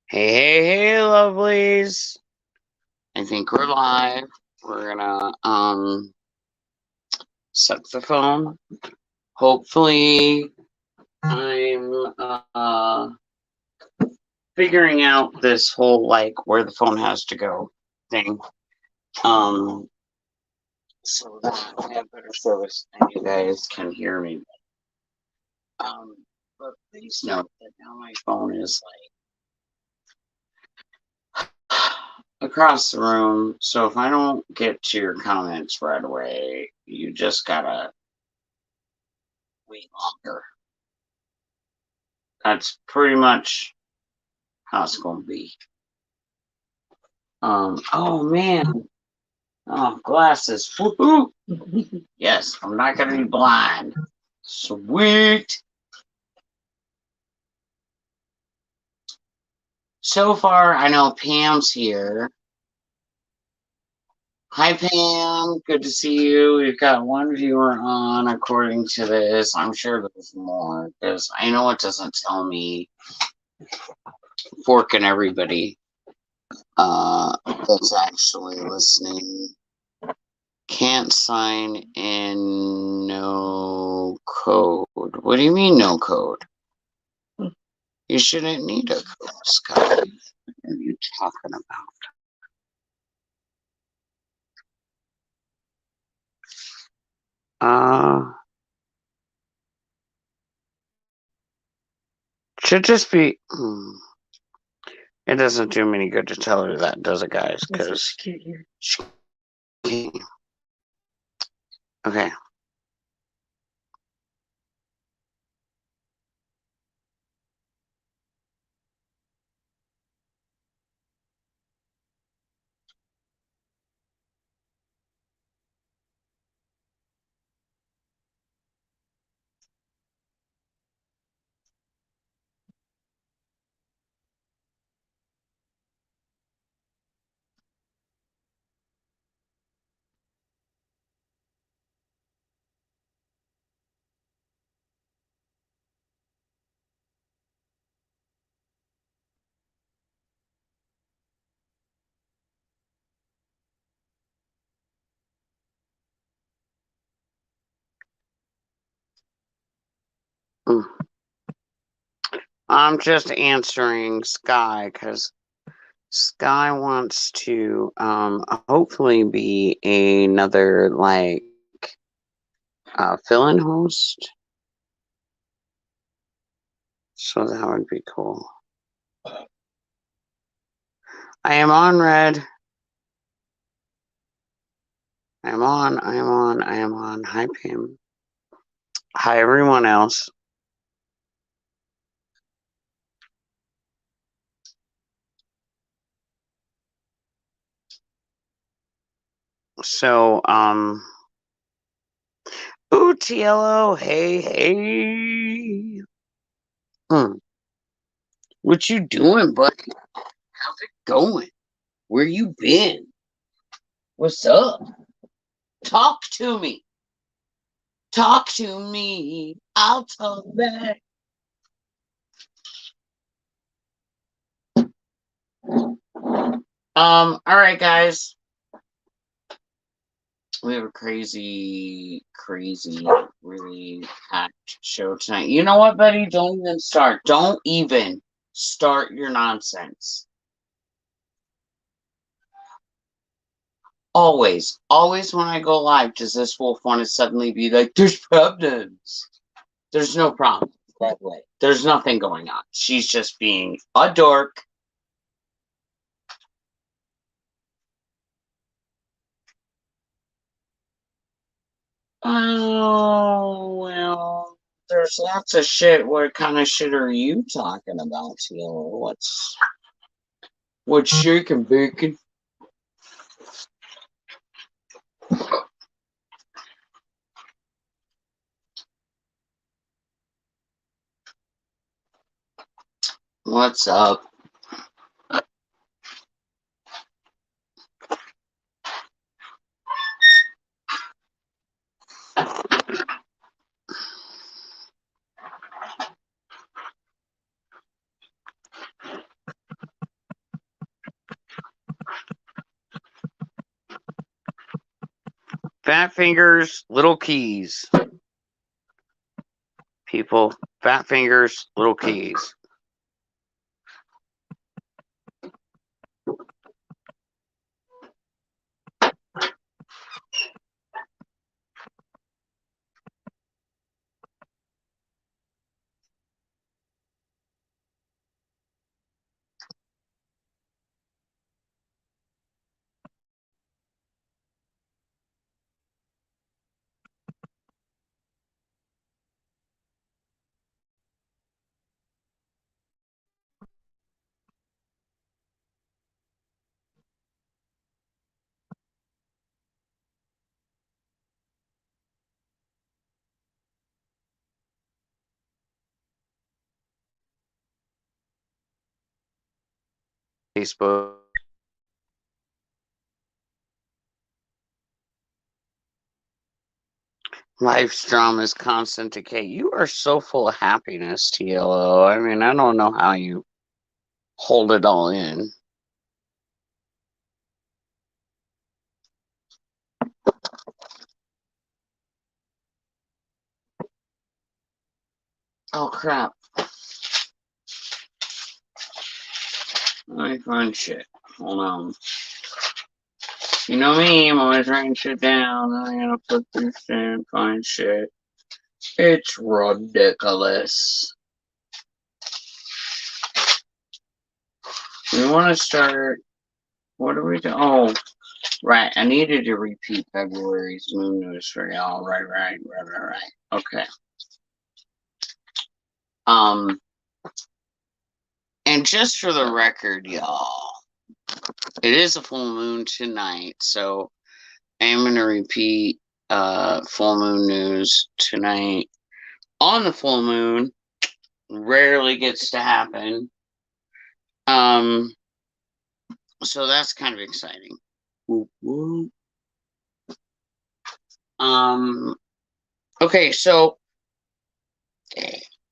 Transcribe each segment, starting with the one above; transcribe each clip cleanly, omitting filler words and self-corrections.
Hey, lovelies. I think we're live. We're gonna set the phone. Hopefully I'm figuring out this whole like where the phone has to go thing. So that I have better service and you guys can hear me. But please note that now my phone is like across the room, so if I don't get to your comments right away, you just gotta wait longer. That's pretty much how it's gonna be. Oh man. Oh, glasses. Woohoo! Yes, I'm not gonna be blind. Sweet. So far, I know Pam's here. Hi, Pam. Good to see you. We've got one viewer on, according to this. I'm sure there's more, because I know it doesn't tell me forking everybody that's actually listening. Can't sign in, no code. What do you mean, no code? You shouldn't need a code, Scott. What are you talking about? Should just be. It doesn't do me any good to tell her that, does it, guys? Because okay. I'm just answering Sky because Sky wants to hopefully be another like fill-in host. So that would be cool. I am on, Red. I am on. Hi, Pam. Hi, everyone else. So, ooh, TLO, hey. What you doing, buddy? How's it going? Where you been? What's up? Talk to me. Talk to me. I'll talk back. All right, guys. We have a crazy, really packed show tonight. You know what, buddy? Don't even start. Don't even start your nonsense. Always when I go live, does this wolf want to suddenly be like, there's problems? There's no problem that way. There's nothing going on. She's just being a dork. Oh, well, there's lots of shit. What kind of shit are you talking about, Taylor? What's shaking, bacon? What's up? Fat fingers, little keys. People, fat fingers, little keys. Facebook. Life's drama is constant decay. You are so full of happiness, TLO. I mean, I don't know how you hold it all in. Oh, crap. Let me find shit. Hold on. You know me, I'm always writing shit down. I'm gonna put this in, find shit. It's ridiculous. We want to start. What are we doing? Oh, right. I needed to repeat February's moon news for y'all. Right. Okay. And just for the record, y'all, it is a full moon tonight, so I am going to repeat full moon news tonight. On the full moon, rarely gets to happen. So that's kind of exciting. Okay, so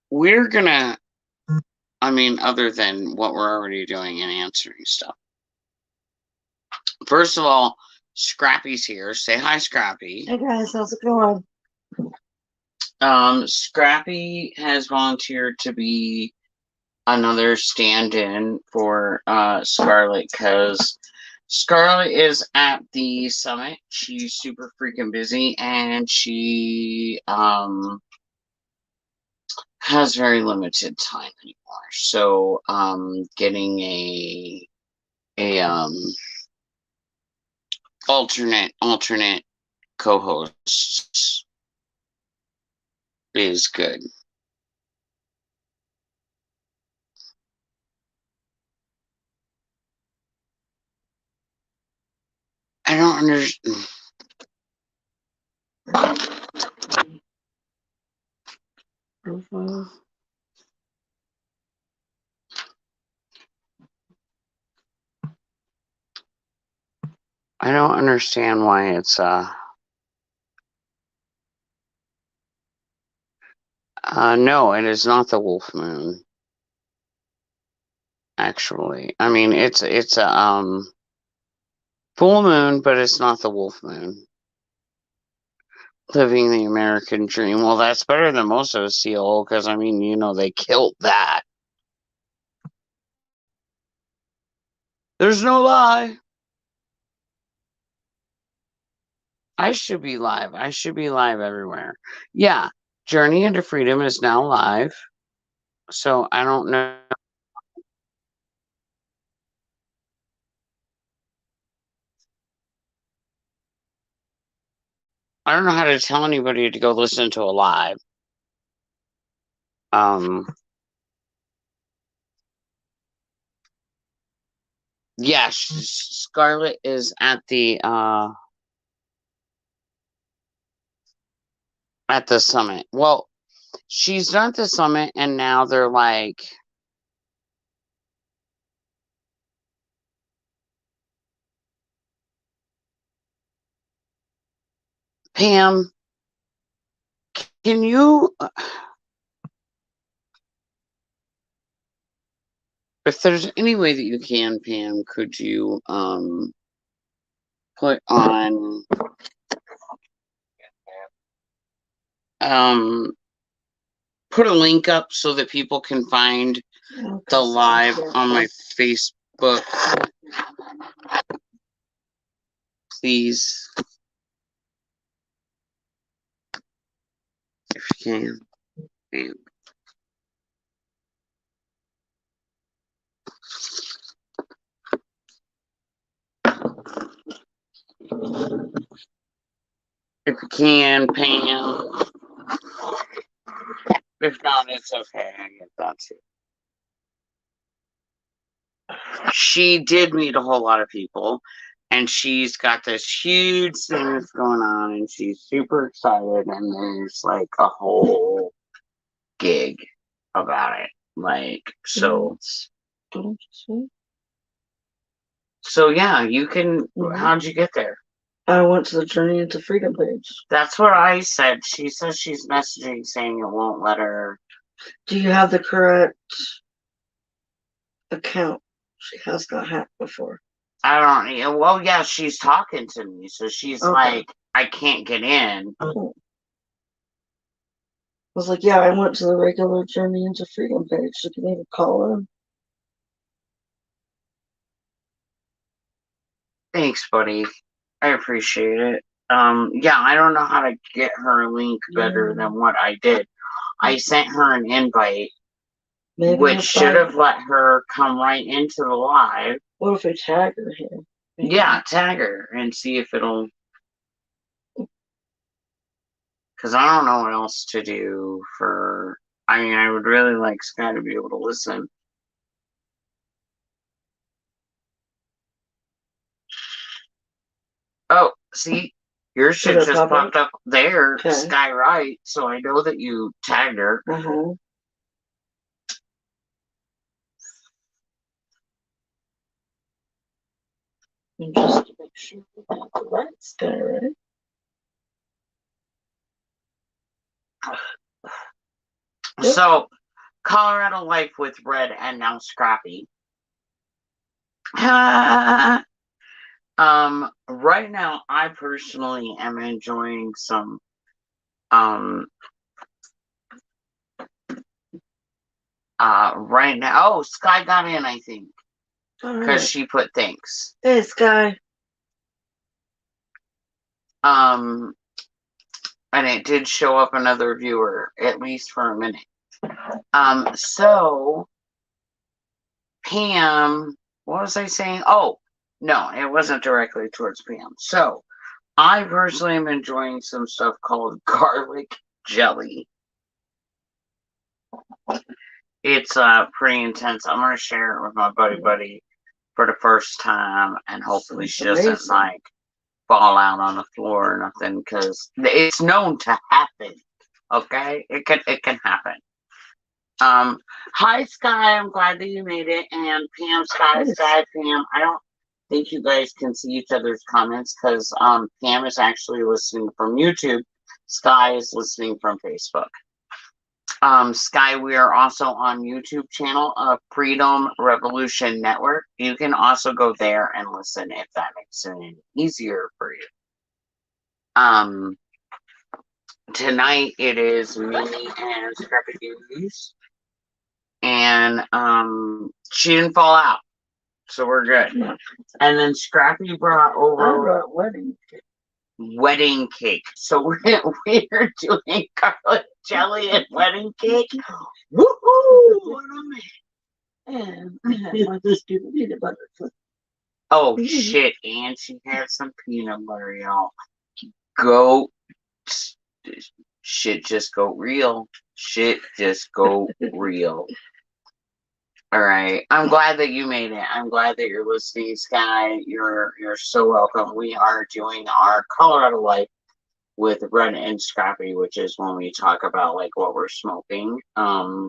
we're gonna, I mean, other than what we're already doing and answering stuff. First of all, Scrappy's here. Say hi, Scrappy. Hey guys, how's it going? Scrappy has volunteered to be another stand-in for Scarlet because Scarlet is at the summit. She's super freaking busy and she has very limited time anymore. So getting a alternate co-host is good. I don't understand. I don't understand why it's no, it is not the wolf moon. Actually, I mean it's a full moon, but it's not the wolf moon. Living the American dream. Well, that's better than most of us, CLO, because I mean, you know, they killed that. There's no lie. I should be live. I should be live everywhere. Yeah, Journey into Freedom is now live. So I don't know. I don't know how to tell anybody to go listen to a live. Yeah, Scarlet is at the summit. Well, she's done at the summit and now they're like Pam, can you if there's any way that you can, Pam, could you put on put a link up so that people can find the live on my Facebook. Please. If you can. If you can, Pam. If not, it's okay. I get that too. She did meet a whole lot of people, and she's got this huge thing that's going on, and she's super excited, and there's like a whole gig about it. Like, so. So, yeah, you can. How'd you get there? I went to the Journey into Freedom page. That's what I said. She says she's messaging saying it won't let her. Do you have the correct account? She has got hacked before. I don't. Well, yeah, she's talking to me, so she's like, I can't get in. Oh. I was like, yeah, I went to the regular Journey into Freedom page. You can even call in. Thanks, buddy. I appreciate it. Yeah, I don't know how to get her a link better than what I did. I sent her an invite, which should have let her come right into the live. What if we tag her here? Yeah, tag her and see if it'll. Because I don't know what else to do for. I mean, I would really like Sky to be able to listen. Oh, see, your shit just popped up there, Sky Right, so I know that you tagged her. And just to make sure we got the right Sky Right. So, Colorado Life with Red and now Scrappy. Right now, I personally am enjoying some, right now. Oh, Sky got in, I think. Because she put thanks. Hey, Sky. And it did show up another viewer, at least for a minute. So, Pam, what was I saying? Oh, no, it wasn't directly towards Pam. So, I personally am enjoying some stuff called garlic jelly. It's pretty intense. I'm gonna share it with my buddy for the first time, and hopefully she doesn't like fall out on the floor or nothing, because it's known to happen. Okay, it can happen. Hi Sky, I'm glad that you made it, and Pam, Sky, Pam. I don't think you guys can see each other's comments because Pam is actually listening from YouTube. Sky is listening from Facebook. Sky, we are also on YouTube channel of Freedom Revolution Network. You can also go there and listen if that makes it easier for you. Tonight it is me and Scrappy News. And she didn't fall out. So we're good. And then Scrappy brought over wedding cake. So we're doing garlic jelly and wedding cake. Woohoo! What a And I had my stupid peanut butter. Oh shit! And she had some peanut butter, y'all. Go, shit, just go real. Shit, just go real. All right. I'm glad that you made it. I'm glad that you're listening, Sky. You're so welcome. We are doing our Colorado Life with Red and Scrappy, which is when we talk about like what we're smoking. I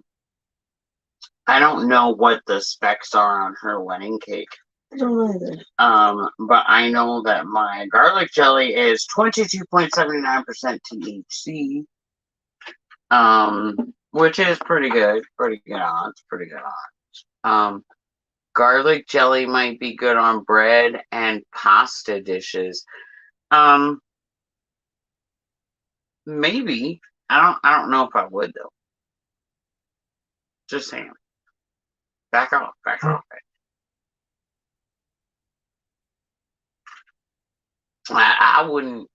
don't know what the specs are on her wedding cake. I don't know either. But I know that my garlic jelly is 22.79% THC. Which is pretty good. Pretty good odds. Pretty good odds. Garlic jelly might be good on bread and pasta dishes. Maybe. I don't know if I would though. Just saying. Back off. Back off. I wouldn't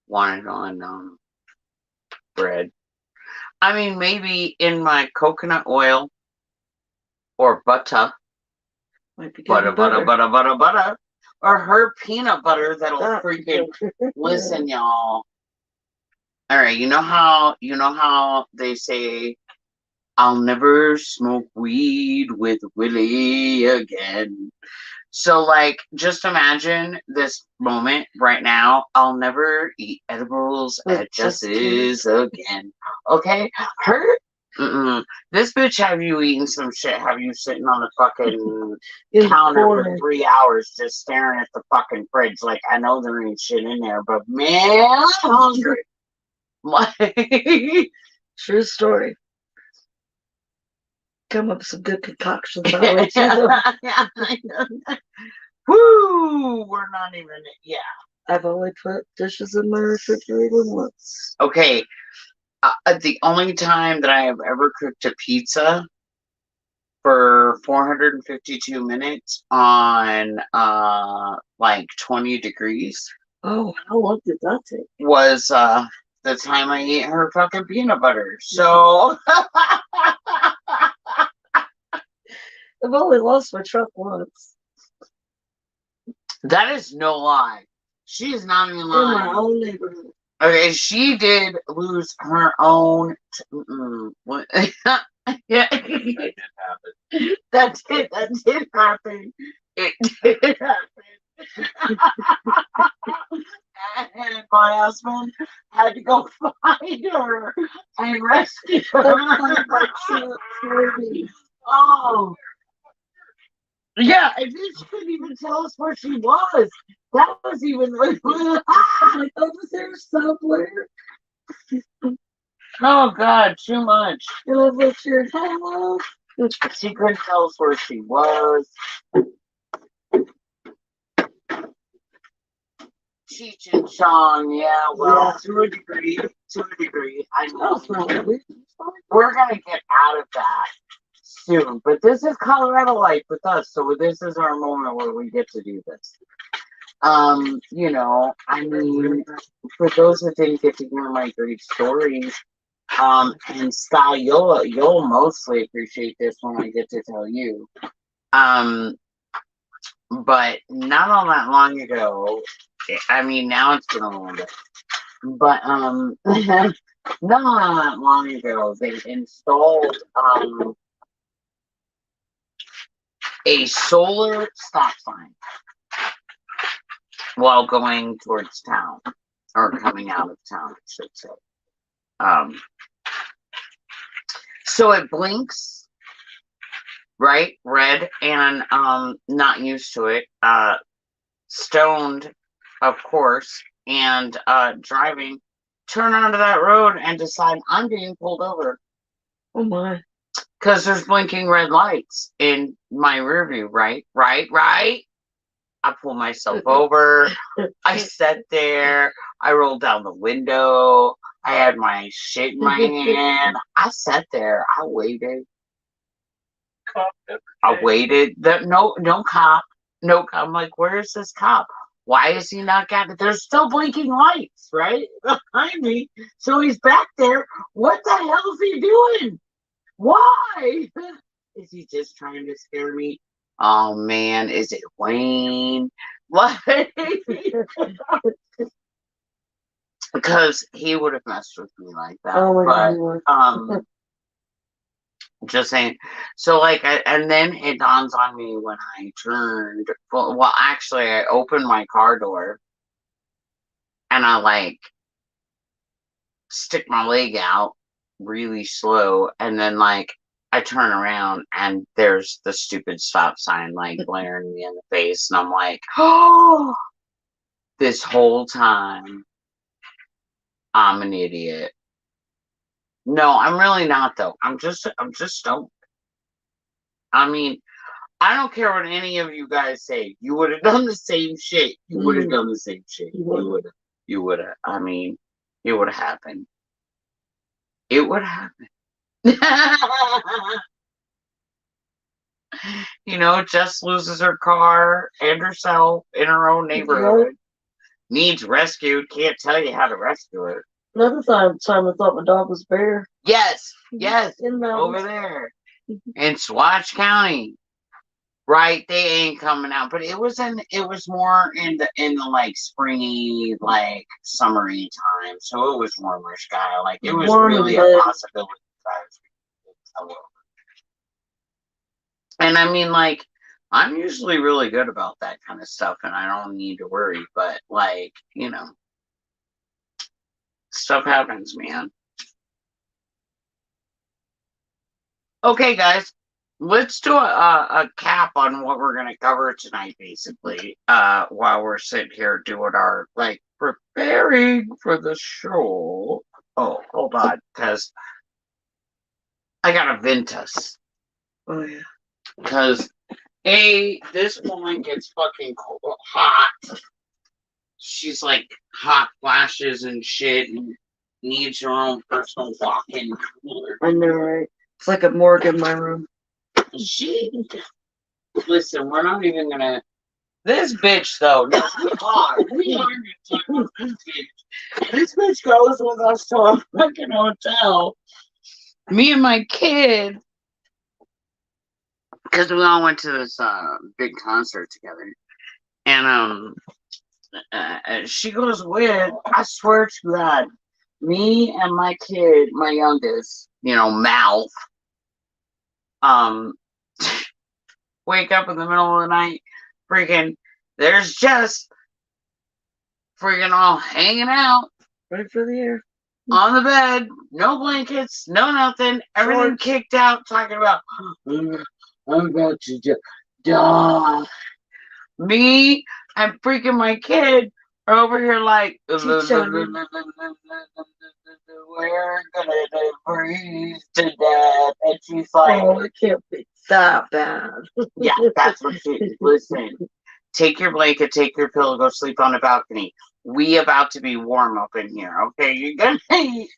want it on bread. I mean, maybe in my coconut oil or butter. Might be Butter, butter. Or her peanut butter that'll freaking listen, y'all. All right, you know how they say I'll never smoke weed with Willie again. So, like, just imagine this moment right now. I'll never eat edibles at Jess's again. Okay? Her. This bitch have you eating some shit, have you sitting on the fucking counter for 3 hours just staring at the fucking fridge. Like, I know there ain't shit in there, but man, I'm hungry. Like, true story. Come up with some good concoctions. Woo! We're not even, yeah. I've only put dishes in my refrigerator once. Okay. The only time that I have ever cooked a pizza for 452 minutes on like 20 degrees. Oh, how long did that take? Was the time I ate her fucking peanut butter. So I've only lost my truck once. That is no lie. She is not even lying. In my own neighborhood. Okay, she did lose her own. What? Yeah, that did happen. It did happen. And my husband had to go find her and rescue her. Oh. Yeah, and then she couldn't even tell us where she was. That was even like, I was there somewhere. Oh God, too much. And I was like, hello. She couldn't tell us where she was. Cheech and Chong, yeah, well, yeah. To a degree. I know. We're gonna get out of that soon, but this is Colorado life with us, so this is our moment where we get to do this. You know, I mean, for those that didn't get to hear my great stories, and Sky, you'll mostly appreciate this when I get to tell you. But not all that long ago, I mean, now it's been a little bit, but not all that long ago, they installed a solar stop sign while going towards town, or coming out of town, I should say. So it blinks, right? Red, and not used to it. Stoned, of course, and driving, turn onto that road and decide I'm being pulled over. Oh my. Because there's blinking red lights in my rear view, right? I pull myself over. I sat there. I rolled down the window. I had my shit in my hand. I sat there. I waited. No cop. No cop. I'm like, where's this cop? Why is he not got it? There's still blinking lights, right? Behind me. So he's back there. What the hell is he doing? Why? Is he just trying to scare me? Oh man, is it Wayne? What? Because he would have messed with me like that. Oh my God. Just saying. So like, and then it dawns on me when I turned. Well, actually, I opened my car door, and I like stick my leg out really slow, and then like I turn around and there's the stupid stop sign like glaring me in the face, and I'm like, oh, this whole time I'm an idiot. No, I'm really not though. I'm just stoned. I mean, I don't care what any of you guys say. You would have done the same shit. You would have done the same shit. You would have. I mean, it would have happened. it would happen. You know, Jess loses her car and herself in her own neighborhood. Yep. Needs rescued. Can't tell you how to rescue it. Another time I thought my dog was Bear. Yes, over there in Swatch County. Right, they ain't coming out, but it was more in the like springy, like summery time, so it was warmer sky. Like it was really a possibility. And I mean, like, I'm usually really good about that kind of stuff, and I don't need to worry. But like, you know, stuff happens, man. Okay, guys. Let's do a cap on what we're going to cover tonight, basically, while we're sitting here doing our, like, preparing for the show. Oh, hold on, because I got to Ventus. Oh, yeah. Because, this woman gets fucking hot. She's, like, hot flashes and shit, and needs her own personal walk-in cooler. I know, right? It's like a morgue in my room. Listen, we're not even gonna. This bitch, though, no, we are gonna talk about this bitch. This bitch goes with us to a fucking hotel. Me and my kid, because we all went to this big concert together, and she goes with. I swear to God, me and my kid, my youngest, Mouth, wake up in the middle of the night, freaking, there's just freaking all hanging out. Right for the air. On the bed, no blankets, no nothing, everything kicked out, talking about, I'm about to die. Me and freaking my kid are over here like, we're gonna freeze to death. And she's like, oh, it can't be that bad. Yeah, that's what listen, take your blanket, take your pillow, go sleep on the balcony. We about to be warm up in here, okay? You're gonna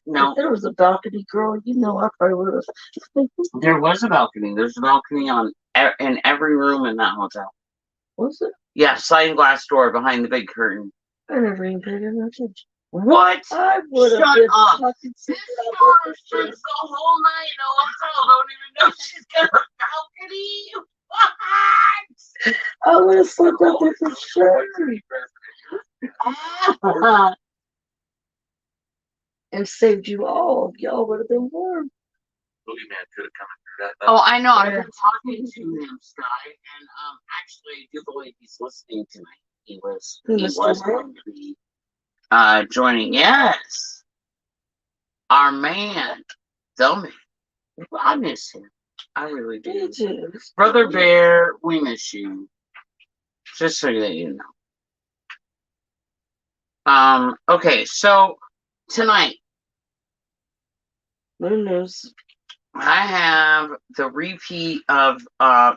no. If there was a balcony, girl, I probably would have. There was a balcony. There's a balcony in every room in that hotel. Was it? Yeah, sliding glass door behind the big curtain. I never even paid attention. What? I would have been up. This store spends the whole night in a hotel. Don't even know she's got a balcony. What? I would have slept up there for sure. And saved you all. Y'all would have been warm. Boogeyman could have come through that. Oh, I know. I've been talking to him, Sky, and actually, I do believe he's listening tonight. He was going to be joining. Yes, our man, Dummy. I miss him. I really do. Brother Bear, we miss you. Just so that you know. Okay, so tonight, Moon news. I have the repeat of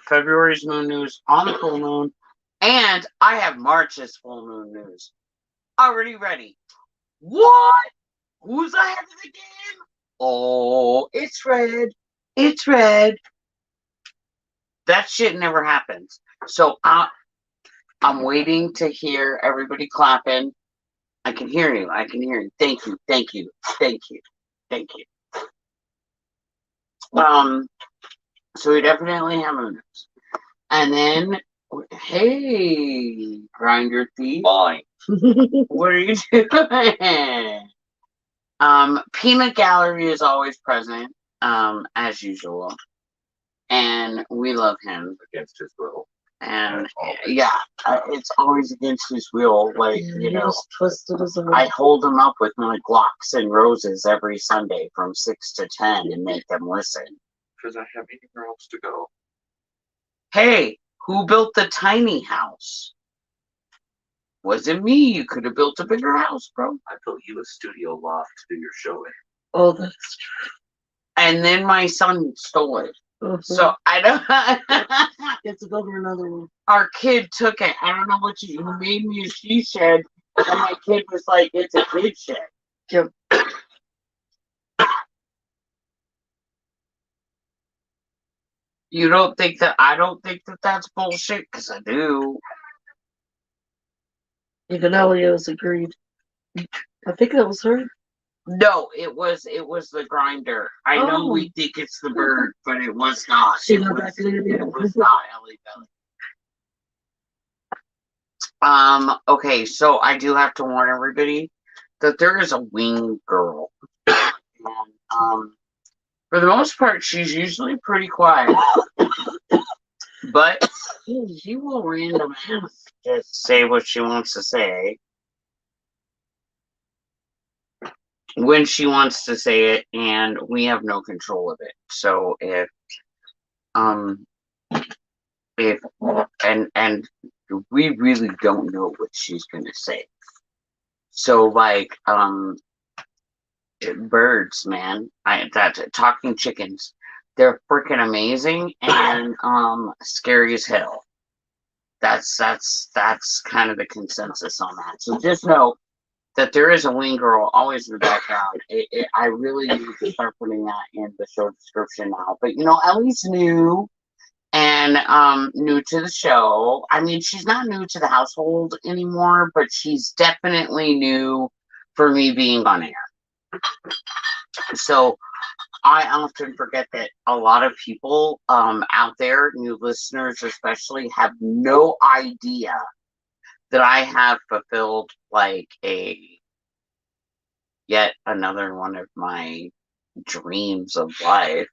February's moon news on the full moon, and I have March's full moon news already ready. What? Who's ahead of the game? Oh, it's red. It's red. That shit never happens. So I'm waiting to hear everybody clapping. I can hear you. I can hear you. Thank you. Thank you. Thank you. Thank you. So we definitely have moon news. And then, hey, grind your teeth. Fine. What are you doing? Peanut Gallery is always present, as usual. And we love him. Against his will. And yeah, it's always against his will. Like, twisted as a I hold him up with my Glocks and roses every Sunday from 6 to 10 and make them listen. Because I have anywhere else to go. Hey, who built the tiny house? Wasn't me. You could have built a bigger house, bro. I built you a studio loft to do your show in. Oh, that's true. And then my son stole it. Mm-hmm. So I don't. It's over another one. Our kid took it. I don't know what you made me a she shed, and my kid was like, "It's a kid shed." Yep. You don't think that? I don't think that that's bullshit, because I do. Even Elio's agreed. I think that was her. No, it was the grinder. I know we think it's the bird, but it was not. She It got was, back later. it was not Ellie Belly. Okay, so I do have to warn everybody that there is a wing girl. And, for the most part, she's usually pretty quiet. But she will random ass just say what she wants to say when she wants to say it, and we have no control of it. So um if and we really don't know what she's gonna say. So like birds, man. That talking chickens, they're freaking amazing and scary as hell. That's kind of the consensus on that. So just know that there is a wing girl always in the background. I really need to start putting that in the show description now. But you know, Ellie's new and new to the show. I mean, she's not new to the household anymore, but she's definitely new for me being on air. So I often forget that a lot of people out there, new listeners especially, have no idea that I have fulfilled like yet another one of my dreams of life,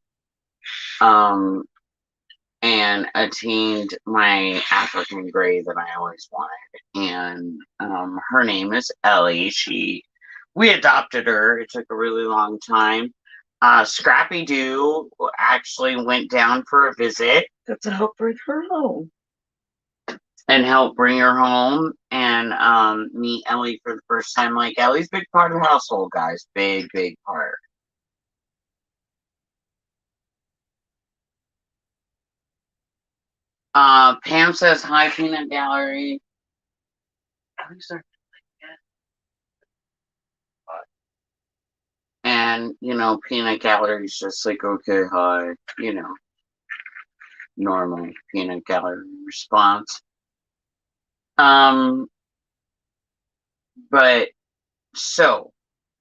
and attained my African gray that I always wanted. And her name is Ellie. We adopted her. It took a really long time. Scrappy Doo actually went down for a visit. Got to help bring her home. And help bring her home and meet Ellie for the first time. Like, Ellie's a big part of the household, guys. Big, big part. Pam says, hi, Peanut Gallery. And, you know, Peanut Gallery's just like, okay, hi, you know, normal Peanut Gallery response. But so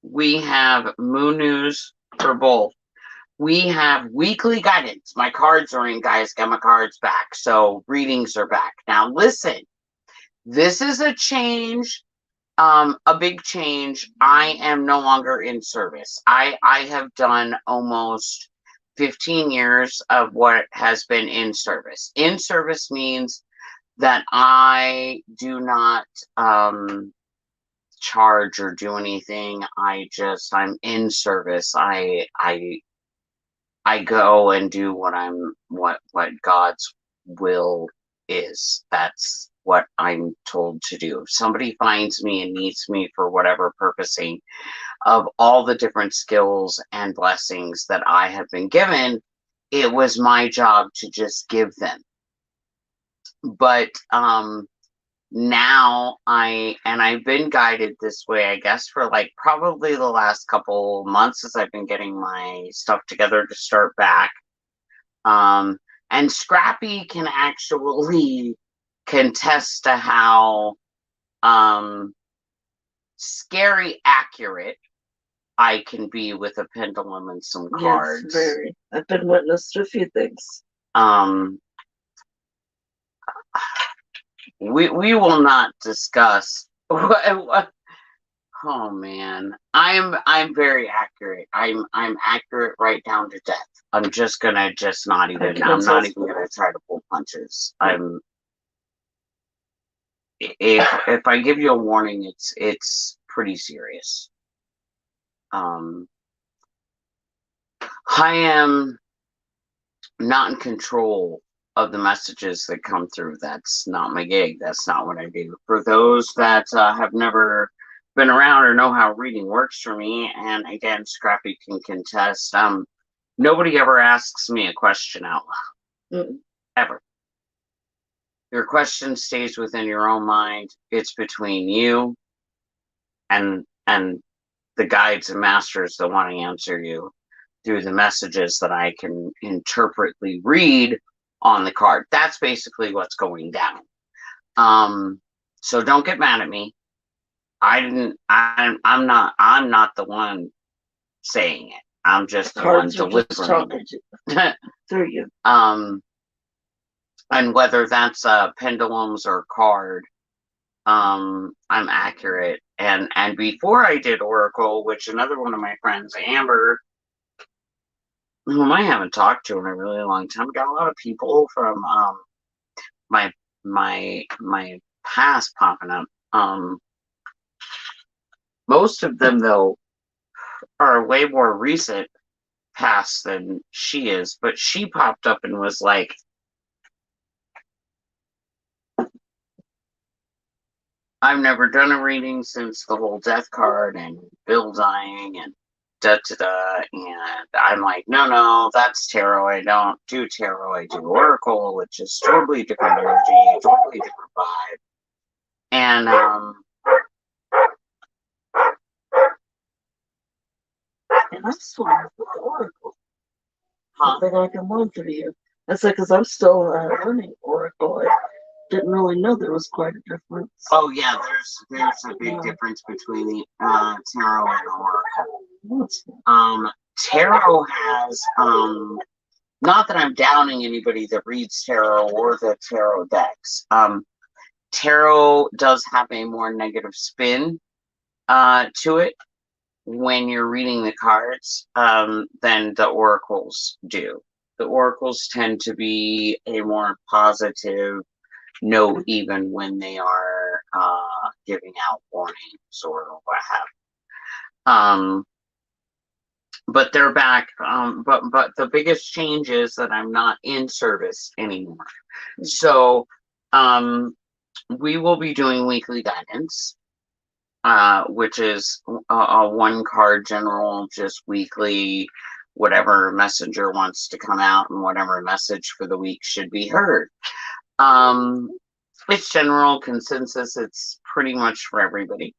we have Moon News for both. We have weekly guidance. My cards are in, guys. Got my cards back. So readings are back. Now, listen, this is a change, a big change. I am no longer in service. I have done almost 15 years of what has been in service. In service means that I do not charge or do anything. I'm in service. I go and do what God's will is. That's what I'm told to do. If somebody finds me and needs me for whatever purposing of all the different skills and blessings that I have been given, it was my job to just give them. But now I've been guided this way, I guess, for like probably the last couple months as I've been getting my stuff together to start back. And Scrappy can actually contest to how scary accurate I can be with a pendulum and some cards. Yes, very. I've been witness to a few things. We will not discuss what. Oh man, I'm very accurate. I'm accurate right down to death. I'm just gonna not even. I'm not even gonna try to pull punches. If I give you a warning, it's pretty serious. I am not in control of the messages that come through. That's not my gig. That's not what I do. For those that have never been around or know how reading works for me, and again, Scrappy can contest, nobody ever asks me a question out loud. Ever. Your question stays within your own mind. It's between you and the guides and masters that want to answer you through the messages that I can interpretly read on the card. That's basically what's going down. So don't get mad at me. I'm not the one saying it. I'm just the one delivering it. Through you. And whether that's pendulums or card, I'm accurate. And before I did Oracle, which another one of my friends, Amber, whom I haven't talked to in a really long time, got a lot of people from my past popping up. Most of them though are way more recent past than she is, but she popped up and was like, I've never done a reading since the whole death card and Bill dying and da-da-da, and I'm like, no, that's tarot. I don't do tarot. I do Oracle, which is totally different energy, totally different vibe. And I swear with the Oracle. Something I can learn through you. That's like, because I'm still learning Oracle. I didn't really know there was quite a difference. Oh yeah, there's a big difference between the tarot and Oracle. Tarot has not that I'm downing anybody that reads tarot or the tarot decks. Tarot does have a more negative spin to it when you're reading the cards than the oracles do. The oracles tend to be a more positive note, even when they are giving out warnings or what have. But they're back. But the biggest change is that I'm not in service anymore. So we will be doing weekly guidance, which is a one card general, just weekly, whatever messenger wants to come out and whatever message for the week should be heard. It's general consensus. It's pretty much for everybody.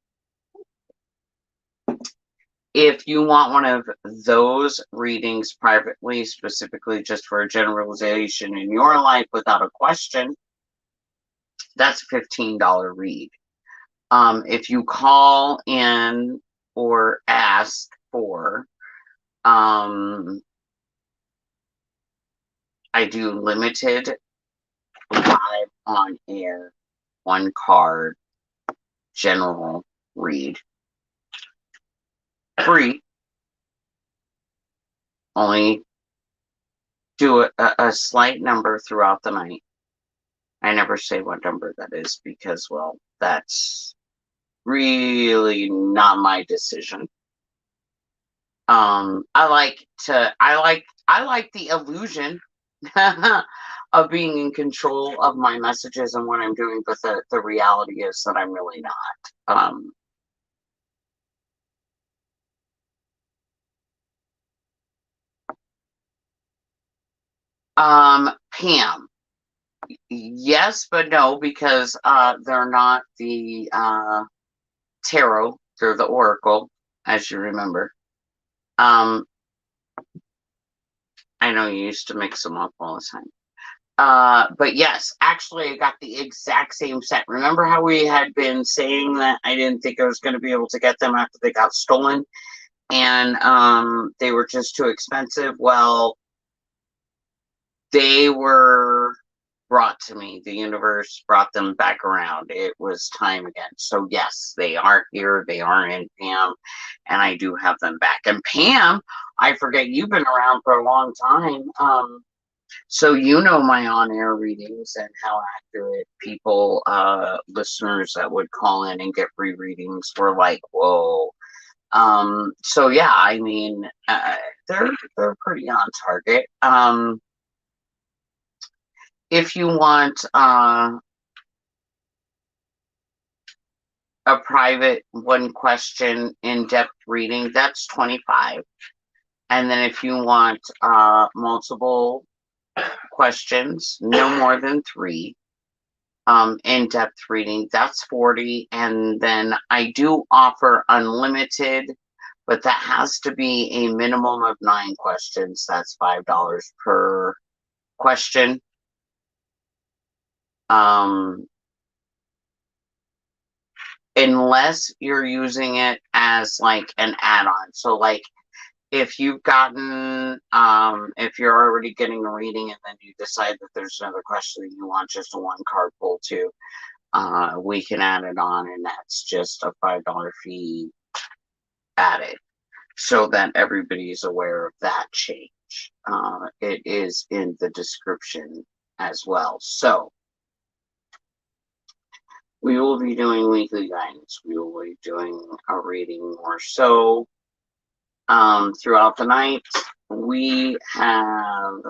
If you want one of those readings privately, specifically just for a generalization in your life without a question, that's a $15 read. If you call in or ask for, I do limited live on air, one card, general read. Free. Only do a slight number throughout the night. I never say what number that is because, well, that's really not my decision. I like the illusion of being in control of my messages and what I'm doing, but the reality is that I'm really not. Pam, yes, but no, because they're not the tarot, they're the oracle, as you remember. I know you used to mix them up all the time. But yes, actually, I got the exact same set. Remember how we had been saying that I didn't think I was going to be able to get them after they got stolen? And they were just too expensive. Well, they were brought to me. The universe brought them back around. It was time again. So yes, they are here. They are in Pam, and I do have them back. And Pam, I forget, you've been around for a long time. So you know my on-air readings and how accurate people, listeners that would call in and get free readings were like, whoa. So yeah, I mean, they're pretty on target. If you want a private one question in-depth reading, that's $25. And then if you want multiple questions, no more than 3, in-depth reading, that's $40. And then I do offer unlimited, but that has to be a minimum of 9 questions. That's $5 per question. Unless you're using it as like an add-on. So like if you've gotten, if you're already getting a reading and then you decide that there's another question that you want just a one card pull to, we can add it on, and that's just a $5 fee added, so that everybody's aware of that change. It is in the description as well. So we will be doing weekly guidance. We will be doing a reading or so throughout the night. We have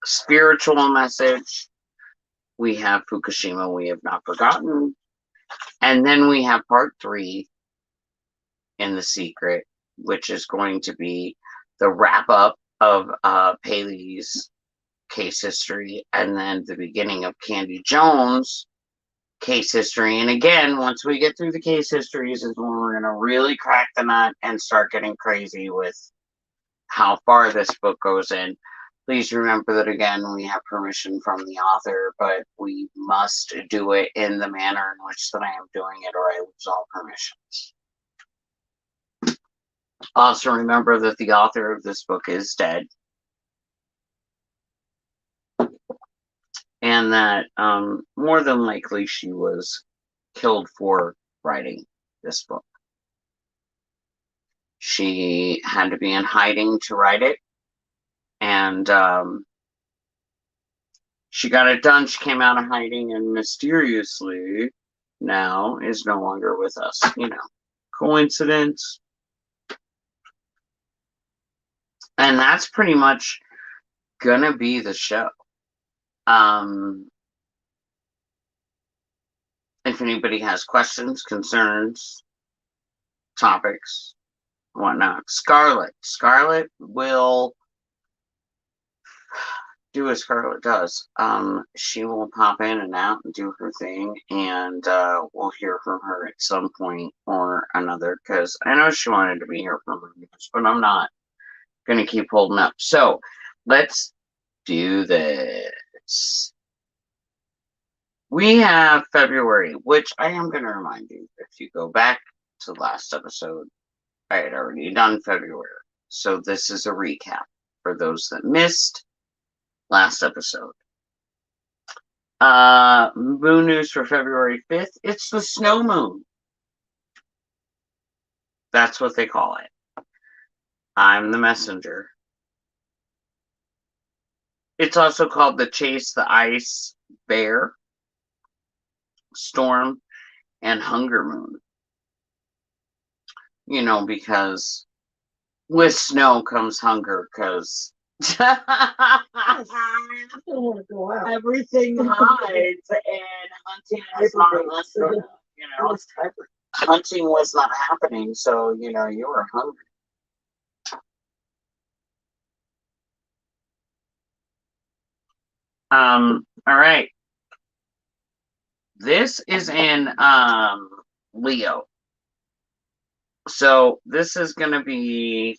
spiritual message. We have Fukushima, we have not forgotten. And then we have part 3 in the secret, which is going to be the wrap up of Paley's case history, and then the beginning of Candy Jones' case history. And again, once we get through the case histories is when we're going to really crack the nut and start getting crazy with how far this book goes in. Please remember that, again, we have permission from the author, but we must do it in the manner in which that I am doing it, or I lose all permissions. Also remember that the author of this book is dead. And that more than likely she was killed for writing this book. She had to be in hiding to write it. And she got it done. She came out of hiding and mysteriously now is no longer with us. You know, coincidence. And that's pretty much gonna be the show. If anybody has questions, concerns, topics, whatnot, Scarlet will do as Scarlet does. She will pop in and out and do her thing, and we'll hear from her at some point or another, because I know she wanted to be here for reviews, but I'm not going to keep holding up. So let's do this. We have February, which I am going to remind you, if you go back to the last episode, I had already done February. So this is a recap for those that missed last episode. Moon news for February 5th. It's the snow moon. That's what they call it. I'm the messenger. It's also called the Chase the Ice Bear, Storm, and Hunger Moon. You know, because with snow comes hunger, because everything hides, and hunting was not, you know, hunting was not happening, so, you know, you were hungry. All right. This is in Leo. So this is going to be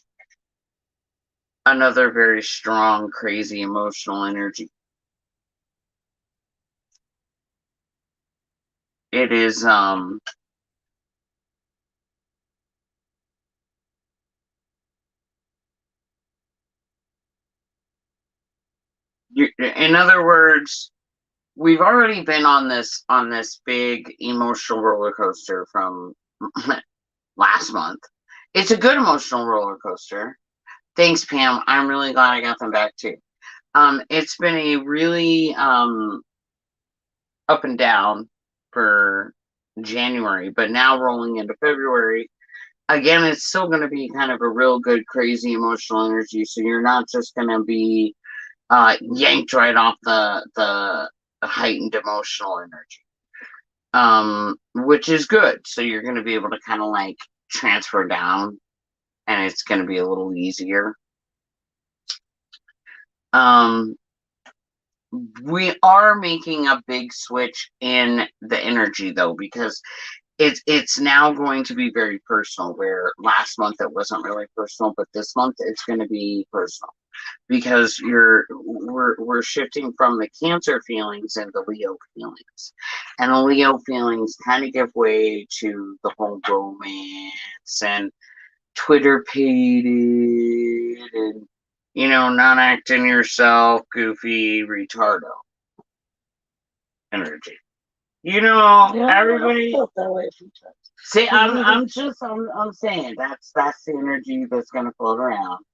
another very strong, crazy, emotional energy. It is in other words, we've already been on this big emotional roller coaster from last month. It's a good emotional roller coaster. Thanks, Pam. I'm really glad I got them back too. It's been a really up and down for January, but now rolling into February, again, it's still going to be kind of a real good, crazy emotional energy. So you're not just going to be yanked right off the heightened emotional energy, which is good. So you're going to be able to kind of like transfer down, and it's going to be a little easier. We are making a big switch in the energy, though, because it's now going to be very personal, where last month it wasn't really personal, but this month it's going to be personal. because we're shifting from the Cancer feelings into Leo feelings, and the Leo feelings kind of give way to the whole romance and Twitter pated and not acting yourself, goofy, retardo energy. Yeah, Everybody. I felt that way a few times. See, I'm saying that's the energy that's gonna float around.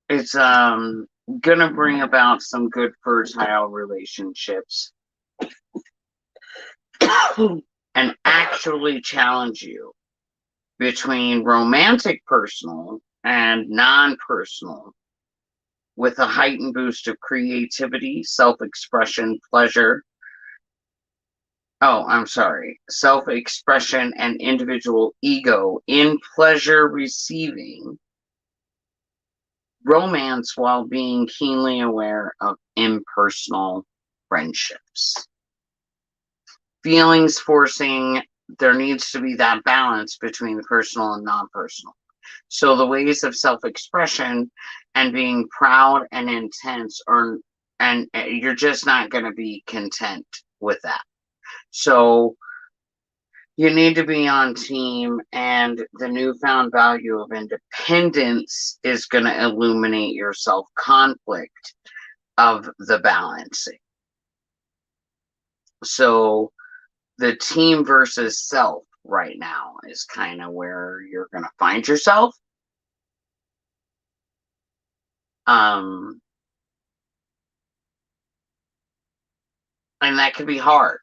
It's gonna bring about some good fertile relationships and actually challenge you between romantic personal and non-personal with a heightened boost of creativity, self-expression, pleasure. Oh, I'm sorry. Self-expression and individual ego in pleasure receiving romance while being keenly aware of impersonal friendships. Feelings forcing, there needs to be that balance between the personal and non-personal. So the ways of self-expression and being proud and intense and you're just not going to be content with that. So you need to be on team, and the newfound value of independence is going to illuminate your self-conflict of the balancing. So the team versus self right now is kind of where you're going to find yourself. And that can be hard.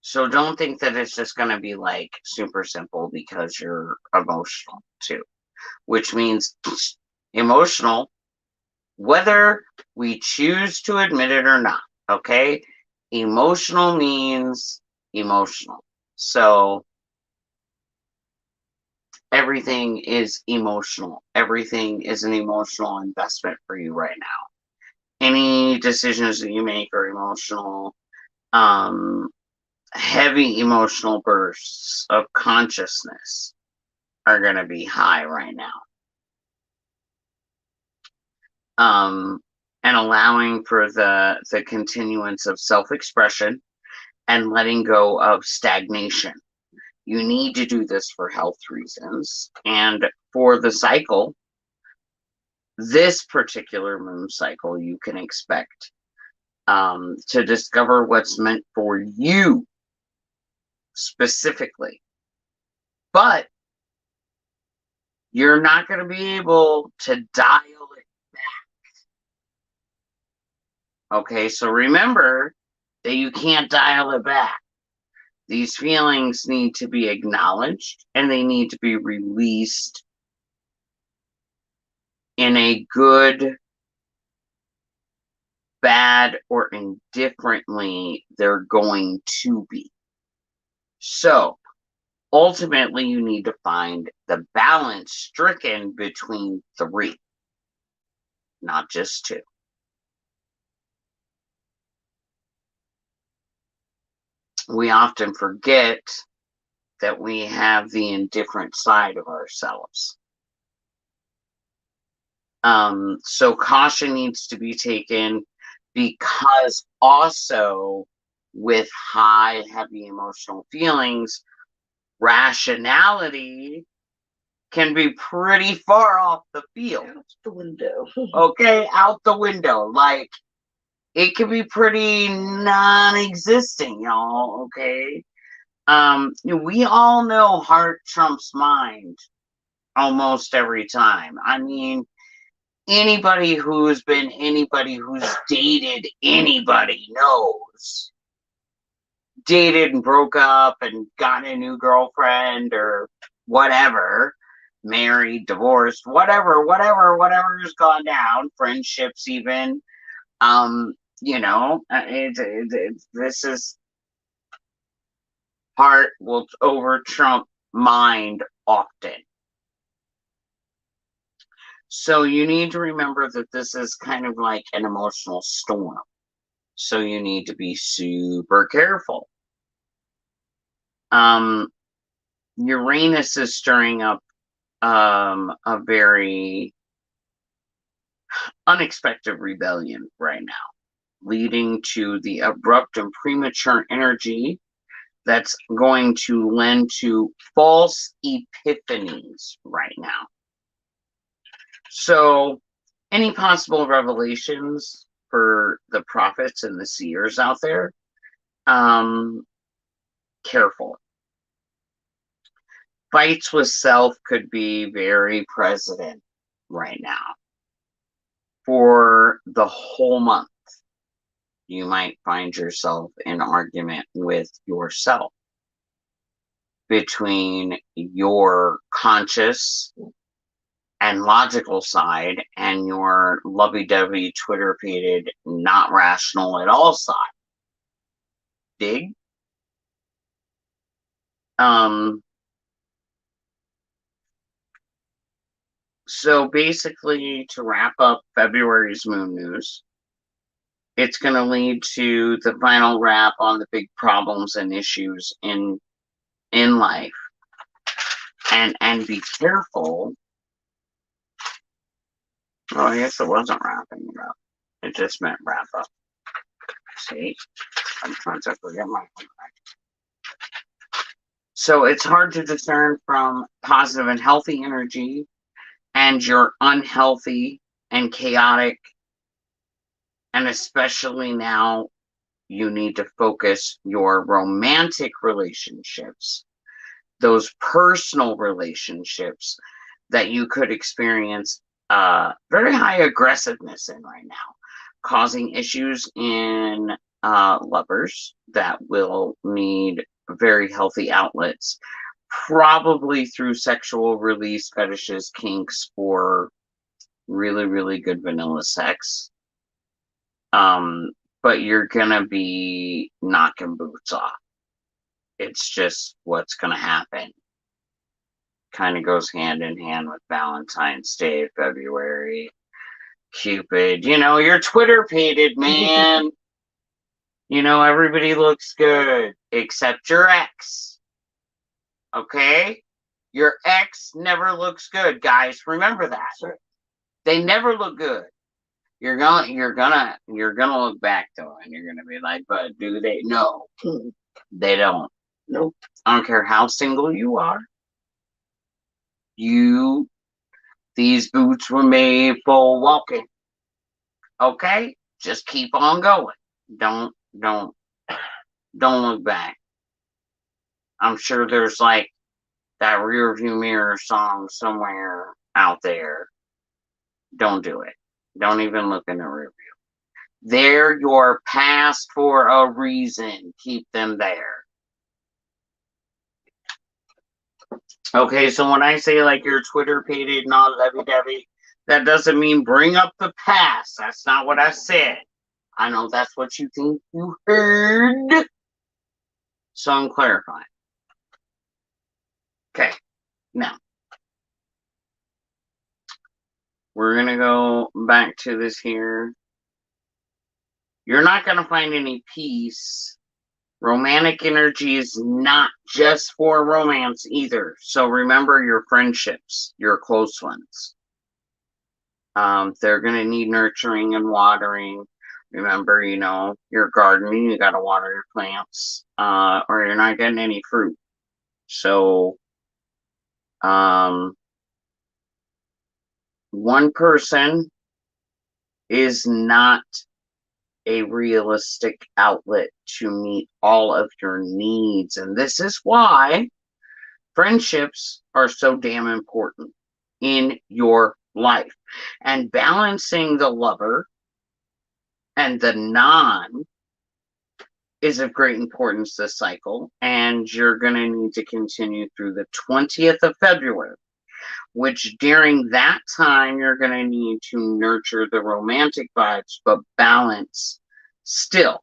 So don't think that it's just going to be like super simple because you're emotional too, which means emotional, whether we choose to admit it or not. Okay. Emotional means emotional. So everything is emotional. Everything is an emotional investment for you right now. Any decisions that you make are emotional. Heavy emotional bursts of consciousness are going to be high right now. And allowing for the continuance of self-expression and letting go of stagnation. You need to do this for health reasons. And for the cycle, this particular moon cycle, you can expect to discover what's meant for you specifically. But you're not going to be able to dial it back. Okay, so remember that you can't dial it back. These feelings need to be acknowledged and they need to be released in a good, bad, or indifferently they're going to be. So ultimately you need to find the balance stricken between three, not just two. We often forget that we have the indifferent side of ourselves. So caution needs to be taken, because also with high, heavy emotional feelings, rationality can be pretty far off the field. Out the window. Okay, out the window. Like, it can be pretty non-existent, y'all, okay? We all know heart trumps mind almost every time. I mean, anybody who's dated anybody knows. Dated and broke up and got a new girlfriend or whatever, married, divorced, whatever has gone down, friendships even. This is heart will over trump mind often. So you need to remember that this is kind of like an emotional storm. So you need to be super careful. Uranus is stirring up a very unexpected rebellion right now, leading to the abrupt and premature energy that's going to lend to false epiphanies right now. So, any possible revelations for the prophets and the seers out there? Careful. Fights with self could be very present right now. For the whole month, you might find yourself in argument with yourself between your conscious and logical side and your lovey-dovey, Twitter-pated, not rational at all side. Dig? So basically, to wrap up February's moon news, it's going to lead to the final wrap on the big problems and issues in life. And be careful. Oh, I guess it wasn't wrapping it up. It just meant wrap up. See? I'm trying to forget my homework. So it's hard to discern from positive and healthy energy and your unhealthy and chaotic. And especially now, you need to focus your romantic relationships, those personal relationships that you could experience very high aggressiveness in right now, causing issues in lovers that will need very healthy outlets, probably through sexual release fetishes, kinks, or really, really good vanilla sex. But you're gonna be knocking boots off. It's just what's gonna happen. Kind of goes hand in hand with Valentine's Day, February. Cupid, you're Twitter-pated, man. Everybody looks good except your ex. Okay? Your ex never looks good, guys. Remember that. Sure. They never look good. You're gonna look back to them and you're gonna be like, but do they? No, they don't. Nope. I don't care how single you are. These boots were made for walking. Okay? Just keep on going. Don't look back. I'm sure there's like that rear view mirror song somewhere out there. Don't do it. Don't even look in the rear view. They're your past for a reason. Keep them there. Okay, so when I say like you're Twitter-pated, not lovey-dovey, that doesn't mean bring up the past. That's not what I said. I know that's what you think you heard. So I'm clarifying. Okay, now we're going to go back to this here. You're not going to find any peace. Romantic energy is not just for romance either. So remember your friendships, your close ones. They're going to need nurturing and watering. Remember, your gardening, you got to water your plants, or you're not getting any fruit. So, one person is not a realistic outlet to meet all of your needs. And this is why friendships are so damn important in your life. And balancing the lover and the non is of great importance this cycle. And you're going to need to continue through the 20th of February, which during that time, you're going to need to nurture the romantic vibes, but balance still.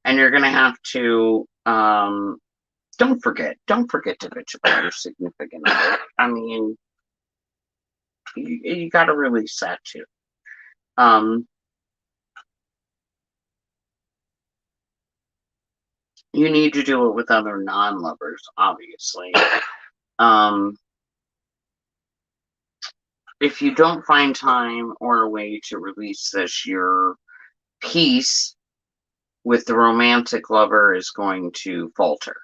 And you're going to have to, don't forget to bitch about your significant other. I mean, you got to release that too. You need to do it with other non-lovers, obviously. If you don't find time or a way to release this, your peace with the romantic lover is going to falter.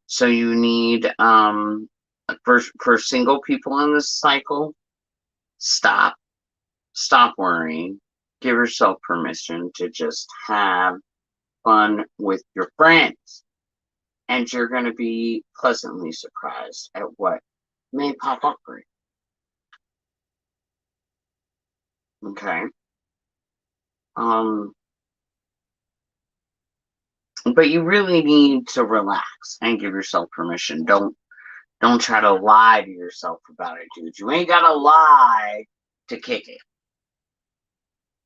So you need, for single people in this cycle, stop worrying. Give yourself permission to just have fun with your friends. And you're going to be pleasantly surprised at what may pop up for you. Okay. But you really need to relax and give yourself permission. Don't try to lie to yourself about it, dude. You ain't gotta lie to kick it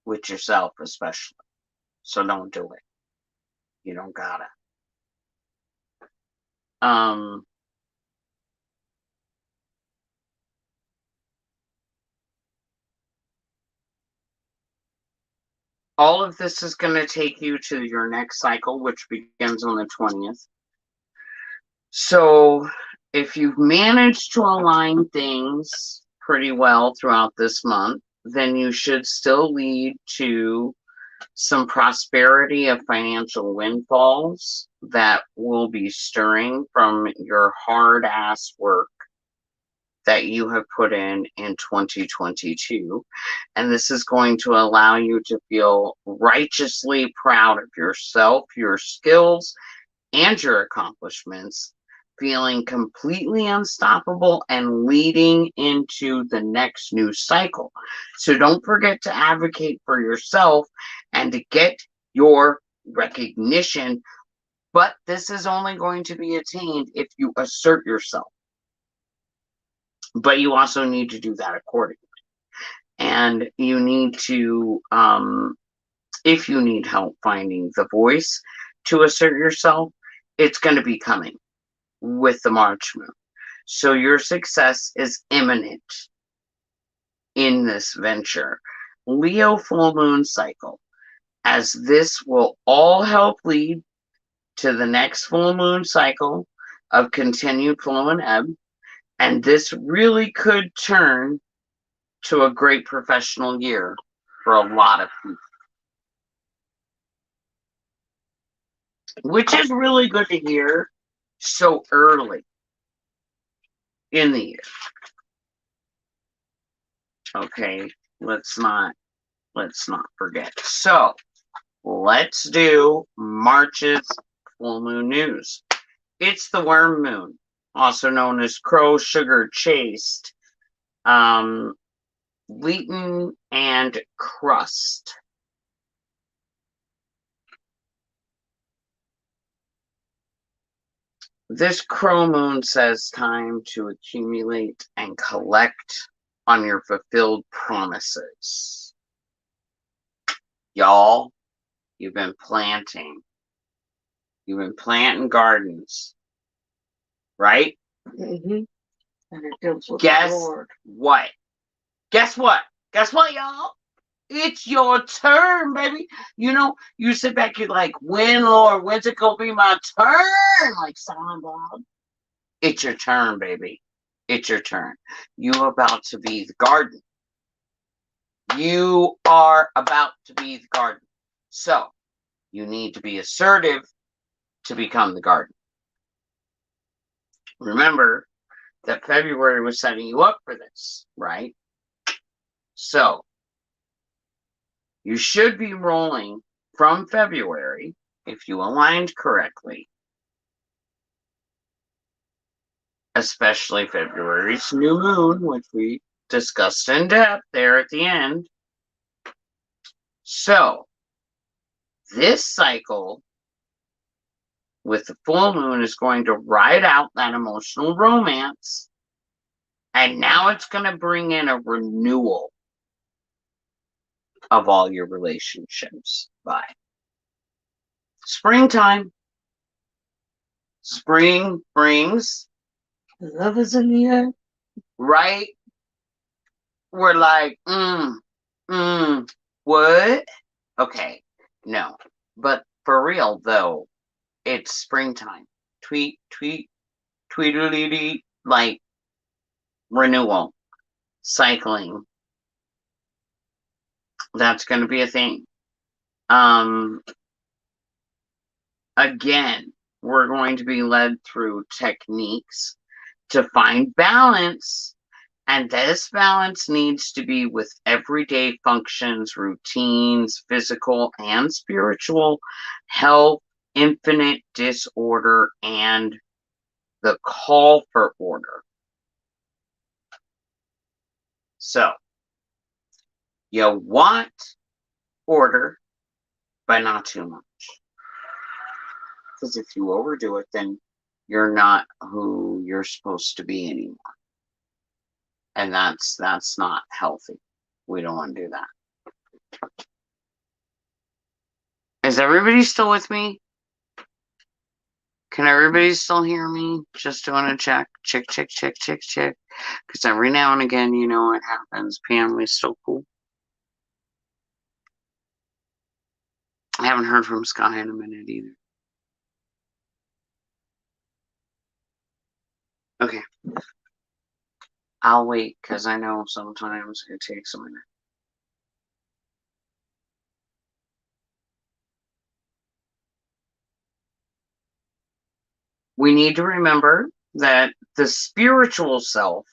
with yourself, especially. So don't do it. You don't gotta. All of this is going to take you to your next cycle, which begins on the 20th. So if you've managed to align things pretty well throughout this month, then you should still lead to some prosperity of financial windfalls that will be stirring from your hard ass work that you have put in 2022. And this is going to allow you to feel righteously proud of yourself, your skills, and your accomplishments, feeling completely unstoppable and leading into the next new cycle. So don't forget to advocate for yourself and to get your recognition. But this is only going to be attained if you assert yourself. But you also need to do that accordingly. And you need to, if you need help finding the voice to assert yourself, it's going to be coming with the March moon. So your success is imminent in this venture. Leo full moon cycle, as this will all help lead to the next full moon cycle of continued flow and ebb. And this really could turn to a great professional year for a lot of people, which is really good to hear so early in the year. Okay, let's not forget. So let's do March's full moon news. It's the worm moon, also known as crow sugar chased, Wheaton and crust. This crow moon says time to accumulate and collect on your fulfilled promises. Y'all, you've been planting. You've been planting gardens, right? Mm-hmm. And it deals with Guess the Lord. what? Guess what? Guess what, y'all? It's your turn, baby. You know, you sit back, you're like, when, Lord, when's it gonna be my turn? Like Silent Bob. It's your turn, baby. It's your turn. You're about to be the garden. You are about to be the garden. So, you need to be assertive to become the garden. Remember that February was setting you up for this, right? So, you should be rolling from February, if you aligned correctly, especially February's new moon, which we discussed in depth there at the end. So, this cycle with the full moon is going to ride out that emotional romance, and now it's going to bring in a renewal of all your relationships. By springtime, spring brings Love is in the air. right. We're like, what? Okay, no, but for real though, it's springtime. Tweet, tweet, tweedledee, like renewal, cycling. That's going to be a thing. Again, we're going to be led through techniques to find balance, and this balance needs to be with everyday functions, routines, physical and spiritual health, infinite disorder, and the call for order. So, you want order, but not too much. Because if you overdo it, then you're not who you're supposed to be anymore. And that's not healthy. We don't want to do that. Is everybody still with me? Can everybody still hear me? Just doing a check. Check. Because every now and again, you know what happens. Pam is so cool. I haven't heard from Sky in a minute either. Okay. I'll wait, because I know sometimes it takes a minute. We need to remember that the spiritual self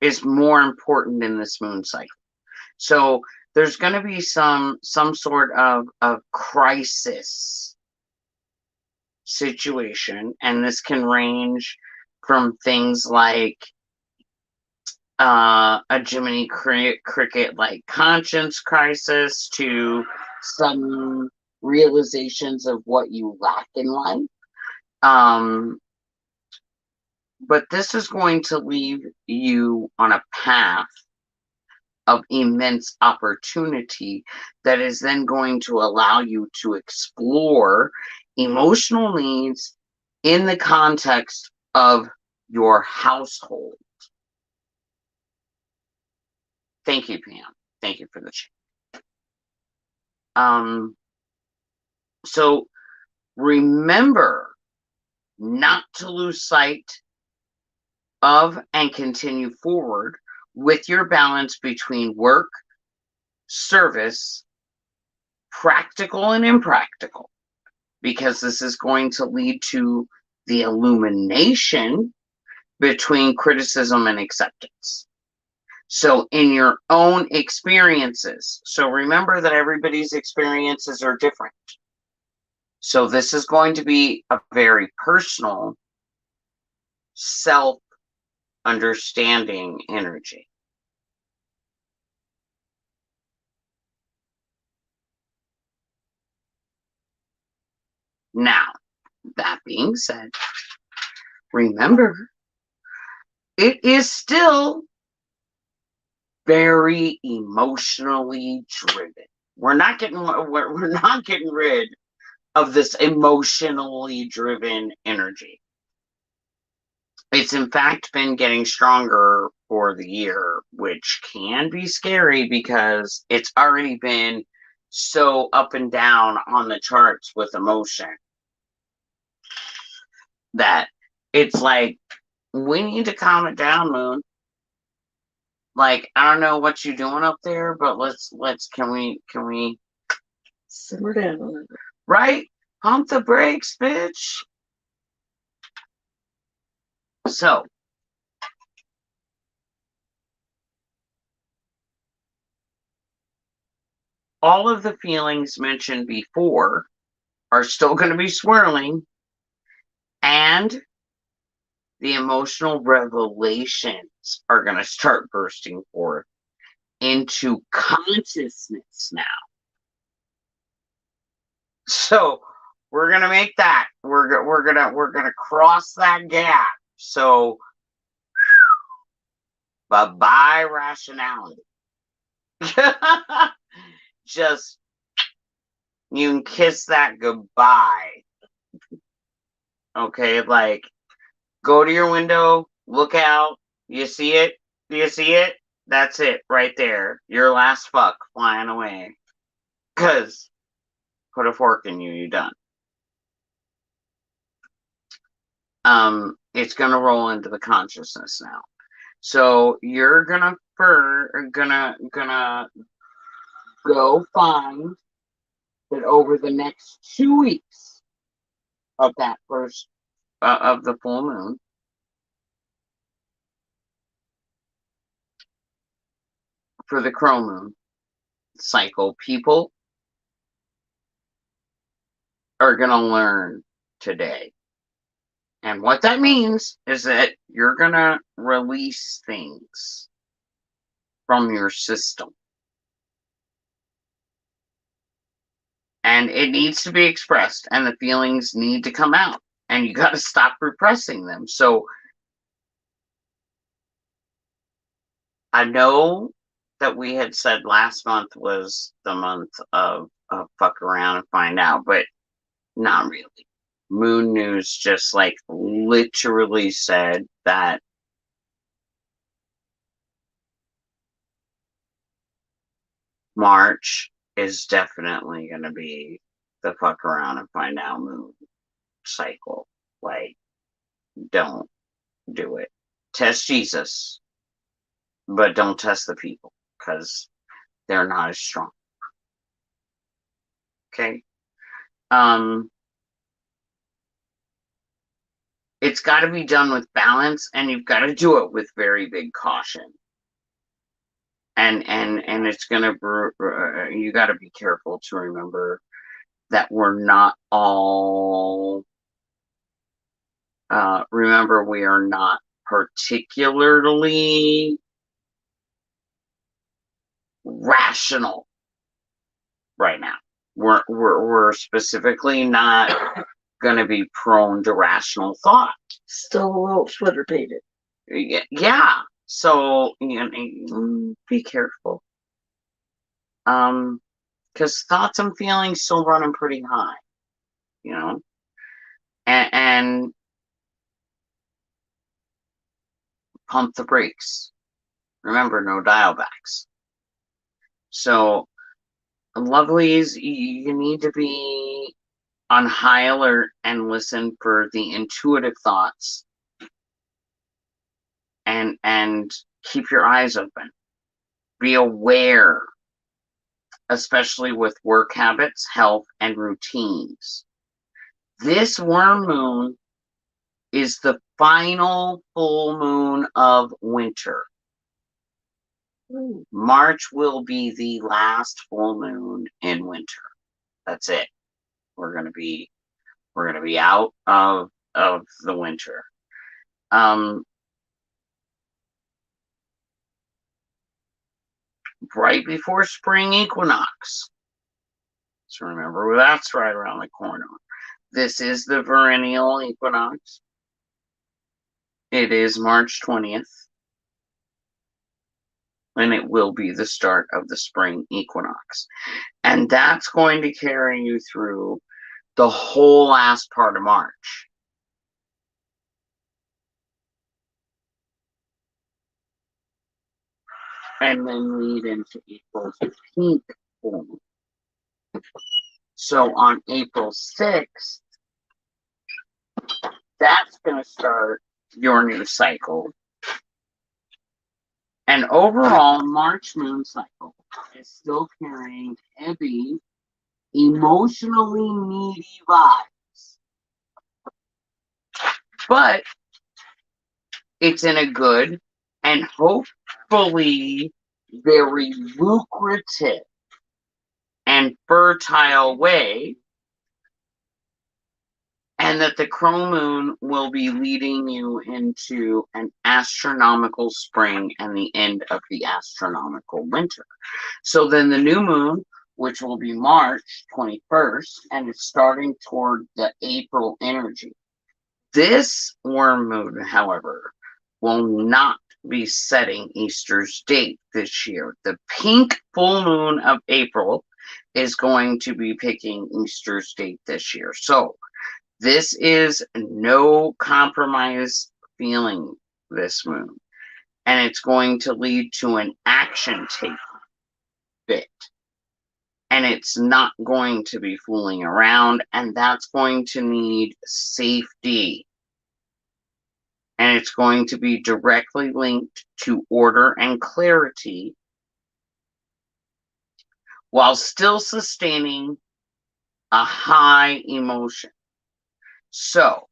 is more important in this moon cycle. So there's going to be some sort of crisis situation, and this can range from things like a Jiminy Cricket like conscience crisis to sudden realizations of what you lack in life. But this is going to leave you on a path of immense opportunity that is then going to allow you to explore emotional needs in the context of your household. Thank you, Pam. Thank you for the chat. So remember not to lose sight of and continue forward with your balance between work, service, practical and impractical, because this is going to lead to the illumination between criticism and acceptance. So in your own experiences, so remember that everybody's experiences are different. So this is going to be a very personal, self-understanding energy. Now, that being said, remember, it is still very emotionally driven. We're not getting rid of this emotionally driven energy. It's in fact been getting stronger for the year, which can be scary because it's already been so up and down on the charts with emotion that it's like, we need to calm it down, Moon. Like, I don't know what you're doing up there, but can we simmer down a little bit. Right? Pump the brakes, bitch. So, all of the feelings mentioned before are still going to be swirling, and the emotional revelations are going to start bursting forth into consciousness now. So we're gonna make that. We're gonna cross that gap. So bye rationality. Just you can kiss that goodbye. Okay, like go to your window, look out. You see it? Do you see it? That's it right there. Your last fuck flying away. 'Cause put a fork in you, you're done. It's gonna roll into the consciousness now. So you're gonna go find that over the next 2 weeks of that first of the full moon, for the Crow moon cycle, people are gonna learn today. And what that means is that you're gonna release things from your system. And it needs to be expressed, and the feelings need to come out, and you got to stop repressing them. So I know that we had said last month was the month of fuck around and find out, but not really. Moon News just like literally said that March is definitely going to be the fuck around and find out moon cycle. Like, don't do it. Test Jesus, but don't test the people because they're not as strong. Okay? It's got to be done with balance, and you've got to do it with very big caution. And it's gonna you got to be careful to remember that we're not all. Remember, we are not particularly rational right now. We're specifically not going to be prone to rational thought. Still a little Twitter baited. Yeah. So, be careful. Because thoughts and feelings still running pretty high, and pump the brakes. Remember, no dial backs. So, lovelies, you need to be on high alert and listen for the intuitive thoughts, and keep your eyes open. Be aware, especially with work habits, health, and routines. This worm moon is the final full moon of winter. March will be the last full moon in winter. That's it. We're gonna be out of the winter. Right before spring equinox. So remember, that's right around the corner. This is the vernal equinox. It is March 20th. And it will be the start of the spring equinox. And that's going to carry you through the whole last part of March. And then lead into April's pink full moon. So on April 6th, that's going to start your new cycle. And overall, March moon cycle is still carrying heavy, emotionally needy vibes. But it's in a good and hopefully very lucrative and fertile way, and that the Crow moon will be leading you into an astronomical spring and the end of the astronomical winter. So then the new moon, which will be March 21st, and it's starting toward the April energy. This worm moon, however, will not be setting Easter's date this year. The pink full moon of April is going to be picking Easter's date this year. So this is no compromise feeling, this moon. And it's going to lead to an action take bit. And it's not going to be fooling around, and that's going to need safety. And it's going to be directly linked to order and clarity while still sustaining a high emotion. So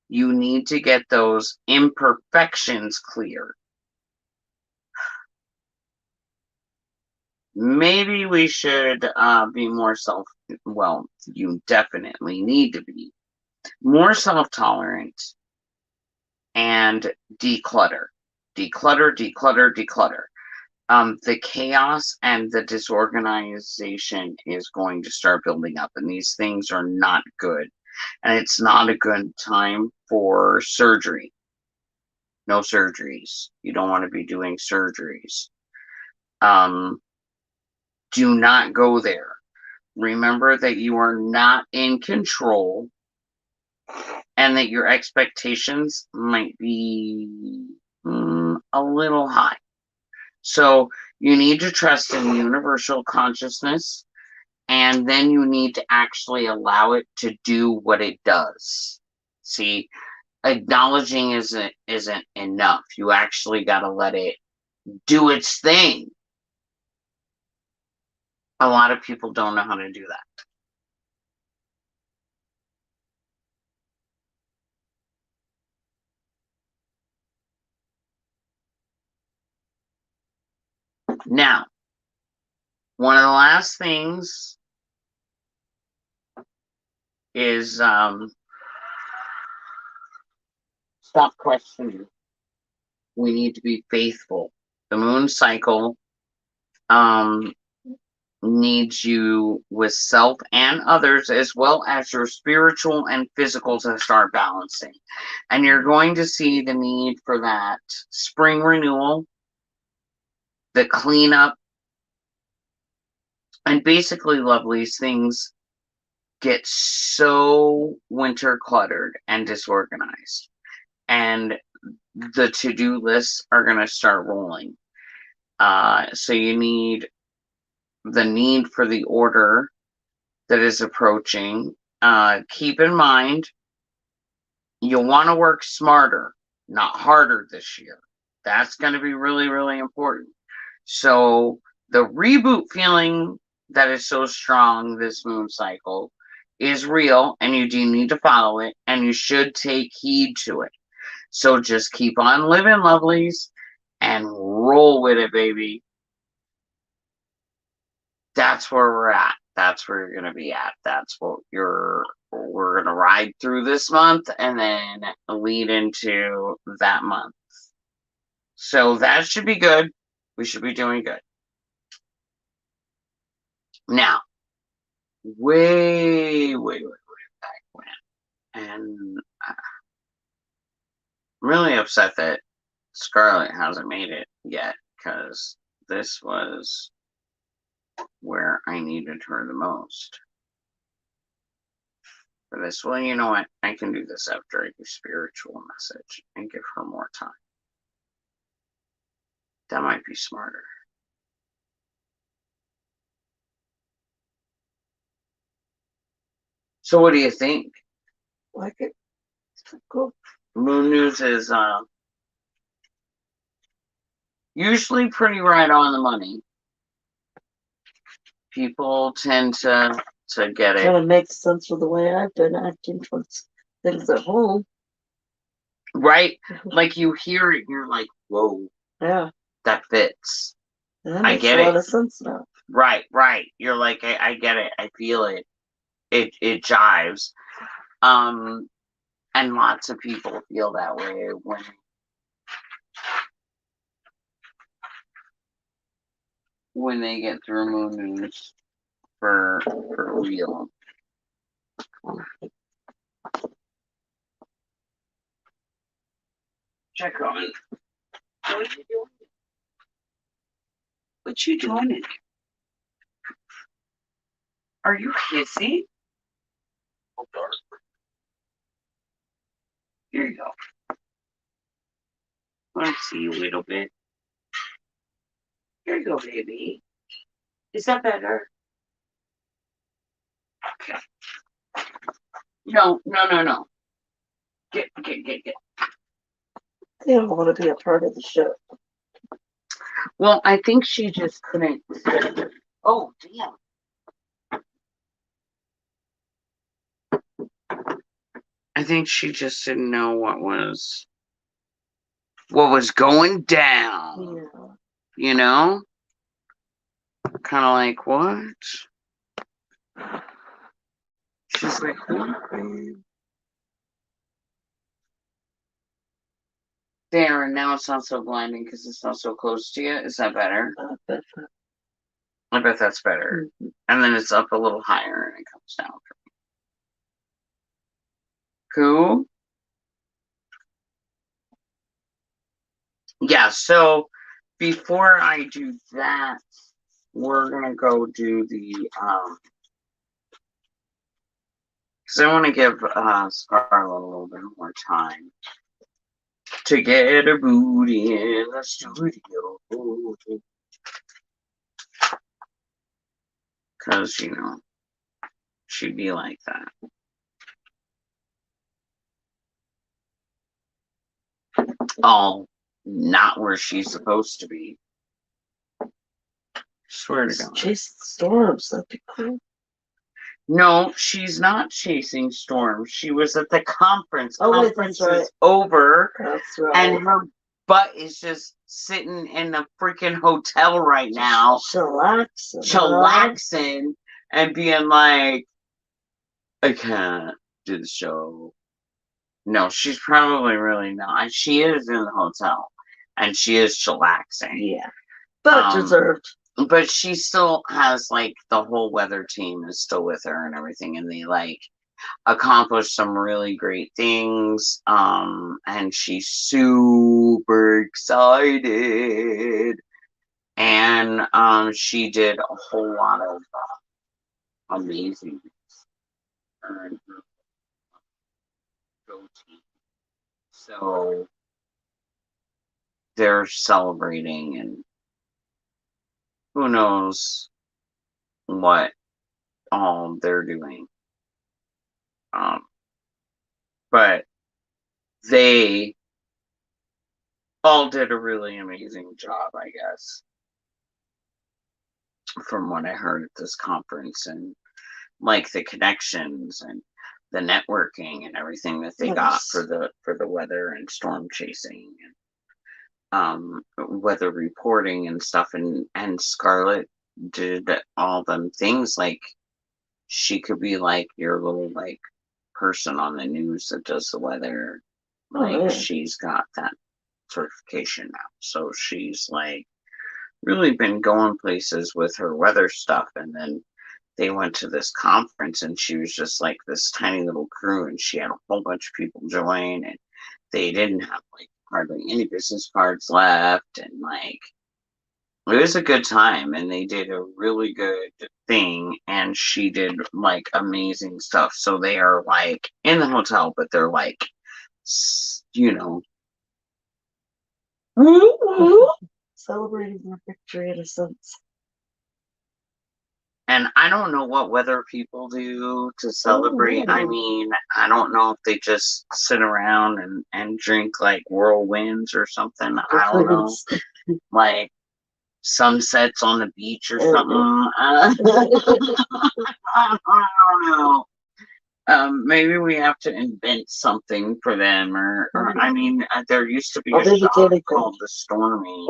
you need to get those imperfections cleared. Maybe we should be more well, you definitely need to be more self-tolerant and declutter. Declutter. The chaos and the disorganization is going to start building up, and these things are not good. And it's not a good time for surgery. No surgeries. You don't want to be doing surgeries. Do not go there. Remember that you are not in control and that your expectations might be a little high. So you need to trust in universal consciousness, and then you need to actually allow it to do what it does. See, acknowledging isn't enough. You actually got to let it do its thing. A lot of people don't know how to do that. Now, one of the last things is stop questioning. We need to be faithful. The moon cycle needs you with self and others, as well as your spiritual and physical, to start balancing. And you're going to see the need for that spring renewal, the cleanup, and basically, lovelies, things get so winter cluttered and disorganized. And the to-do lists are going to start rolling. So you need the need for the order that is approaching. Keep in mind, you'll want to work smarter, not harder this year. That's going to be really, really important. So the reboot feeling that is so strong this moon cycle is real, and you do need to follow it, and you should take heed to it. So just keep on living, lovelies, and roll with it, baby. That's where we're at. That's where you're going to be at. That's what we're going to ride through this month and then lead into that month. So that should be good. We should be doing good. Now, way back when, and I'm really upset that Scarlet hasn't made it yet, because this was where I needed her the most. For this, well, you know what? I can do this after I do spiritual message and give her more time. That might be smarter. So what do you think? Like it? Cool. Moon News is usually pretty right on the money. People tend to get it. Kind of makes sense with the way I've been acting towards things at home. Right? Like you hear it, you're like, whoa. Yeah. That fits. That I get a lot it. of sense now. Right. You're like, I get it. I feel it. It jives. And lots of people feel that way when they get through Moon News for real. Check on. What are you doing? What you doing? Are you hissing? Here you go. Let's see a little bit. Here you go, baby. Is that better? No. Get. They don't want to be a part of the show. Well, I think she just couldn't. Oh, damn. I think she just didn't know what was going down. Yeah. You know? Kind of like, what? She's like, what? There, and now it's not so blinding because it's not so close to you. Is that better? I bet that's better. Mm-hmm. And then it's up a little higher and it comes down. Cool. Yeah, so before I do that, we're gonna go do the because I want to give Scarlet a little bit more time to get her booty in the studio. Because, you know, she'd be like that. Oh, not where she's supposed to be. Swear to God. Chase the storms. That'd be cool. No, she's not chasing storms. She was at the conference. Oh, wait, Conference that's right. is over. That's right. And her butt is just sitting in the freaking hotel right now. Chillaxing and being like, I can't do the show. No, she's probably really not. She is in the hotel. And she is chillaxing. Yeah. But deserved. But she still has, like, the whole weather team is still with her and everything. And they, like, accomplished some really great things. And she's super excited. And she did a whole lot of amazing things. So they're celebrating, and who knows what all they're doing. But they all did a really amazing job, I guess, from what I heard at this conference, and like the connections and the networking and everything that they got for the weather and storm chasing and weather reporting and stuff. And Scarlet did all them things. Like, she could be like your little, like, person on the news that does the weather. Like, she's got that certification now, so she's like really been going places with her weather stuff. And then they went to this conference, and she was just like this tiny little crew, and she had a whole bunch of people join, and they didn't have, like, hardly any business cards left, and, like, it was a good time, and they did a really good thing, and she did, like, amazing stuff. So they are, like, in the hotel, but they're, like, you know, celebrating their victory in a sense. And I don't know what weather people do to celebrate. I mean, I don't know if they just sit around and drink, like, whirlwinds or something. I don't know. Like sunsets on the beach or something. I don't know. Maybe we have to invent something for them, or I mean, there used to be a show called The Stormy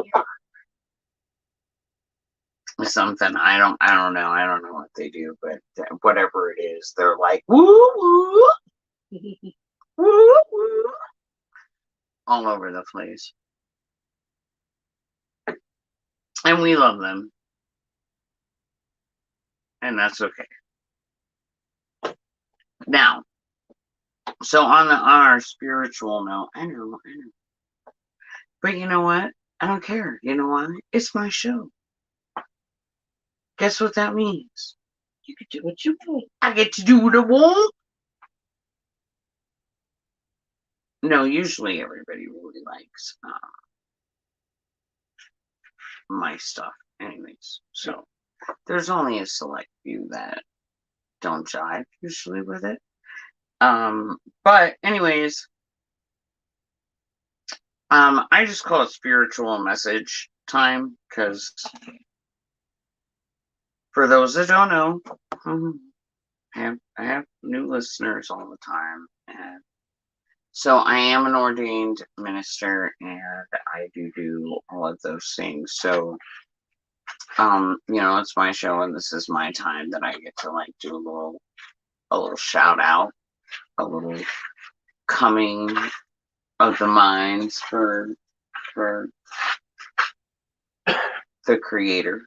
or something. I don't know. I don't know what they do, but whatever it is, they're like woo woo, woo woo, all over the place, and we love them, and that's okay. Now, so on our spiritual note, I know, but you know what? I don't care. You know why? It's my show. Guess what that means? You can do what you want. I get to do what I want. No, usually everybody really likes my stuff anyways. So there's only a select few that don't jive usually with it. But anyways, I just call it spiritual message time because for those that don't know, I have new listeners all the time, and so I am an ordained minister, and I do all of those things. So, it's my show, and this is my time that I get to like do a little shout out, a little coming of the minds for the creator.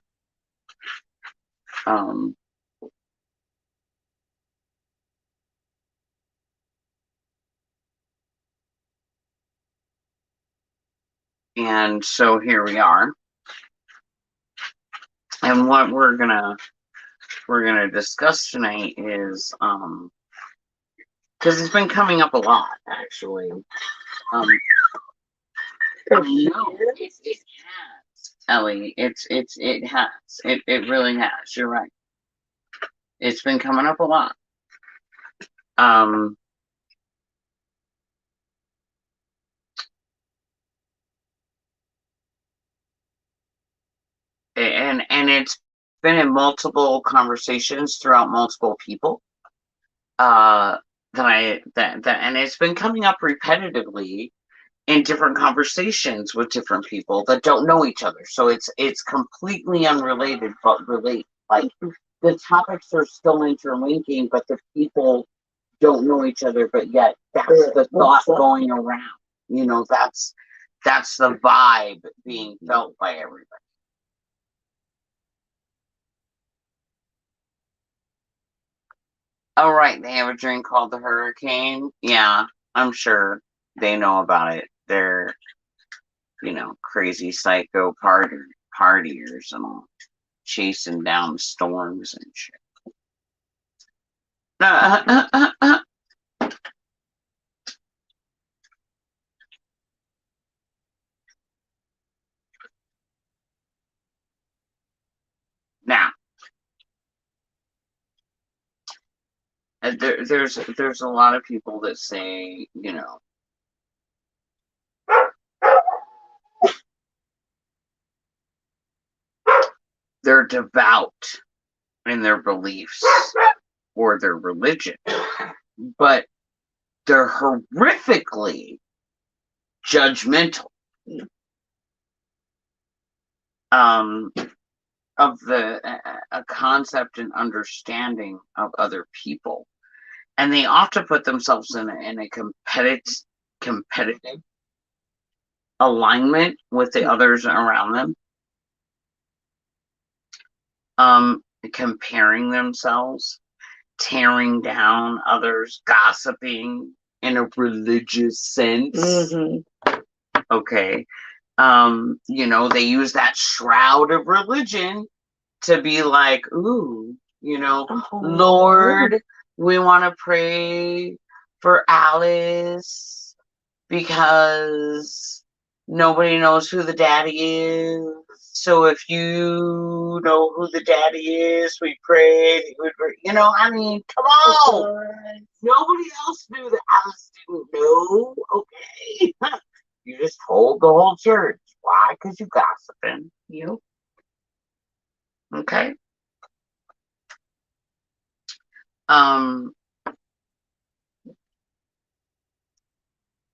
And so here we are. And what we're gonna discuss tonight is because it's been coming up a lot actually. No, it has, Ellie. It has. It really has. You're right. It's been coming up a lot. And it's been in multiple conversations throughout multiple people. And it's been coming up repetitively in different conversations with different people that don't know each other. So it's completely unrelated, but relate. Like the topics are still interlinking, but the people don't know each other. But yet that's the thought going around. That's the vibe being felt by everybody. Oh, right. They have a drink called the Hurricane. Yeah, I'm sure they know about it. They're, crazy psycho partiers and all, chasing down storms and shit. Now, there's a lot of people that say, they're devout in their beliefs or their religion, but they're horrifically judgmental of a concept and understanding of other people, and they often put themselves in a competitive alignment with the others around them, comparing themselves, tearing down others, gossiping in a religious sense. Okay. They use that shroud of religion to be like, ooh, Lord, we want to pray for Alice because nobody knows who the daddy is. So if you know who the daddy is, we pray. I mean, come on. Nobody else knew that Alice didn't know. Okay. You just told the whole church. Why? Because you gossiping. Okay.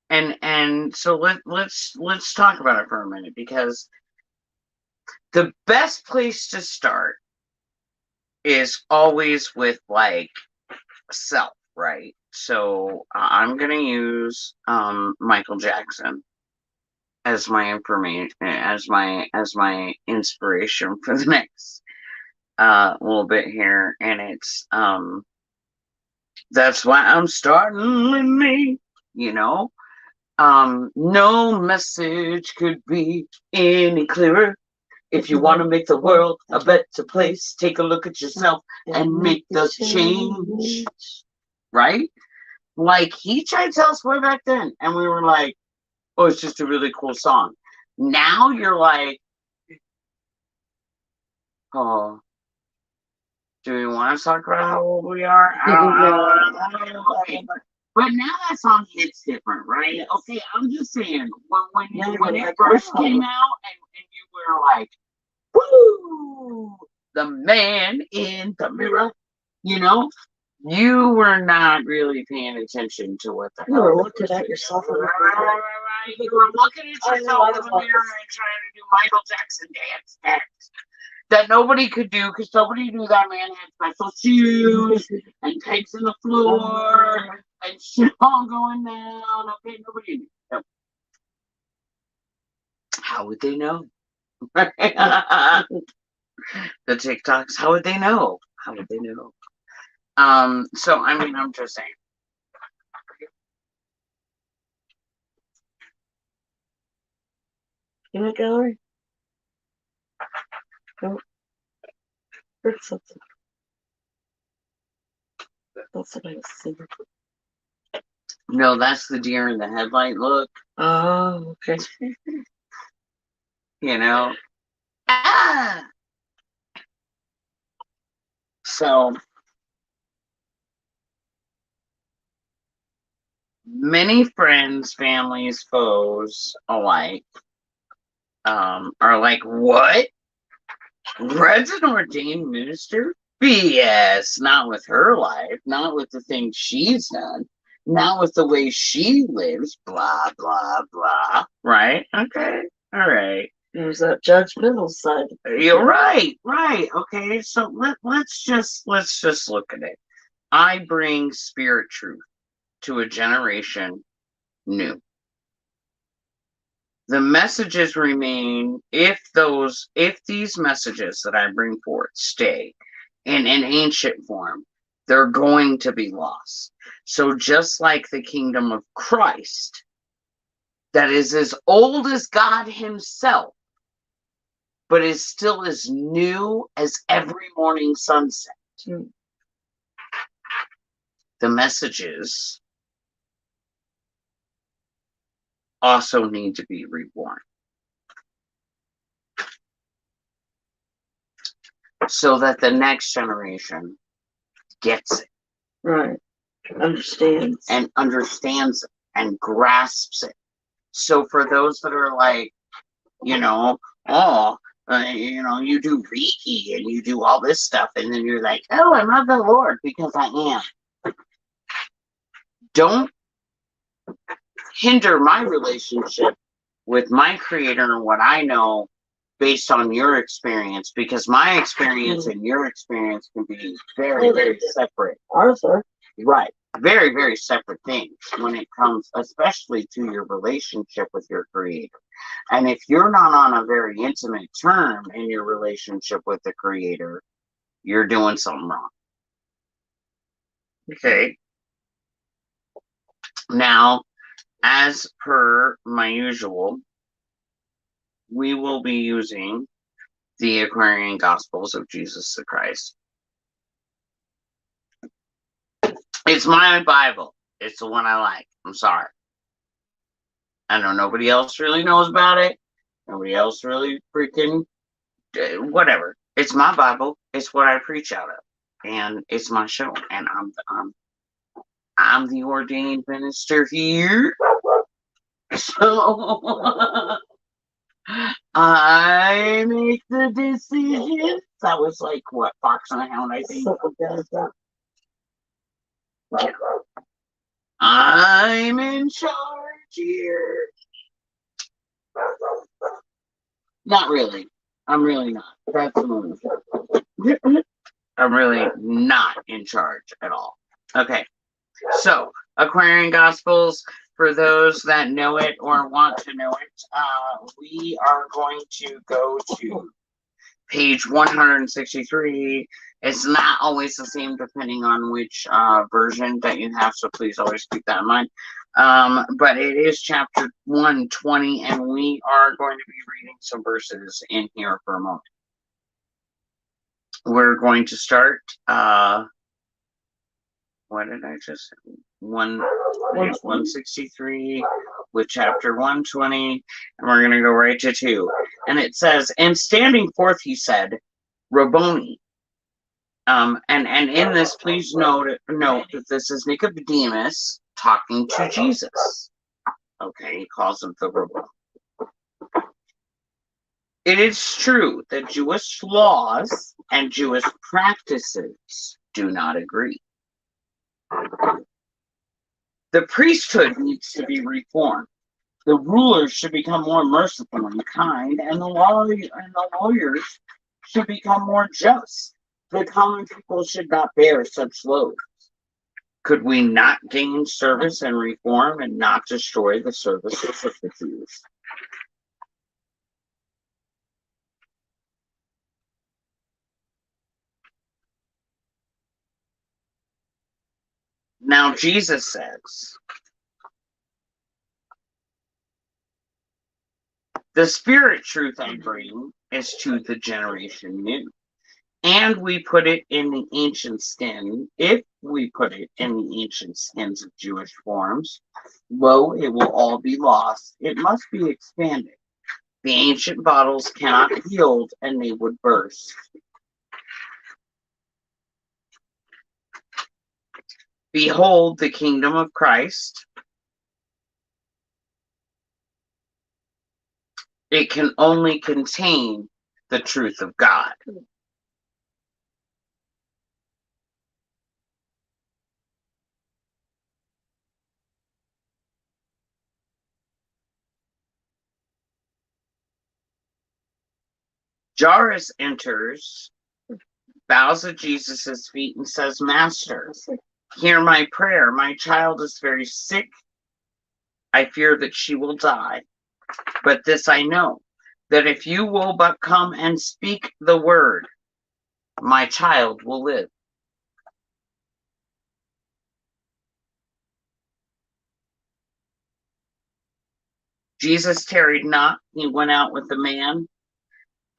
And so let's talk about it for a minute, because the best place to start is always with like self, right? So I'm gonna use Michael Jackson as my information, as my inspiration for the next little bit here, and it's that's why I'm starting with me. No message could be any clearer. If you want to make the world a better place, take a look at yourself and make the change. Right? Like, he tried to tell us way back then, and we were like, oh, it's just a really cool song. Now you're like, oh, do we want to talk about how old we are? I don't know. But now that song hits different, right? Okay, I'm just saying, when it first came out and you were like, woo, the man in the mirror, you know, you were not really paying attention to what the You were looking at yourself in the mirror. You were looking at yourself in the mirror and trying to do Michael Jackson dance that nobody could do because nobody knew that man had special shoes and pegs in the floor and shit all going down. Okay, nobody knew. No. How would they know? The TikToks, how would they know? How would they know? So I mean, I'm just saying. Peanut gallery? No. Heard something. That's what I was saying. No, that's the deer in the headlight look. Oh, okay. You know? Ah! So, many friends, families, foes alike are like, what? Red's an ordained minister? BS. Not with her life, not with the things she's done, not with the way she lives, blah, blah, blah. Right? Okay. All right. There's that judgmental side. You're right. Okay. So let's just look at it. I bring spirit truth to a generation new. The messages remain if these messages that I bring forth stay in an ancient form, they're going to be lost. So just like the kingdom of Christ, that is as old as God himself, but is still as new as every morning sunset. The messages also need to be reborn. So that the next generation gets it. Right. Understands. And understands it and grasps it. So for those that are like, you know, you do Reiki and you do all this stuff, and then you're like, oh, I love the Lord because I am. Don't hinder my relationship with my creator and what I know based on your experience, because my experience and your experience can be very, very separate. Arthur. Right. Very, very separate things when it comes, especially to your relationship with your creator. And if you're not on a very intimate term in your relationship with the creator, you're doing something wrong. Okay. Now, as per my usual, we will be using the Aquarian Gospels of Jesus the Christ. It's my Bible. It's the one I like. I'm sorry. I know nobody else really knows about it. Nobody else really freaking whatever. It's my Bible. It's what I preach out of, and it's my show. And I'm the ordained minister here. So I make the decisions. That was like what, Fox and the Hound, I think. I'm in charge here. Not really. I'm really not. That's the movie. I'm really not in charge at all. Okay. So, Aquarian Gospels, for those that know it or want to know it, we are going to go to page 163. It's not always the same depending on which version that you have, so please always keep that in mind. But it is chapter 120, and we are going to be reading some verses in here for a moment. We're going to start, what did I just say? 163 with chapter 120, and we're going to go right to 2. And it says, and standing forth, he said, Rabboni. And in this, please note that this is Nicodemus, talking to Jesus. Okay, he calls him the rebel. It is true that Jewish laws and Jewish practices do not agree. The priesthood needs to be reformed. The rulers should become more merciful and kind, and the lawyers should become more just. The common people should not bear such loads. Could we not gain service and reform and not destroy the services of the Jews? Now Jesus says, the spirit truth I bring is to the generation new. And we put it in the ancient skin. If we put it in the ancient skins of Jewish forms, lo, it will all be lost. It must be expanded. The ancient bottles cannot yield, and they would burst. Behold the kingdom of Christ. It can only contain the truth of God. Jairus enters, bows at Jesus' feet, and says, Master, hear my prayer. My child is very sick. I fear that she will die. But this I know, that if you will but come and speak the word, my child will live. Jesus tarried not. He went out with the man,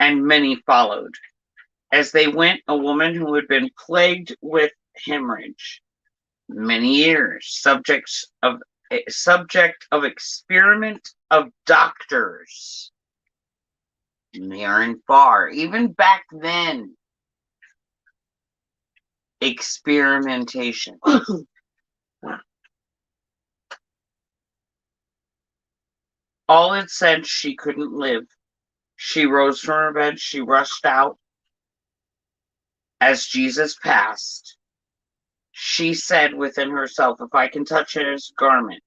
and many followed. As they went, a woman who had been plagued with hemorrhage many years, subject of experiment of doctors, near and far, even back then, experimentation. All had said she couldn't live. She rose from her bed. She rushed out. As Jesus passed, she said within herself, if I can touch his garment,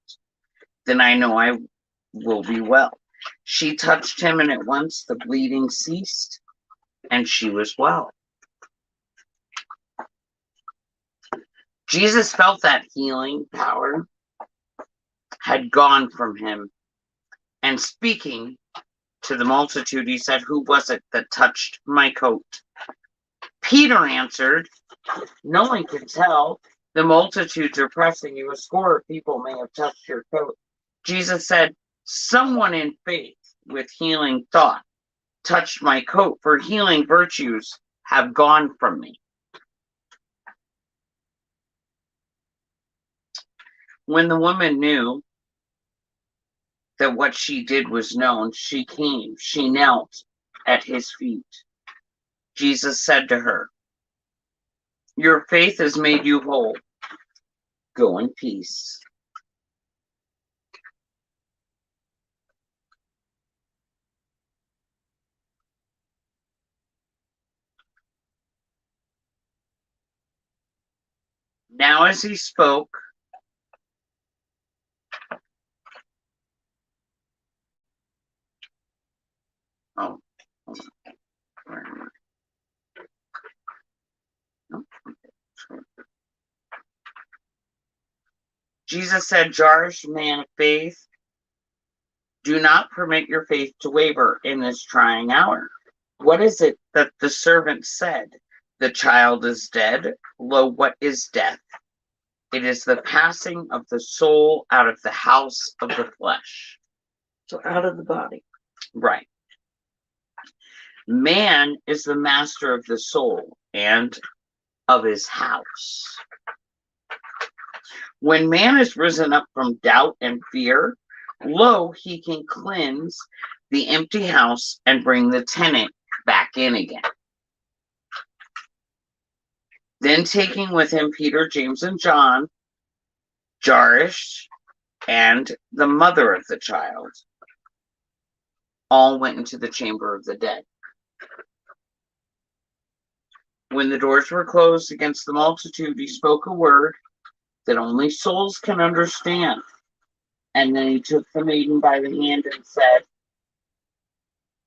then I know I will be well. She touched him, and at once the bleeding ceased, and she was well. Jesus felt that healing power had gone from him, and speaking to the multitude, he said, who was it that touched my coat? Peter answered, no one can tell. The multitudes are pressing you. A score of people may have touched your coat. Jesus said, someone in faith with healing thought touched my coat, for healing virtues have gone from me. When the woman knew that what she did was known, she came, she knelt at his feet. Jesus said to her, your faith has made you whole. Go in peace. Now as he spoke, Jesus said, Jairus, man of faith, do not permit your faith to waver in this trying hour. What is it that the servant said? The child is dead. Lo, what is death? It is the passing of the soul out of the house of the flesh. So out of the body. Right. Man is the master of the soul and of his house. When man is risen up from doubt and fear, lo, he can cleanse the empty house and bring the tenant back in again. Then taking with him Peter, James, and John, Jarish, and the mother of the child all went into the chamber of the dead. When the doors were closed against the multitude, he spoke a word that only souls can understand. And then he took the maiden by the hand and said,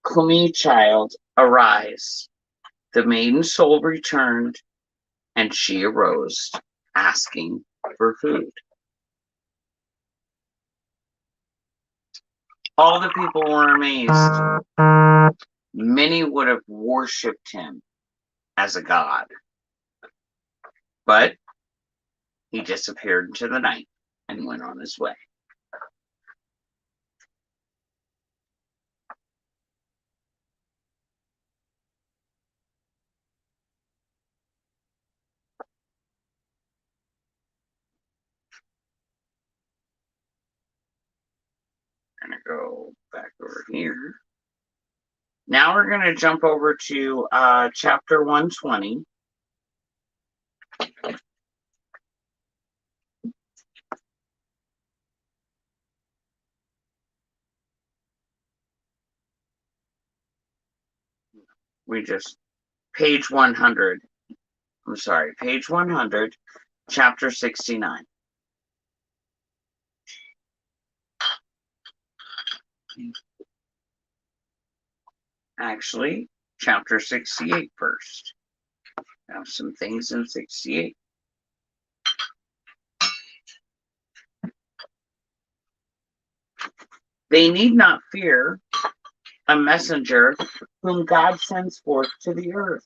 "Come, child, arise." The maiden's soul returned, and she arose, asking for food. All the people were amazed. Many would have worshipped him as a god, but he disappeared into the night and went on his way. I'm going to go back over here. Now we're going to jump over to chapter 120. Page 100. I'm sorry, page 100, chapter 69. Actually, chapter 68 first. I have some things in 68. They need not fear a messenger whom God sends forth to the earth.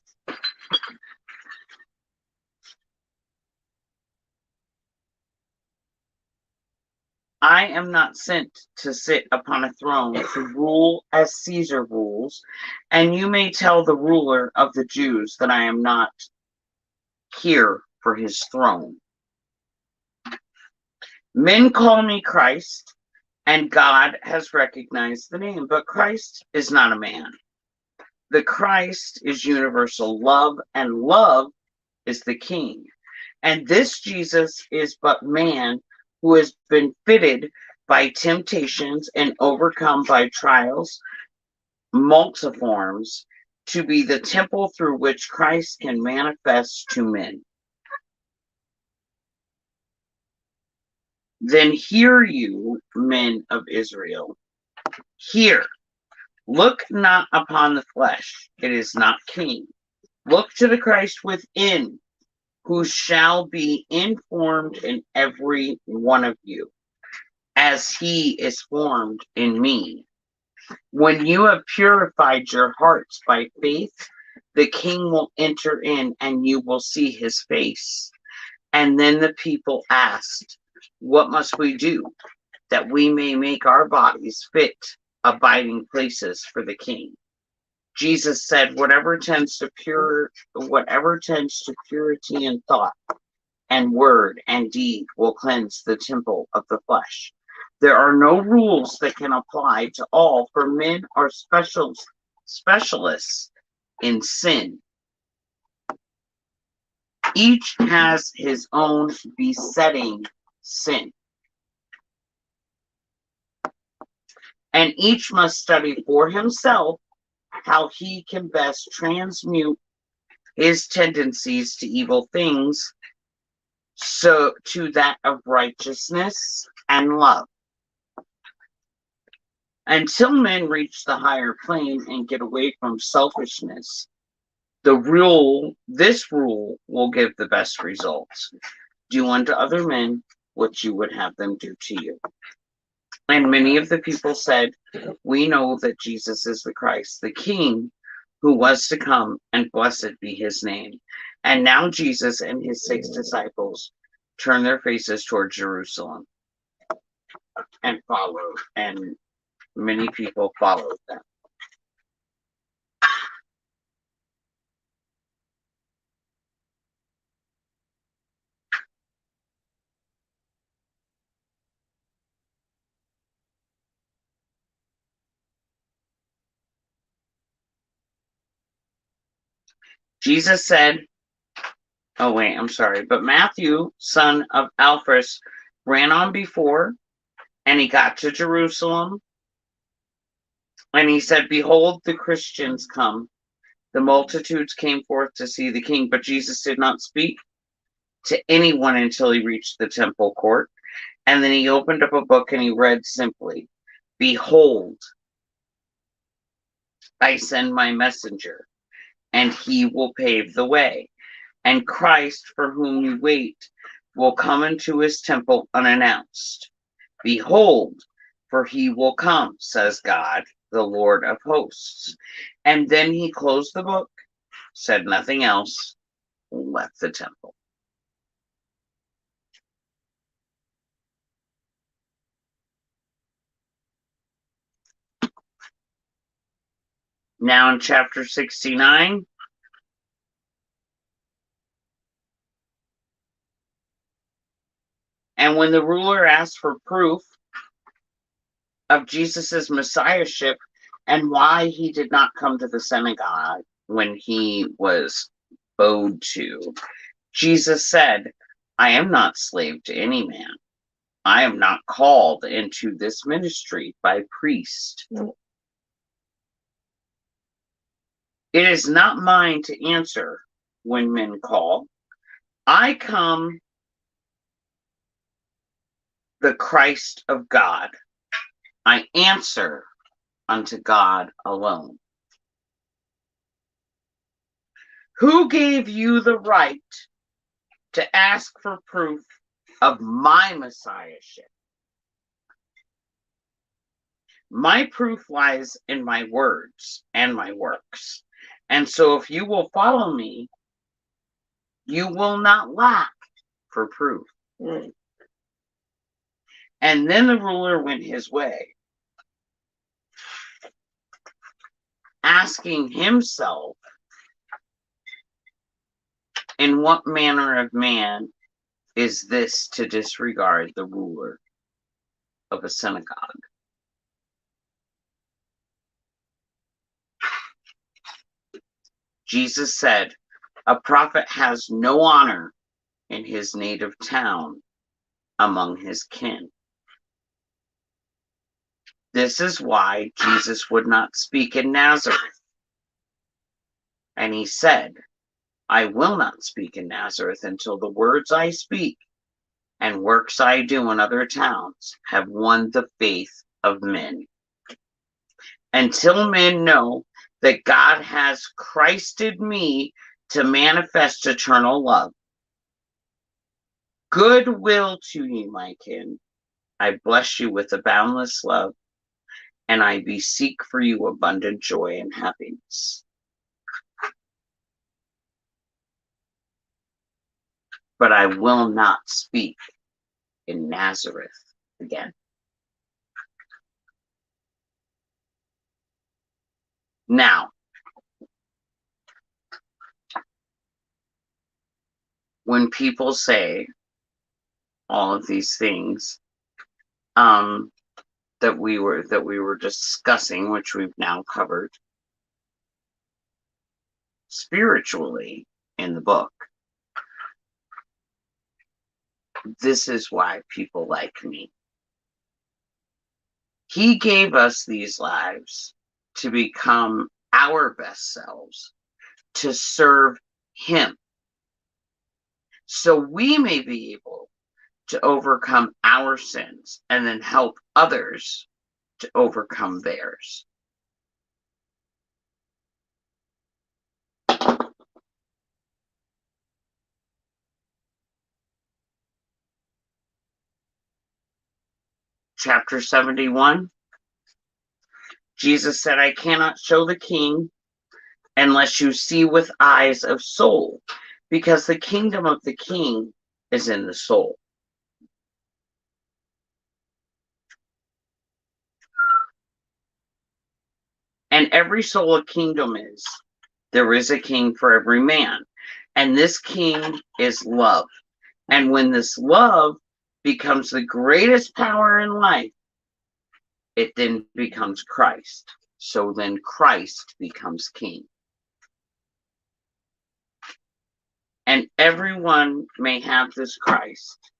I am not sent to sit upon a throne to rule as Caesar rules, and you may tell the ruler of the Jews that I am not here for his throne. Men call me Christ, and God has recognized the name, but Christ is not a man. The Christ is universal love, and love is the king. And this Jesus is but man who has been fitted by temptations and overcome by trials multiforms to be the temple through which Christ can manifest to men. Then hear you, men of Israel. Hear, look not upon the flesh, it is not clean. Look to the Christ within, who shall be informed in every one of you, as he is formed in me. When you have purified your hearts by faith, the king will enter in and you will see his face. And then the people asked, what must we do that we may make our bodies fit abiding places for the king? Jesus said, whatever tends to purity in thought and word and deed will cleanse the temple of the flesh. There are no rules that can apply to all, for men are specialists in sin. Each has his own besetting sin. And each must study for himself how he can best transmute his tendencies to evil things so to that of righteousness and love. Until men reach the higher plane and get away from selfishness, this rule will give the best results. Do unto other men what you would have them do to you. And many of the people said, we know that Jesus is the Christ, the King who was to come, and blessed be his name. And now Jesus and his 6 disciples turned their faces toward Jerusalem and followed, and many people followed them. Jesus said, but Matthew, son of Alphaeus, ran on before, and he got to Jerusalem, and he said, "Behold, the Christians come. The multitudes came forth to see the king," but Jesus did not speak to anyone until he reached the temple court. And then he opened up a book and he read simply, "Behold, I send my messenger, and he will pave the way. And Christ, for whom you wait, will come into his temple unannounced. Behold, for he will come, says God, the Lord of hosts." And then he closed the book, said nothing else, left the temple. Now in chapter 69, and when the ruler asked for proof of Jesus's messiahship and why he did not come to the synagogue when he was bowed to, Jesus said, "I am not slave to any man. I am not called into this ministry by priest. It is not mine to answer when men call. I come the Christ of God. I answer unto God alone. Who gave you the right to ask for proof of my messiahship? My proof lies in my words and my works. And so if you will follow me, you will not lack for proof." And then the ruler went his way, asking himself, "In what manner of man is this to disregard the ruler of a synagogue?" Jesus said, "A prophet has no honor in his native town among his kin." This is why Jesus would not speak in Nazareth. And he said, "I will not speak in Nazareth until the words I speak and works I do in other towns have won the faith of men. Until men know that God has Christed me to manifest eternal love. Goodwill to you, my kin. I bless you with a boundless love, and I beseech for you abundant joy and happiness. But I will not speak in Nazareth again." Now, when people say all of these things that we were discussing, which we've now covered spiritually in the book, this is why people like me. He gave us these lives to become our best selves, to serve him, so we may be able to overcome our sins and then help others to overcome theirs. Chapter 71, Jesus said, "I cannot show the king unless you see with eyes of soul, because the kingdom of the king is in the soul." And every soul a kingdom is. There is a king for every man. And this king is love. And when this love becomes the greatest power in life, it then becomes Christ. So then Christ becomes king. And everyone may have this Christ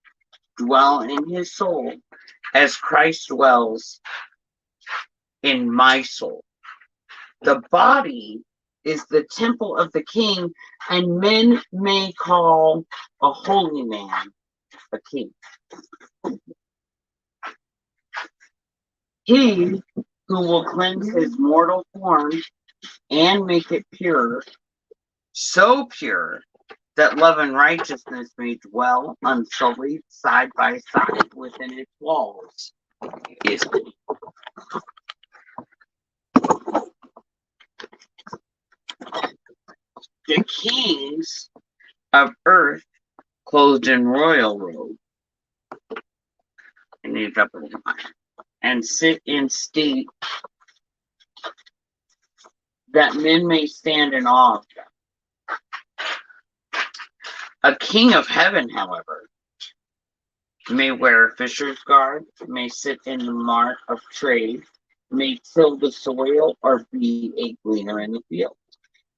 dwell in his soul as Christ dwells in my soul. The body is the temple of the king, and men may call a holy man a king. He who will cleanse his mortal form and make it pure, so pure that love and righteousness may dwell unsullied side by side within its walls, is the kings of earth clothed in royal robe. I need up and sit in state that men may stand in awe of them. A king of heaven, however, may wear a fisher's garb, may sit in the mart of trade, may till the soil, or be a gleaner in the field.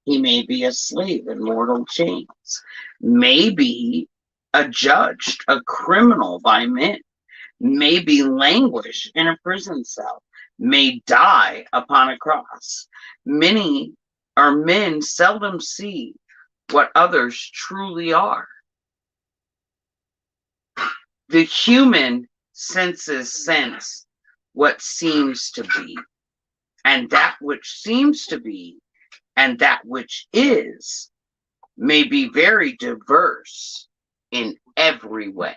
He may be a slave in mortal chains, may be adjudged a criminal by men, may be languish in a prison cell, may die upon a cross. Many or men seldom see what others truly are. The human senses sense what seems to be, and that which seems to be, and that which is, may be very diverse in every way.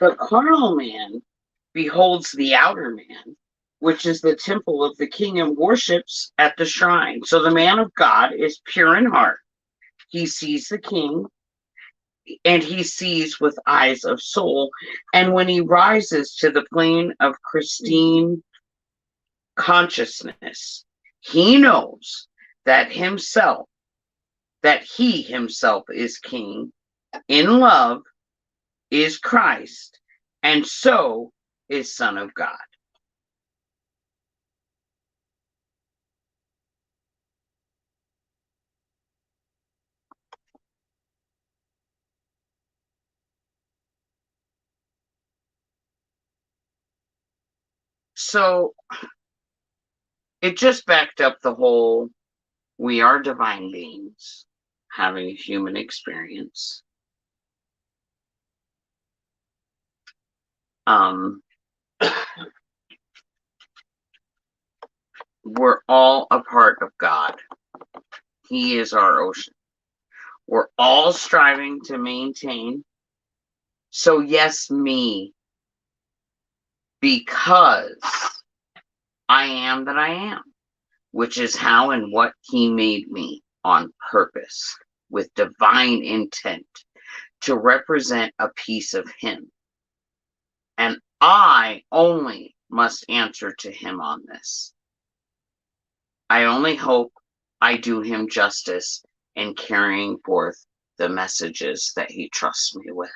The carnal man beholds the outer man, which is the temple of the king, and worships at the shrine. So the man of God is pure in heart. He sees the king, and he sees with eyes of soul. And when he rises to the plane of Christine consciousness, he knows that he himself is king, in love is Christ, and so is Son of God. So it just backed up the whole we are divine beings having a human experience. We're all a part of God. He is our ocean. We're all striving to maintain. So yes, me, because I am that I am, which is how and what he made me on purpose, with divine intent to represent a piece of him. And I only must answer to him on this. I only hope I do him justice in carrying forth the messages that he trusts me with.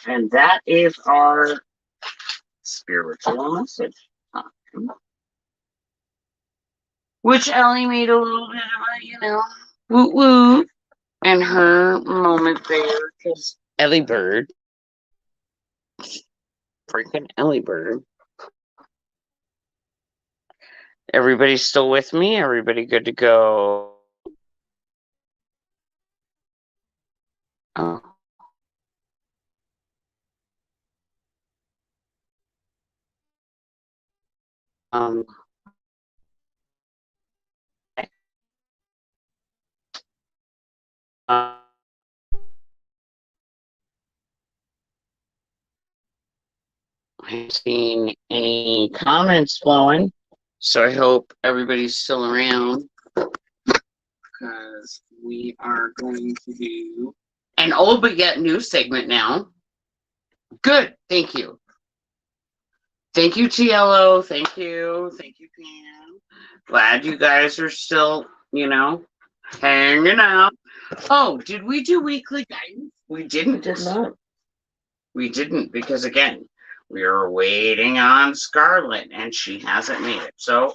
And that is our spiritual message. Which Ellie made a little bit of a, woo woo in her moment there, because Ellie Bird. Freaking Ellie Bird. Everybody still with me? Everybody good to go? Oh. I haven't seen any comments flowing, so I hope everybody's still around, because we are going to do an old but yet new segment now. Good, thank you. Thank you, TLO. Thank you. Thank you, Pam. Glad you guys are still, hanging out. Oh, did we do weekly guidance? We didn't. We did not. We didn't because, again, we were waiting on Scarlet and she hasn't made it. So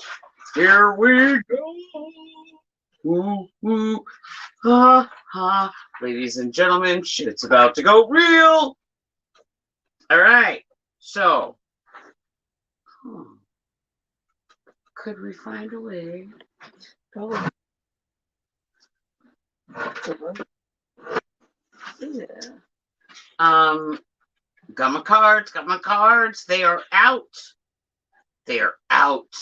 here we go. Woo, woo. Ha, ha. Ladies and gentlemen, shit's about to go real. All right. So, could we find a way? Oh. Yeah. Got my cards. They are out. They are out.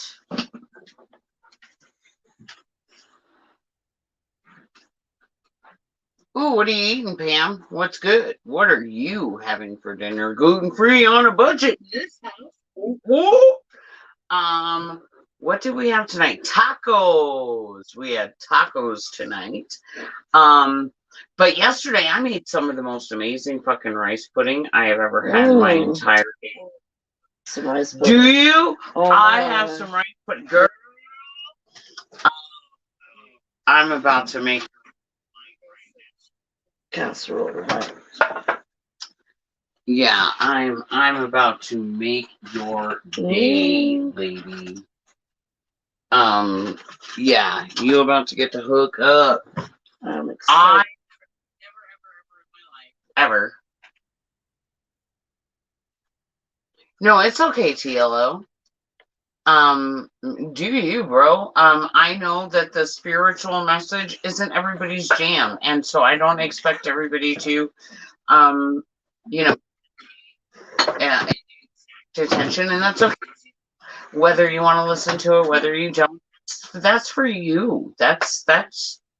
Ooh, what are you eating, Pam? What's good? What are you having for dinner? Gluten-free on a budget in this house. Ooh, ooh. What did we have tonight? Tacos. We had tacos tonight. But yesterday I made some of the most amazing fucking rice pudding I have ever had in my entire day. Some rice pudding. Do you? Oh, I have some rice pudding. Girl, I'm about to make casserole. Yeah, I'm about to make your day, lady. Yeah, you about to get to hook up. I'm excited. I never, ever in my life, ever. No, it's okay, TLO. Do you, bro? I know that the spiritual message isn't everybody's jam, and so I don't expect everybody to, pay attention, and that's okay. Whether you want to listen to it, whether you don't, that's for you. That's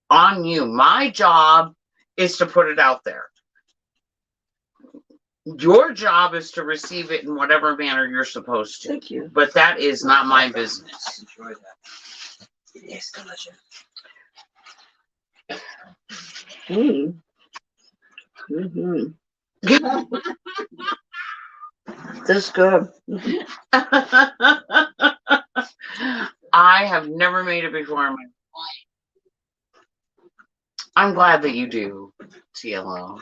on you. My job is to put it out there. Your job is to receive it in whatever manner you're supposed to. Thank you. But that is not my business. Enjoy that. It is delicious. This good. I have never made it before in my life. I'm glad that you do, TLO.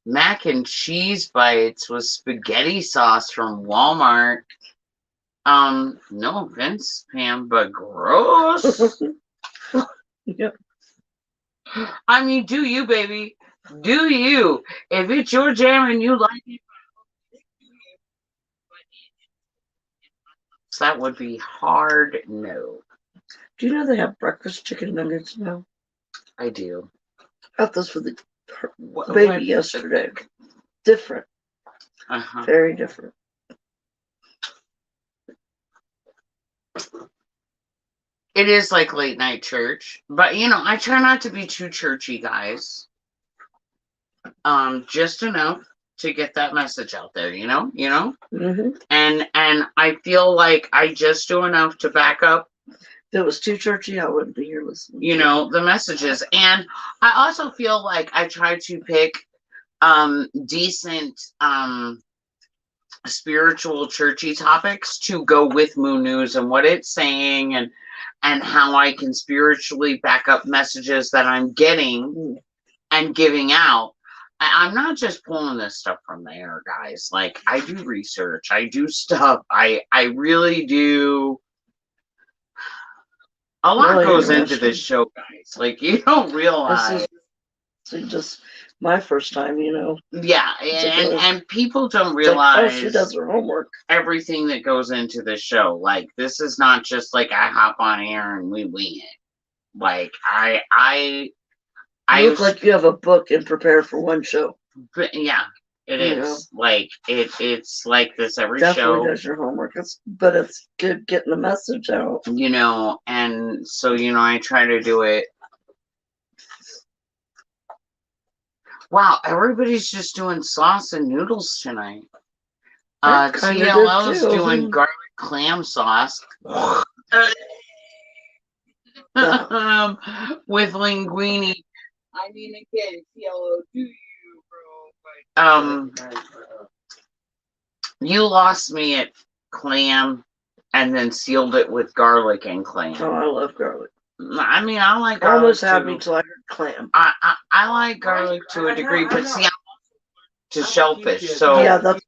Mac and cheese bites with spaghetti sauce from Walmart. No offense, Pam, but gross. Yep. I mean, do you, baby? Do you? If it's your jam and you like it, that would be hard no. Do you know they have breakfast chicken nuggets now? I do. I got this for the baby yesterday. Different. Very different. It is like late night church, but I try not to be too churchy, guys. Just enough to get that message out there, Mm-hmm. And I feel like I just do enough to back up. If it was too churchy, I wouldn't be here listening. The messages. And I also feel like I try to pick decent spiritual churchy topics to go with Moon News and what it's saying and how I can spiritually back up messages that I'm getting and giving out. I'm not just pulling this stuff from the air, guys. Like, I do research. I do stuff. I really do. A lot goes into this show, guys. Like, you don't realize. This is just my first time, Yeah, and people don't realize she does her homework. Everything that goes into the show. Like, this is not just like I hop on air and we wing it. Like, I look like you have a book and prepare for one show. But yeah, it is. Like, it's like this every Definitely show. does your homework. But it's good getting the message out. And so, I try to do it. Wow, everybody's just doing sauce and noodles tonight. TLL's doing garlic clam sauce. With linguine. I mean, again, TLO, do you, bro? You lost me at clam and then sealed it with garlic and clam. Oh, I love garlic. I mean, I like I garlic almost had too. me till I heard clam. I like garlic to a degree, but see, I'm to shellfish, so Yeah, that's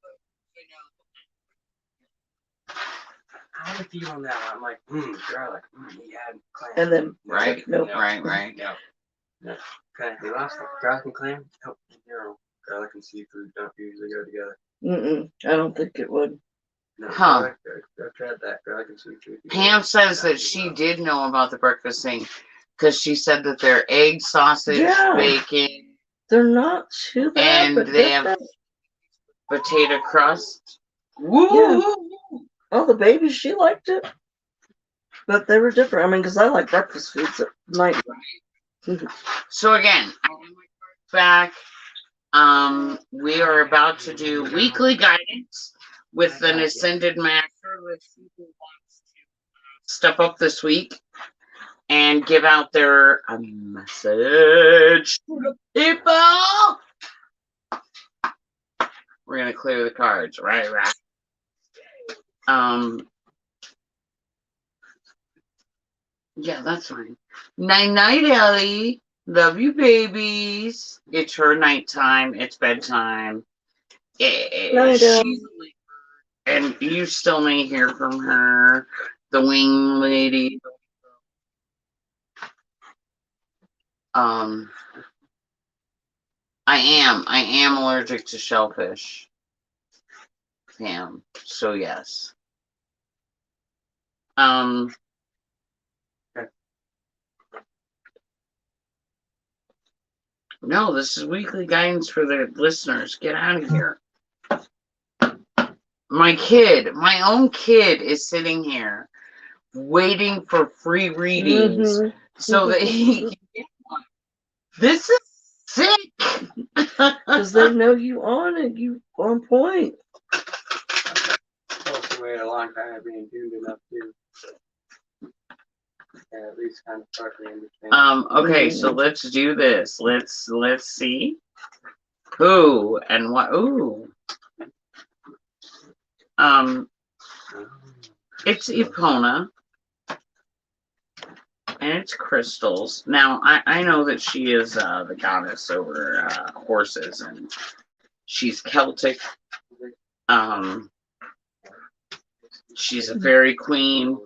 I'm with you on that. I'm like, garlic. Yeah, clam. and then right, nope. right. Yeah. Okay, the last thing, garlic and clam. Oh, garlic and seafood don't usually go together. I don't think it would. No, Huh. I've tried that. Garlic and seafood. Pam says that she did know about the breakfast thing because she said that they're egg, sausage, Yeah. bacon, They're not too bad, and but they have different. potato crust. Woo! Yeah. Oh, the baby, she liked it. But they were different. I mean, because I like breakfast foods at night. So again, back. We are about to do weekly guidance with an ascended master. Let's see who wants to step up this week and give out their message to the people. We're gonna clear the cards, right? Yeah, that's fine. Night, Ellie. Love you, babies. It's her nighttime. It's bedtime. And you still may hear from her, the wing lady. I am allergic to shellfish, Pam. So yes. No, this is weekly guidance for the listeners. Get out of here. My own kid is sitting here waiting for free readings so that he can get one. This is sick. Because they know you on it. You on point. Supposed to wait a long time being tuned enough to at least kind of partly understand. Okay, so let's do this. Let's see who and what. Ooh. It's Epona. And it's crystals. Now, I know that she is the goddess over horses, and she's Celtic. She's a fairy queen.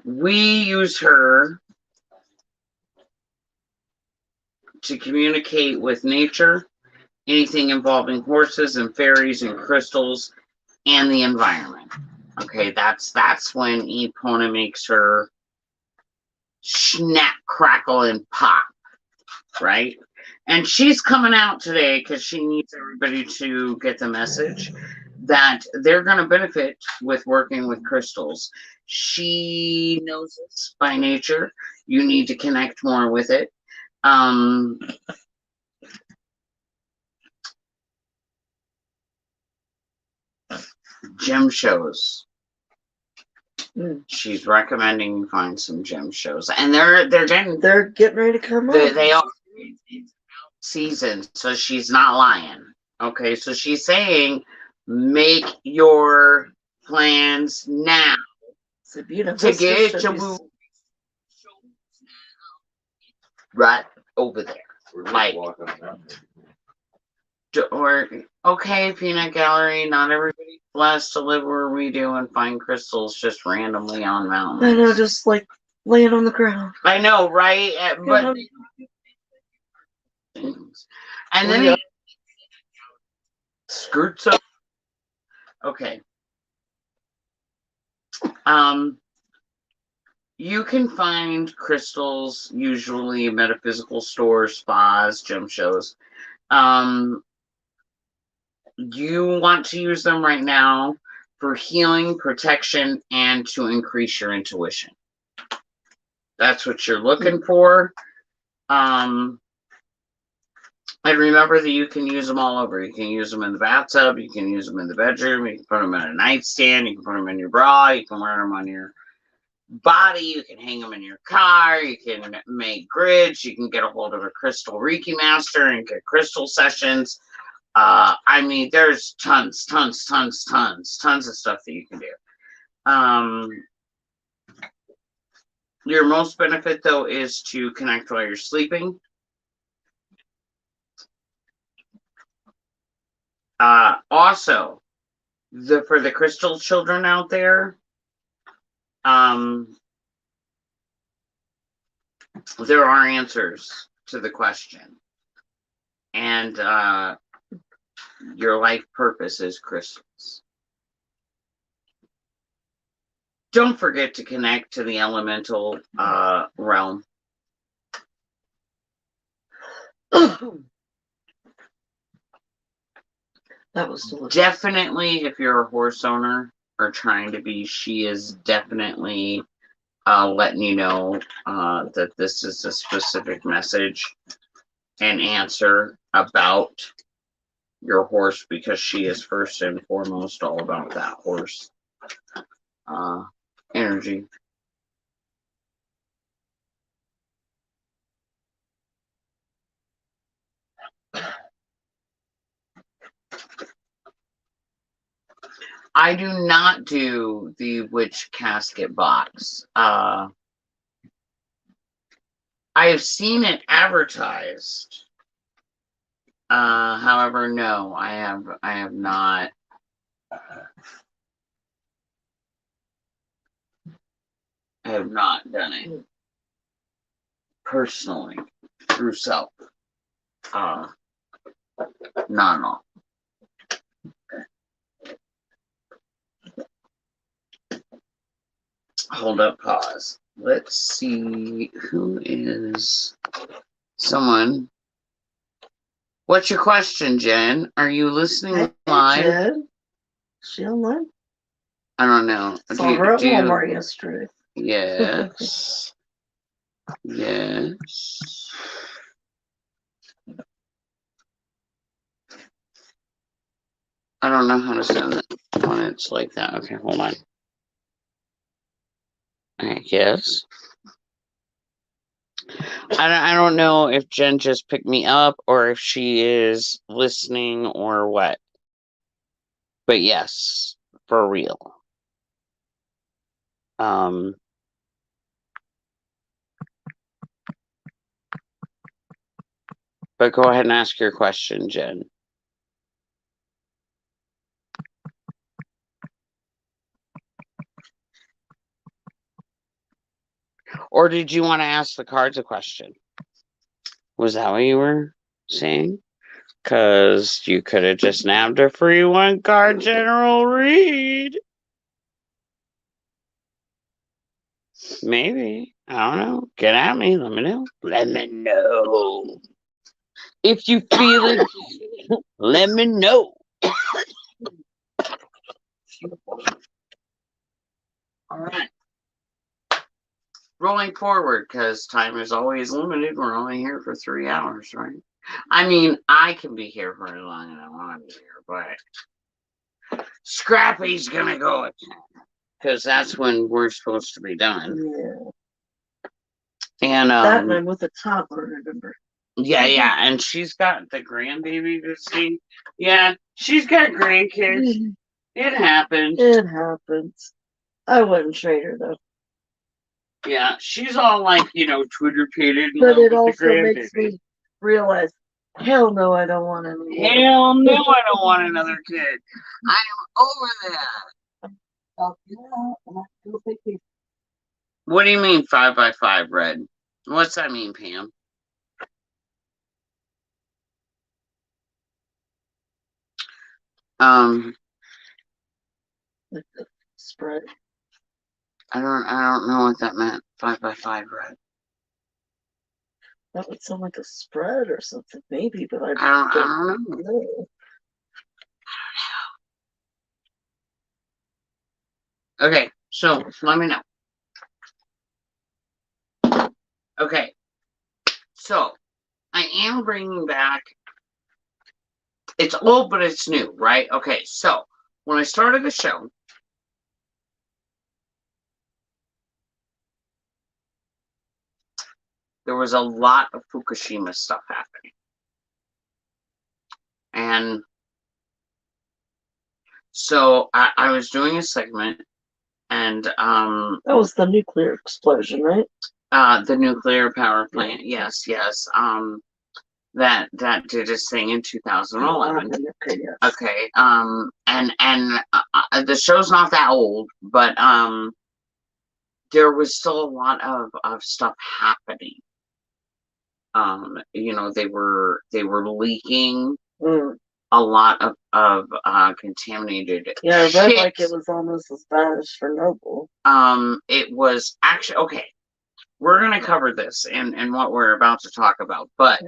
We use her to communicate with nature, anything involving horses and fairies and crystals and the environment. Okay, that's when Epona makes her snap, crackle, and pop, right? And she's coming out today because she needs everybody to get the message that they're going to benefit with working with crystals. She knows this by nature. You need to connect more with it. Gem shows. She's recommending you find some gem shows, and they're getting ready to come up. They are season, so she's not lying. Okay, so she's saying make your plans now to get your right over there. Like, or okay, peanut gallery. Not everybody's blessed to live where we do and find crystals just randomly on mountains. I know, just like laying on the ground. I know, right? But and then he skirts up. Okay. You can find crystals usually in metaphysical stores, spas, gem shows. You want to use them right now for healing, protection, and to increase your intuition. That's what you're looking for. And remember that you can use them all over. You can use them in the bathtub. You can use them in the bedroom. You can put them in a nightstand. You can put them in your bra. You can wear them on your body. You can hang them in your car. You can make grids. You can get a hold of a crystal Reiki master and get crystal sessions. I mean, there's tons of stuff that you can do. Your most benefit, though, is to connect while you're sleeping. Also, for the crystal children out there, there are answers to the question. And your life purpose is crystals. Don't forget to connect to the elemental realm. That was delicious. Definitely, if you're a horse owner or trying to be, she is definitely letting you know that this is a specific message and answer about your horse, because she is first and foremost all about that horse energy. I do not do the witch casket box. I have seen it advertised. However, no, I have not. I have not done it personally through self. Not at all. Hold up, pause. Let's see who is someone. What's your question, Jen? Are you listening live? Jen. She online? I don't know. Saw her at Walmart yesterday. Yes. Yes. I don't know how to send it when it's like that. Okay, hold on. I guess. I don't know if Jen just picked me up or if she is listening or what. But yes, for real. But go ahead and ask your question, Jen. Or did you want to ask the cards a question? Was that what you were saying? Because you could have just nabbed a free one card general read. Maybe. I don't know. Get at me. Let me know. Let me know. If you feel it, let me know. All right. Rolling forward, because time is always limited. We're only here for 3 hours, right? I mean, I can be here for as long as I want to be here, but Scrappy's going to go at 10, because that's when we're supposed to be done. Yeah. And that and I'm with a toddler, remember? Yeah, and she's got the grandbaby to see. Yeah, she's got grandkids. It happens. It happens. I wouldn't trade her though. Yeah, she's all like, Twitter pated. But it also makes me realize, hell no, I don't want any. Hell no, I don't want another kid. I am over that. What do you mean 5x5 red? What's that mean, Pam? Like the spread. I don't know what that meant. 5x5 red. That would sound like a spread or something, maybe, but I don't know. Okay, so let me know. Okay, so I am bringing back. It's old, but it's new, right? Okay, so when I started the show, there was a lot of Fukushima stuff happening. And so I was doing a segment, and That was the nuclear explosion, right? the nuclear power plant, yes, yes. That did its thing in 2011. Okay, yes. Okay. And the show's not that old, but there was still a lot of stuff happening. You know, they were leaking a lot of contaminated Yeah, I read shit. like it was almost as bad as Chernobyl. It was actually okay. We're gonna cover this and what we're about to talk about, but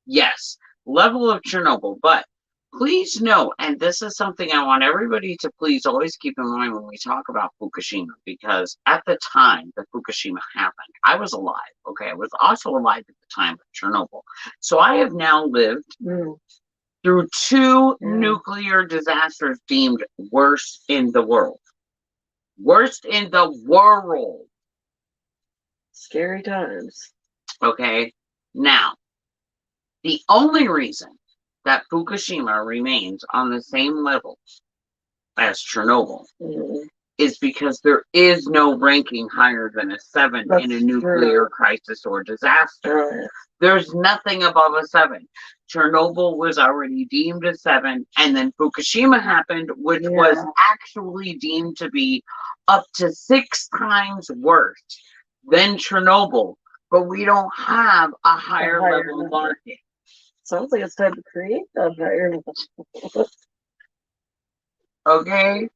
yes, level of Chernobyl. But please know, and this is something I want everybody to please always keep in mind when we talk about Fukushima, because at the time that Fukushima happened, I was alive. Okay, I was also alive at the time of Chernobyl, so I have now lived through two nuclear disasters deemed worst in the world. Worst in the world. Scary times. Okay, now the only reason that Fukushima remains on the same level as Chernobyl is because there is no ranking higher than a 7 in a nuclear crisis or disaster. There's nothing above a 7. Chernobyl was already deemed a 7, and then Fukushima happened, which was actually deemed to be up to 6 times worse than Chernobyl, but we don't have a higher level market. Sounds like it's time to create that higher level. Okay?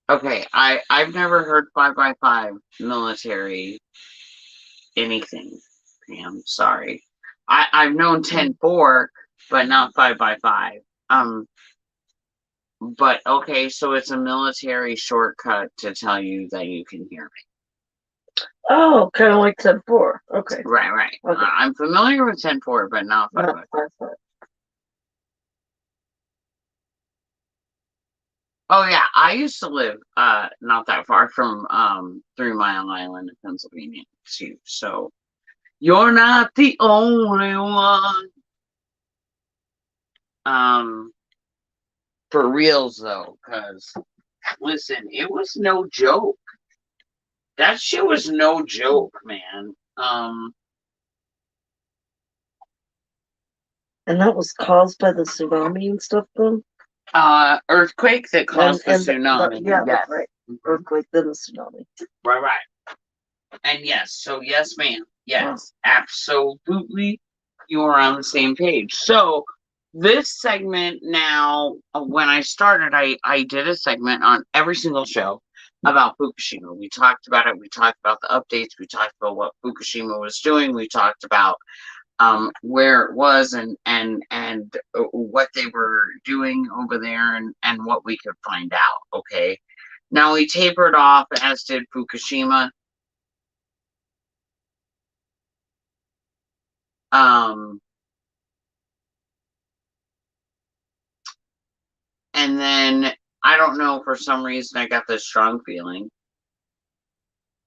Okay, I've never heard 5x5 military anything. Pam, sorry. I've known 10-4, but not 5x5. But okay, so it's a military shortcut to tell you that you can hear me. Oh, kind of like 10-4. Okay. Right. Okay. I'm familiar with 10-4, but not 5x5. Oh yeah, I used to live not that far from 3 Mile Island in Pennsylvania too. So you're not the only one. For reals though, because listen, it was no joke. That shit was no joke, man. And that was caused by the tsunami and stuff, then? Earthquake that caused the tsunami. Yeah, yes. that's right. Earthquake, then the tsunami. Right. And yes, so yes, ma'am. Yes, absolutely. You are on the same page. So this segment now, when I started, I did a segment on every single show about Fukushima. We talked about it. We talked about the updates. We talked about what Fukushima was doing. We talked about where it was and what they were doing over there and what we could find out. Okay. Now we tapered off, as did Fukushima. And then I don't know, for some reason I got this strong feeling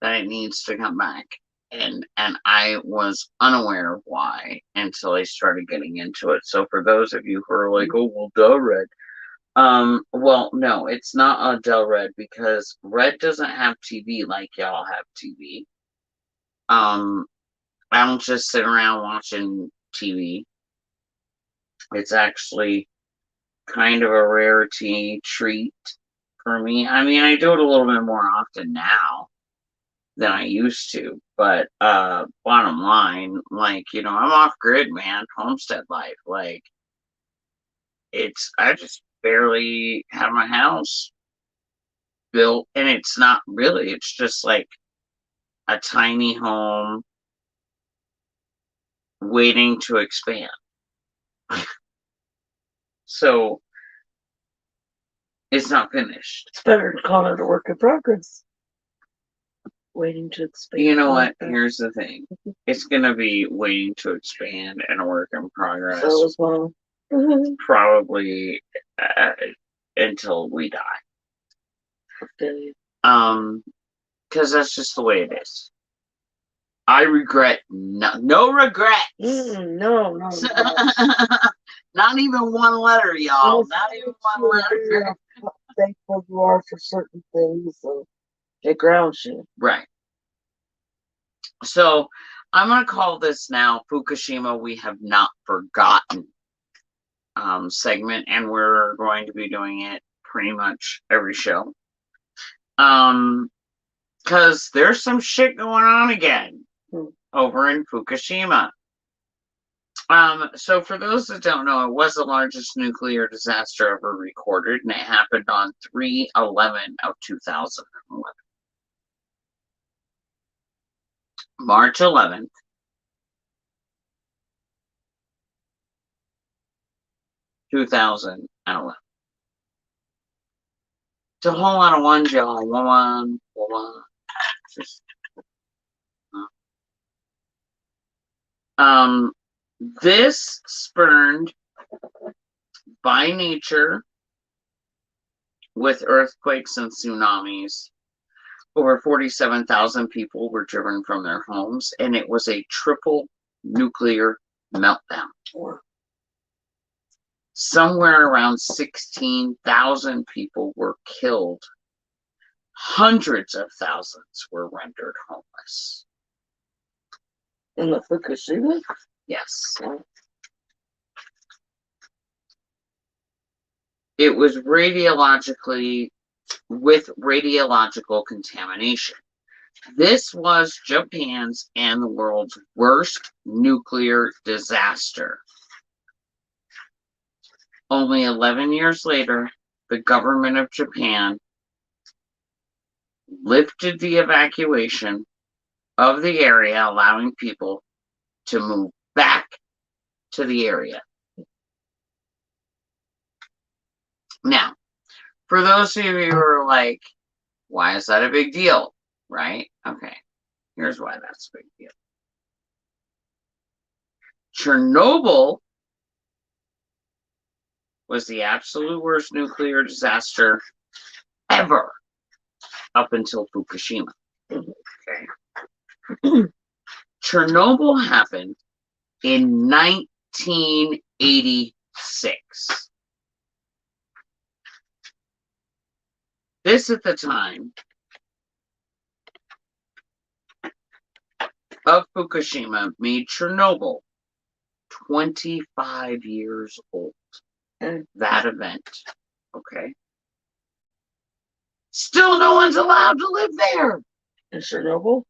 that it needs to come back. And I was unaware of why until I started getting into it. So for those of you who are like, oh well, duh, Red. Well, no, it's not a duh, Red, because Red doesn't have TV like y'all have TV. I don't just sit around watching TV. It's actually kind of a rarity treat for me. I mean, I do it a little bit more often now than I used to, but bottom line, like, you know, I'm off grid, man. Homestead life, like, I just barely have my house built, and it's not really, it's just like a tiny home waiting to expand. So it's not finished. It's better to call it a work in progress. Waiting to expand. You know what? Here's the thing. It's gonna be waiting to expand and a work in progress. So as well. Probably until we die. Okay. because that's just the way it is. I regret no regret. No. Not even one letter, y'all. Not even one letter. How thankful you are for certain things, so it grounds you. Right. So I'm going to call this now Fukushima We Have Not Forgotten segment, and we're going to be doing it pretty much every show. Because there's some shit going on again over in Fukushima. So for those that don't know, it was the largest nuclear disaster ever recorded, and it happened on 3/11 of 2011. March 11th. 2011. It's a whole lot of ones, y'all. One. This spurned by nature with earthquakes and tsunamis. Over 47,000 people were driven from their homes, and it was a triple nuclear meltdown. Somewhere around 16,000 people were killed. Hundreds of thousands were rendered homeless. In the Fukushima? Yes. It was with radiological contamination. This was Japan's and the world's worst nuclear disaster. Only 11 years later, the government of Japan lifted the evacuation of the area, allowing people to move back to the area. Now, for those of you who are like, why is that a big deal? Right? Okay. Here's why that's a big deal. Chernobyl was the absolute worst nuclear disaster ever up until Fukushima. Okay. Chernobyl happened in 1986. This at the time of Fukushima made Chernobyl 25 years old. And that event, okay? Still no one's allowed to live there. In Chernobyl?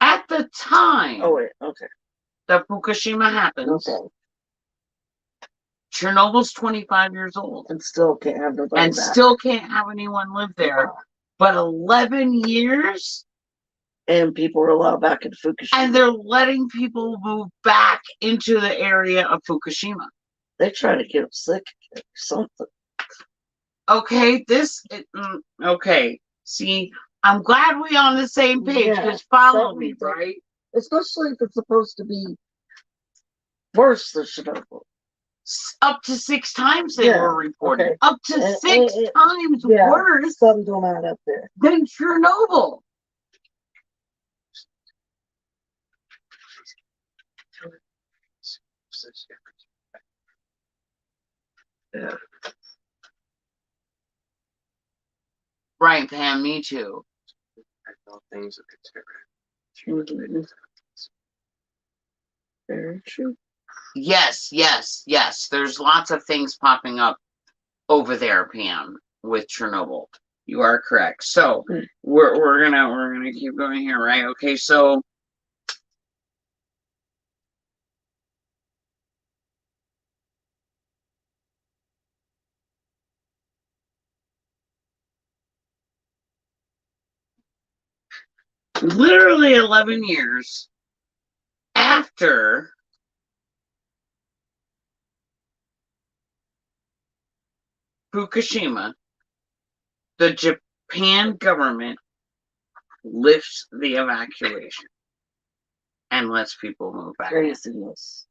At the time. Oh, wait, okay. That Fukushima happens. Okay. Chernobyl's 25 years old. And still can't have nobody And back. still can't have anyone live there. But 11 years? And people are allowed back into Fukushima. And they're letting people move back into the area of Fukushima. They try to get them sick or something. Okay, okay. See, I'm glad we're on the same page, because follow me, right? Especially if it's supposed to be worse than Chernobyl. Up to 6 times they were reported. Okay. Up to 6 times worse something going on up there than Chernobyl. Yeah. Right, Pam, me too. Things that Very true. Yes. There's lots of things popping up over there, Pam, with Chernobyl. You are correct. So we're gonna keep going here, right? Okay, so literally 11 years after Fukushima, the Japan government lifts the evacuation and lets people move back. Craziness.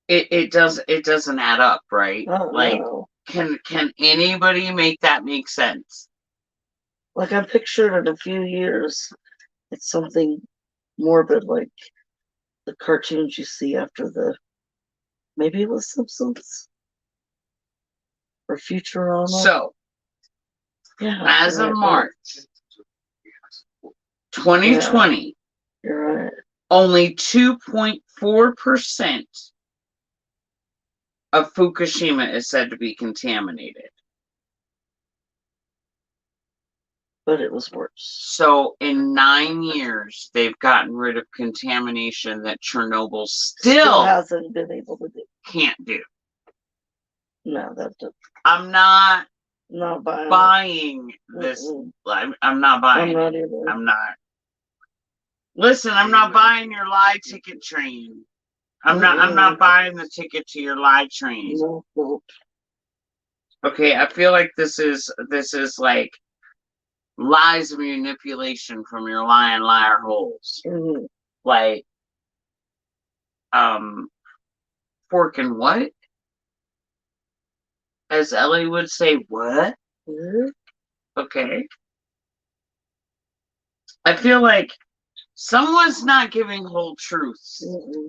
it doesn't add up, right? Oh, Like, no. can anybody make that make sense? Like, I'm pictured in a few years, it's something morbid, like the cartoons you see after maybe it was Simpsons or Futurama. So, Yeah, as you're of right, March 2020, you're right. only 2.4% of Fukushima is said to be contaminated. But it was worse. So in 9 years, they've gotten rid of contamination that Chernobyl still hasn't been able to do. Can't do. No, that doesn't. I'm not buying this. Mm-mm. I'm not buying. I'm not either. I'm not. Listen, I'm not buying your lie ticket train. I'm not buying the ticket to your lie train. No. Okay, I feel like this is like lies and manipulation from your liar holes. Mm-hmm. Like, fork and what? As Ellie would say, what? Mm-hmm. Okay. I feel like someone's not giving whole truths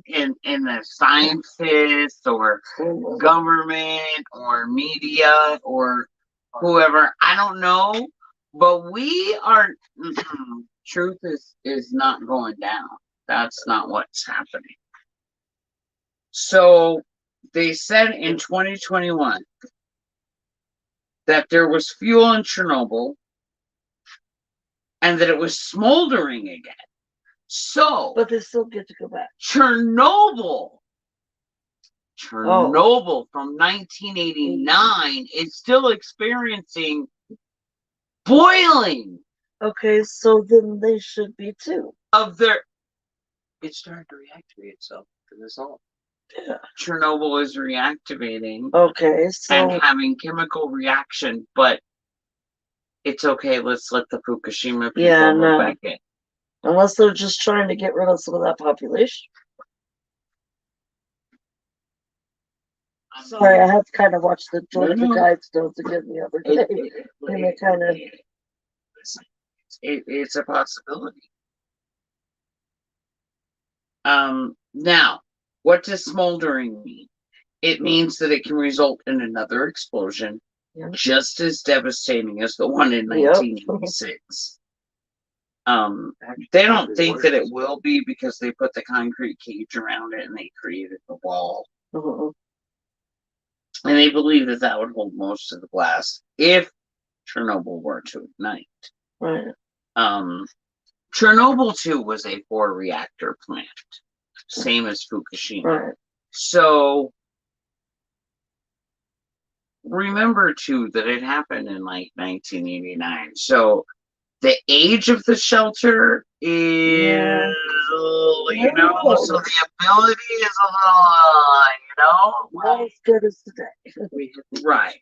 in the scientists or government or media or whoever. I don't know, but we are. Truth is not going down. That's not what's happening. So they said in 2021 that there was fuel in Chernobyl and that it was smoldering again. So, but they still get to go back. Chernobyl from 1989 is still experiencing boiling. Okay, so then they should be too. It's starting to reactivate itself to this all. Yeah. Chernobyl is reactivating. Okay, so and having chemical reaction, but it's okay. Let's let the Fukushima people go back in. Unless they're just trying to get rid of some of that population. Sorry, I have to kind of watch the Georgia Guidestones again the other day. And they kind of... It's a possibility. Now, what does smoldering mean? It means that it can result in another explosion just as devastating as the one in 1986. They don't think that it will be because they put the concrete cage around it and they created the wall. And they believe that that would hold most of the blast if Chernobyl were to ignite. Right. Chernobyl, too, was a 4-reactor plant, same as Fukushima. Right. So remember, too, that it happened in like 1989. So the age of the shelter is, so the ability is a little, not as good as today. Right.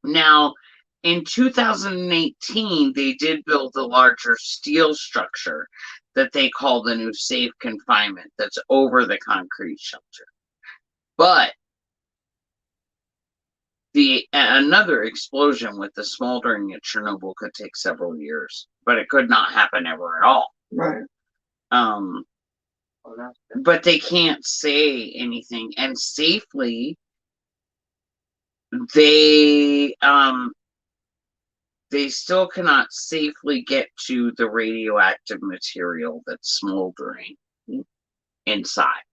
Now, in 2018, they did build a larger steel structure that they call the new safe confinement that's over the concrete shelter. But another explosion with the smoldering at Chernobyl could take several years, but it could not happen ever at all. Right. But they can't say anything, and safely they still cannot safely get to the radioactive material that's smoldering inside.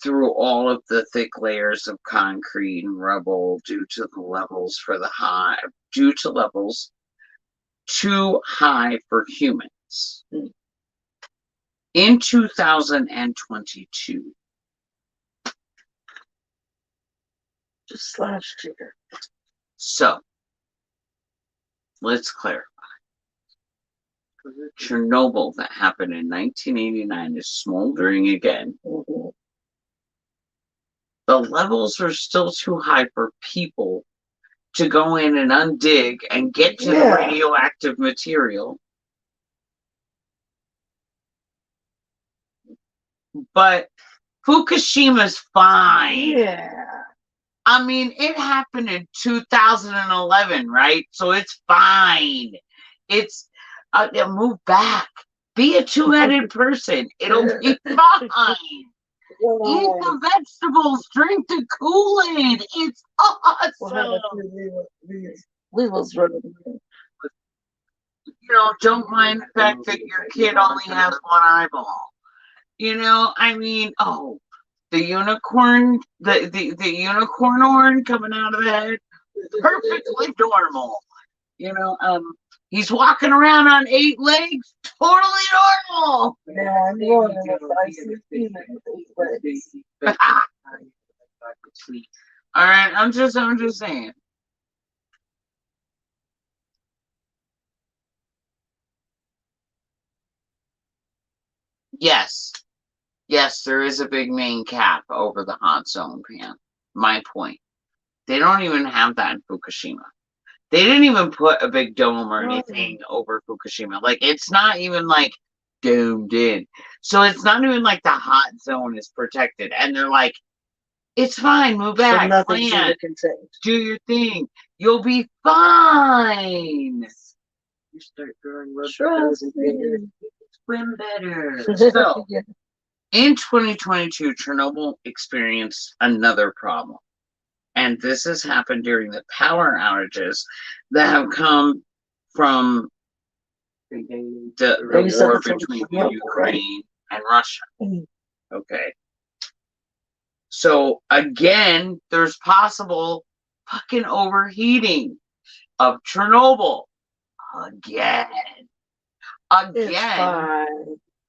Through all of the thick layers of concrete and rubble due to levels too high for humans. In 2022, just last year. So let's clarify. Chernobyl that happened in 1989 is smoldering again. The levels are still too high for people to go in and undig and get to the radioactive material. but Fukushima's fine. Yeah. I mean, it happened in 2011, right? So it's fine. It's move back. Be a two-headed person. It'll be fine. Eat the vegetables. Drink the Kool-Aid. It's We'll have a awesome. few Leela's running around. You know, don't mind the fact that your kid only has one eyeball. You know, I mean, oh, the unicorn, the unicorn horn coming out of the head, perfectly normal. You know, he's walking around on 8 legs, totally normal. Yeah, I'm going I see female with 8 legs. All right, I'm just saying. Yes, yes, there is a big main cap over the hot zone pan. My point. They don't even have that in Fukushima. They didn't even put a big dome or anything over Fukushima. Like, it's not even like domed in. So it's not even like the hot zone is protected. And they're like, it's fine, move back, plan, do your thing. You'll be fine. You start growing rubs and swim better. So, in 2022, Chernobyl experienced another problem. And this has happened during the power outages that have come from the war between Ukraine and Russia. Okay. So again, there's possible fucking overheating of Chernobyl. Again.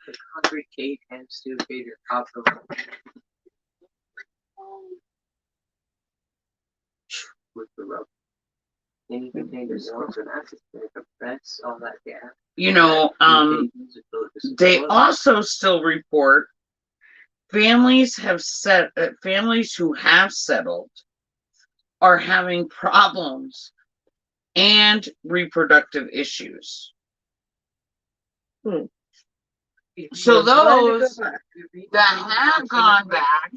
The concrete cake and stew cake are top of with the rub. Any containers warmth and acid make effects on that gas. You know, they also still report families who have settled are having problems and reproductive issues. So those that have gone back,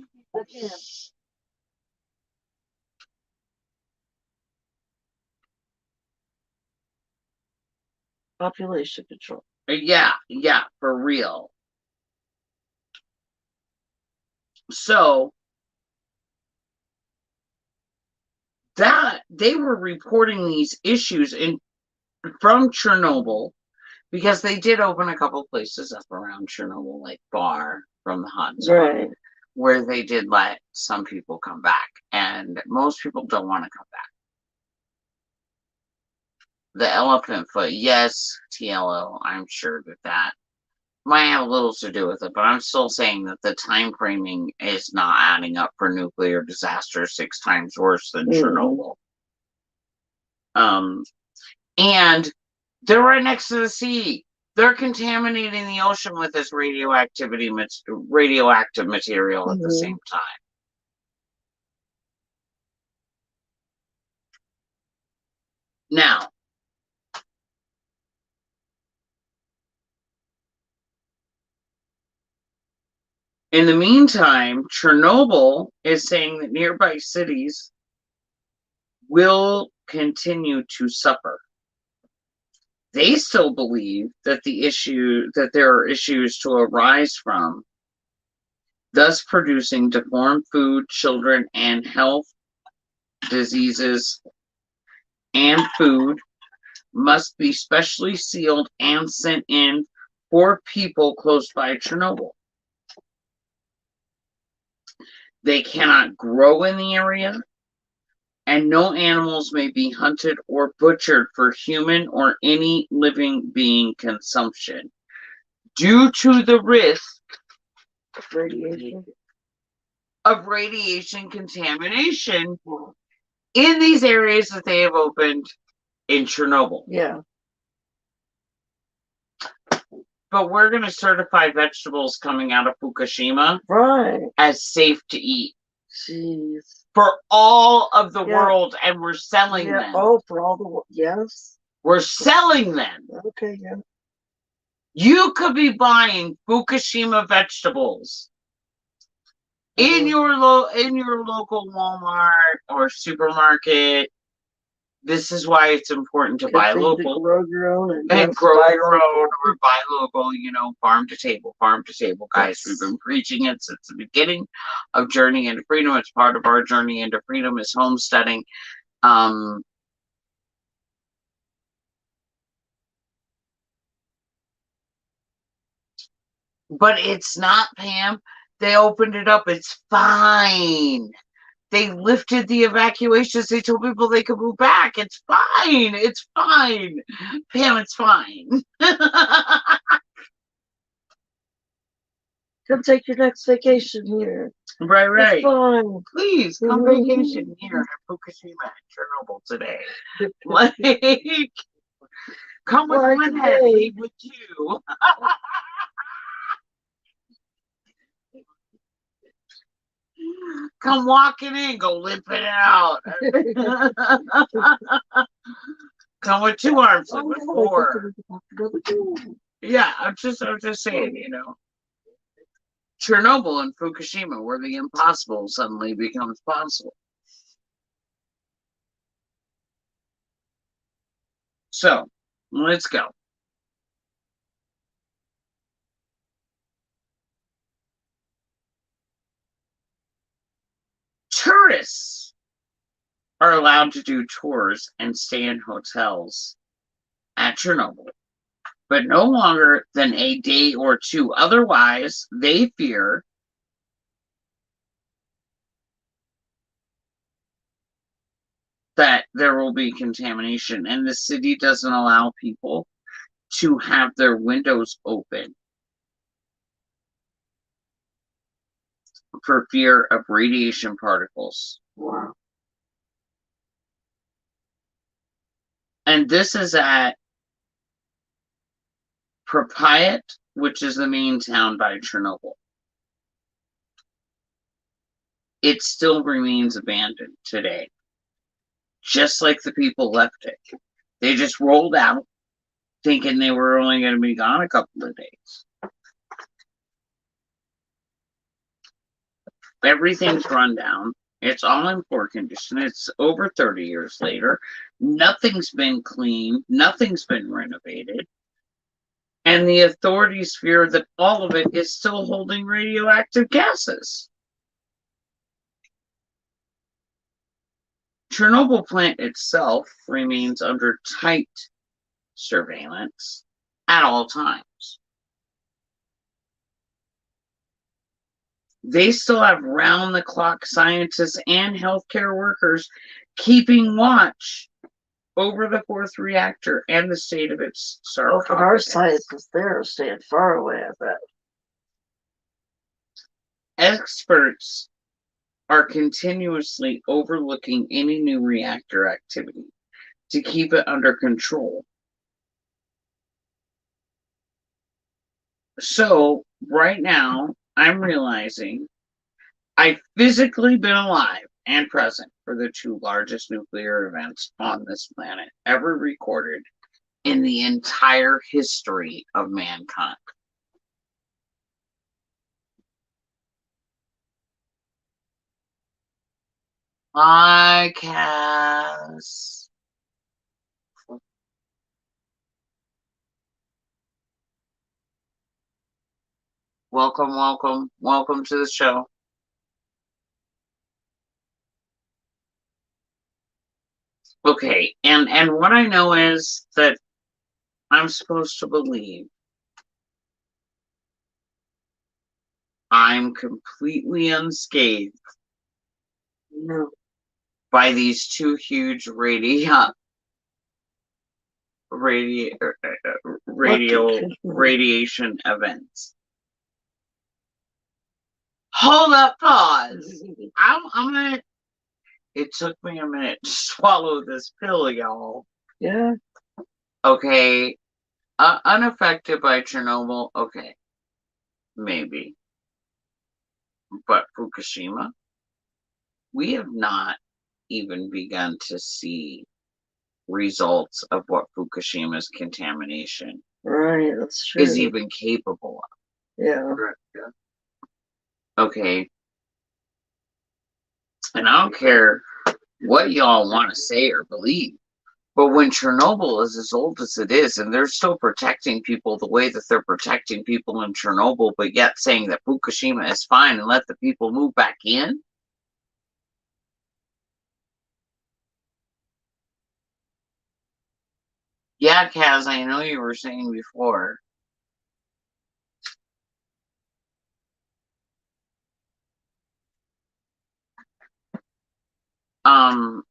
population control. Yeah, for real. So that they were reporting these issues from Chernobyl because they did open a couple places up around Chernobyl, like far from the hot zone, Right. where they did let some people come back, and most people don't want to come back. The elephant foot, yes, TLO, I'm sure that might have little to do with it, but I'm still saying that the time framing is not adding up for nuclear disaster 6 times worse than Chernobyl. And they're right next to the sea. They're contaminating the ocean with this radioactive material at the same time. Now, in the meantime, Chernobyl is saying that nearby cities will continue to suffer. They still believe that there are issues to arise from, thus producing deformed food, children, and health diseases, and food must be specially sealed and sent in for people close by Chernobyl. They cannot grow in the area, and no animals may be hunted or butchered for human or any living being consumption due to the risk of radiation contamination in these areas that they have opened in Chernobyl. Yeah. But we're going to certify vegetables coming out of Fukushima as safe to eat. Jeez. For all of the world, and we're selling them. Oh, for all the world, yes. We're selling them. Okay, yeah. You could be buying Fukushima vegetables in your local Walmart or supermarket. This is why it's important to buy Continue local to grow your own and and yes, grow buy your own local. or buy local, farm to table, guys. Yes. We've been preaching it since the beginning of Journey into Freedom. It's part of our journey into freedom is homesteading. But it's not, Pam. They opened it up. It's fine. They lifted the evacuations. They told people they could move back. It's fine. It's fine. Pam, it's fine. Come take your next vacation here. Right. It's fine. Please come vacation here in Fukushima and Chernobyl today. Like, come with Like one head, today. leave with two. Come walking in, go limping out. Come with two arms, live with four. Yeah, I'm just saying, Chernobyl and Fukushima, where the impossible suddenly becomes possible. So, let's go. Tourists are allowed to do tours and stay in hotels at Chernobyl, but no longer than a day or two. Otherwise, they fear that there will be contamination, and the city doesn't allow people to have their windows open for fear of radiation particles. Wow. And this is at Pripyat, which is the main town by Chernobyl. It still remains abandoned today, just like the people left it. They just rolled out thinking they were only going to be gone a couple of days. Everything's run down. It's all in poor condition. It's over 30 years later. Nothing's been cleaned. Nothing's been renovated. And the authorities fear that all of it is still holding radioactive gases. Chernobyl plant itself remains under tight surveillance at all times. They still have round-the-clock scientists and healthcare workers keeping watch over the fourth reactor and the state of its sarcophagus. Well, our scientists there are staying far away, I bet. Experts are continuously overlooking any new reactor activity to keep it under control. So, right now, I'm realizing I've physically been alive and present for the two largest nuclear events on this planet ever recorded in the entire history of mankind. Hi, Cass. Welcome to the show. Okay, and what I know is that I'm supposed to believe I'm completely unscathed No. by these two huge radiation events. Hold up, pause. I'm gonna. It took me a minute to swallow this pill, y'all. Yeah. Okay, unaffected by Chernobyl. Okay, maybe, but Fukushima, we have not even begun to see results of what Fukushima's contamination Right, that's true. is even capable of. Yeah. Correct, yeah. Okay, And I don't care what y'all want to say or believe. But when Chernobyl is as old as it is, and they're still protecting people the way that they're protecting people in Chernobyl, but yet saying that Fukushima is fine and let the people move back in? Yeah, Kaz, I know you were saying before. Um,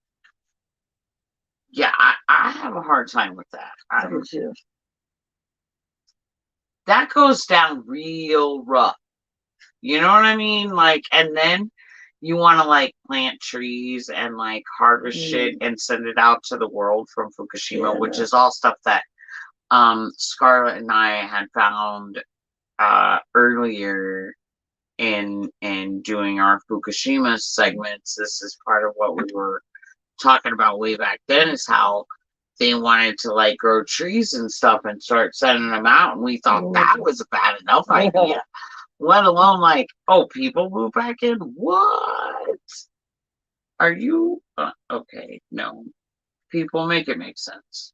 yeah, I have a hard time with that. I do too. That goes down real rough. You know what I mean? Like, and then you want to like plant trees and like harvest shit and send it out to the world from Fukushima, Yeah, which no. is all stuff that Scarlet and I had found earlier in doing our Fukushima segments. This is part of what we were talking about way back then, is how they wanted to like grow trees and stuff and start sending them out, and we thought that was a bad enough idea. Let alone like, oh, people move back in? What? Are you okay? No, people, make it make sense.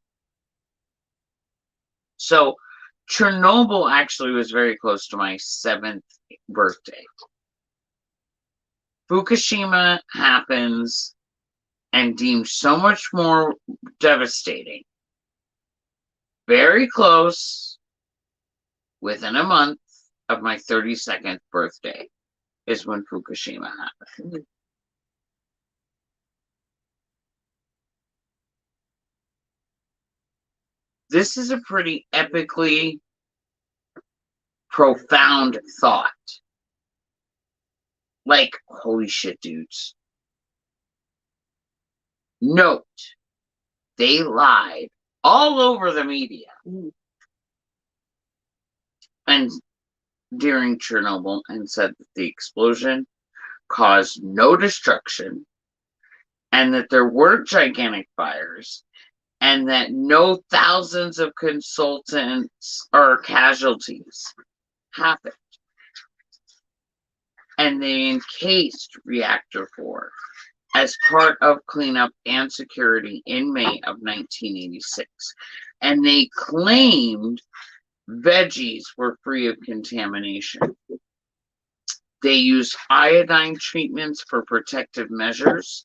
So Chernobyl actually was very close to my 7th birthday. Fukushima happens and deemed so much more devastating. Very close, within a month of my 32nd birthday, is when Fukushima happened. This is a pretty epically profound thought. Like, holy shit, dudes. Note, they lied all over the media. And during Chernobyl, and said that the explosion caused no destruction, and that there weren't gigantic fires, and that no thousands of consultants or casualties happened. And they encased Reactor 4 as part of cleanup and security in May of 1986. And they claimed veggies were free of contamination. They used iodine treatments for protective measures,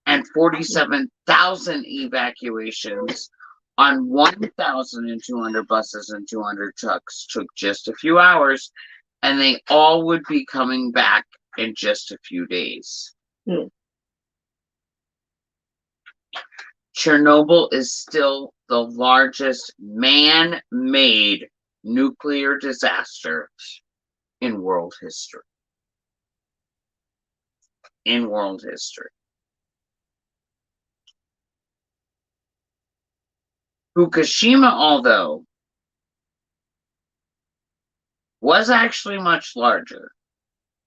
and 47,000 evacuations on 1,200 buses and 200 trucks took just a few hours, and they all would be coming back in just a few days. Chernobyl is still the largest man-made nuclear disaster in world history. In world history. Fukushima, although, was actually much larger,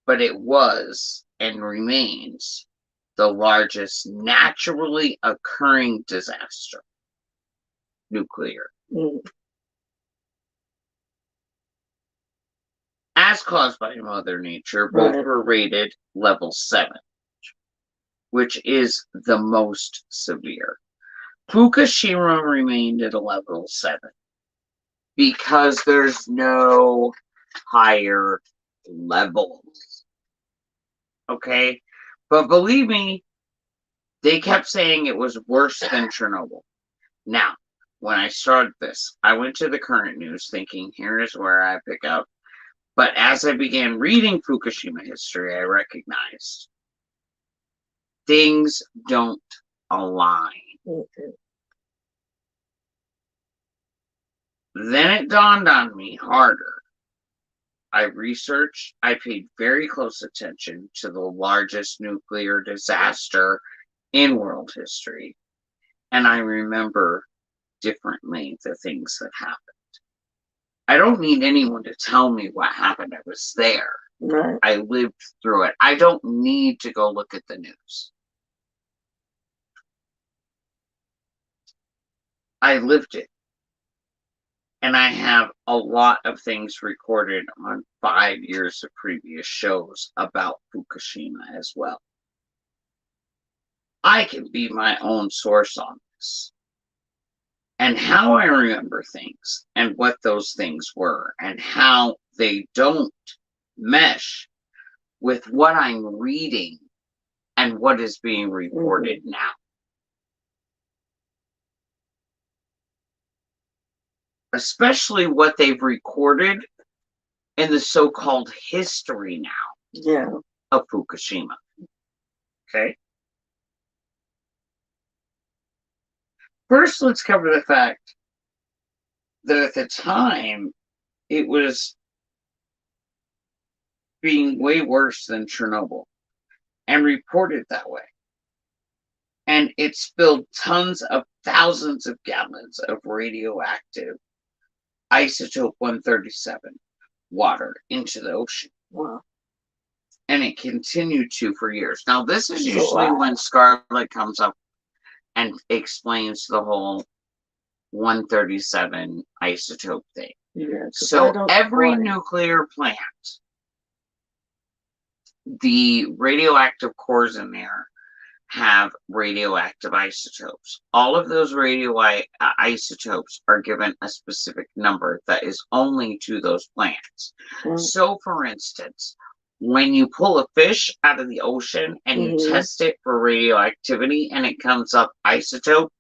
but it was and remains the largest naturally occurring disaster. Nuclear. As caused by Mother Nature, both were rated level 7, which is the most severe. Fukushima remained at a level 7 because there's no higher levels. Okay? But believe me, they kept saying it was worse than Chernobyl. Now, when I started this, I went to the current news thinking, here is where I pick up. But as I began reading Fukushima history, I recognized things don't align. Then it dawned on me harder. I researched, I paid very close attention to the largest nuclear disaster in world history, and I remember differently the things that happened. I don't need anyone to tell me what happened. I was there. Right. I lived through it. I don't need to go look at the news. I lived it. And I have a lot of things recorded on 5 years of previous shows about Fukushima as well. I can be my own source on this. And how I remember things and what those things were and how they don't mesh with what I'm reading and what is being reported now. Especially what they've recorded in the so-called history now of Fukushima. Okay? First, let's cover the fact that at the time, it was being way worse than Chernobyl and reported that way. And it spilled tons of thousands of gallons of radioactive isotope 137 water into the ocean. Wow. And it continued to for years. Now, this is usually when Scarlet comes up and explains the whole 137 isotope thing. Yeah, so every nuclear plant, the radioactive cores in there have radioactive isotopes. All of those isotopes are given a specific number that is only to those plants. So, for instance, when you pull a fish out of the ocean and you test it for radioactivity and it comes up isotope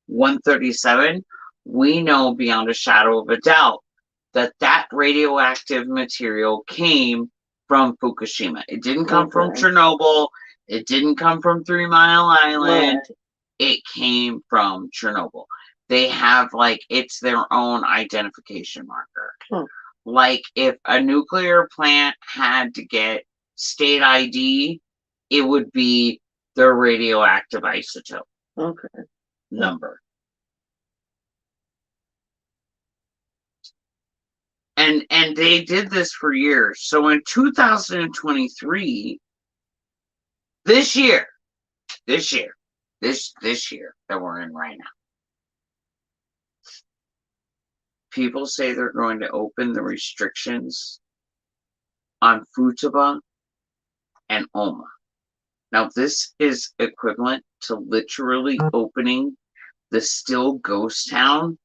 137, we know beyond a shadow of a doubt that that radioactive material came from Fukushima. It didn't come from Chernobyl. It didn't come from 3 Mile Island. It came from Chernobyl. They have, like, it's their own identification marker. Like, if a nuclear plant had to get state ID, it would be their radioactive isotope number. And they did this for years. So in 2023, this year that we're in right now, people say they're going to open the restrictions on Futaba and Oma. Now, this is equivalent to literally opening the still ghost town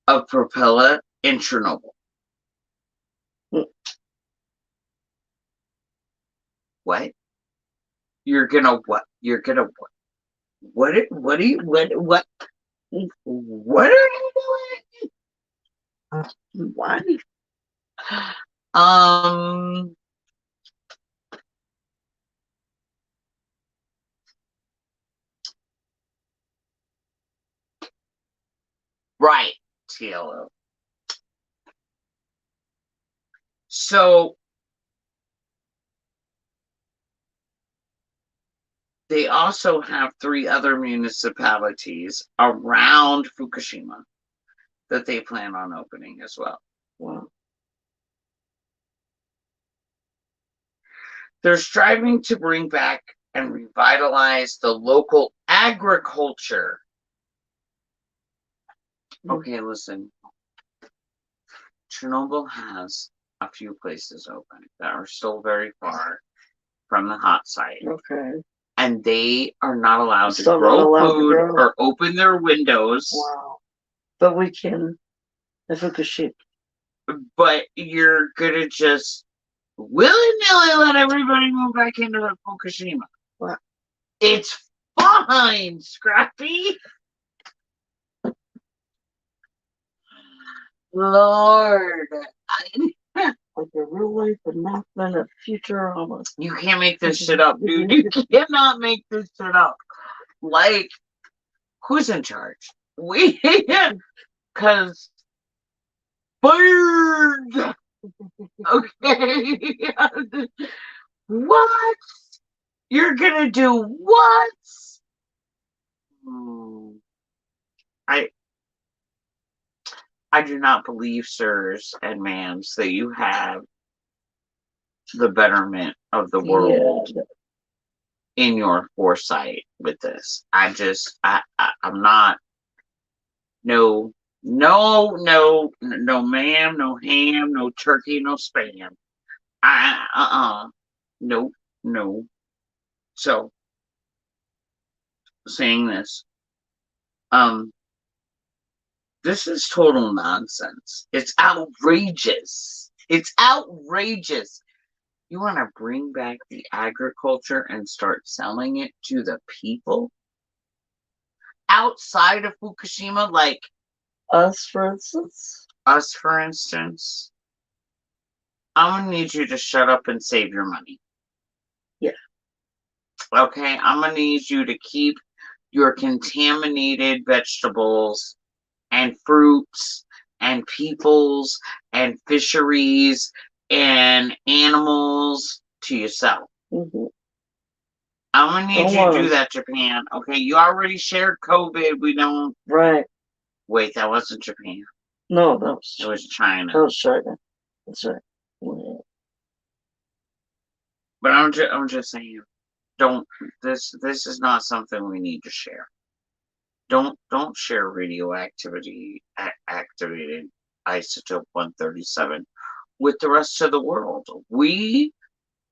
of Propeller in Chernobyl. What? You're gonna what? You're gonna what? What are you doing? What? Right, TLO. So they also have 3 other municipalities around Fukushima that they plan on opening as well. Wow. They're striving to bring back and revitalize the local agriculture. Okay, listen. Chernobyl has a few places open that are still very far from the hot site. Okay. And they are not allowed to grow food or open their windows. Wow. But we can if Fukushima. But you're gonna just willy-nilly let everybody move back into the Fukushima. Wow. It's fine, Scrappy. Lord. Like a real life announcement of Futurama. You can't make this shit up, dude. You cannot make this shit up. Like, who's in charge? We, because birds. Okay. What? You're gonna do what? I do not believe, sirs and ma'ams, that you have the betterment of the world in your foresight with this. I'm not. No, ma'am, no ham, no turkey, no spam. No. So, saying this, this is total nonsense. It's outrageous. It's outrageous. You want to bring back the agriculture and start selling it to the people? Outside of Fukushima, like Us, for instance? us, for instance, I'm going to need you to shut up and save your money. Yeah. Okay? I'm going to need you to keep your contaminated vegetables and fruits and peoples and fisheries and animals to yourself. Mm-hmm. I'm gonna need you to do that, Japan. Okay, you already shared COVID. We don't. Right. Wait, that wasn't Japan. No, that was. It was China. That was China. That's right. Yeah. But I'm just saying. Don't. This is not something we need to share. Don't share radioactivity activated isotope 137 with the rest of the world. We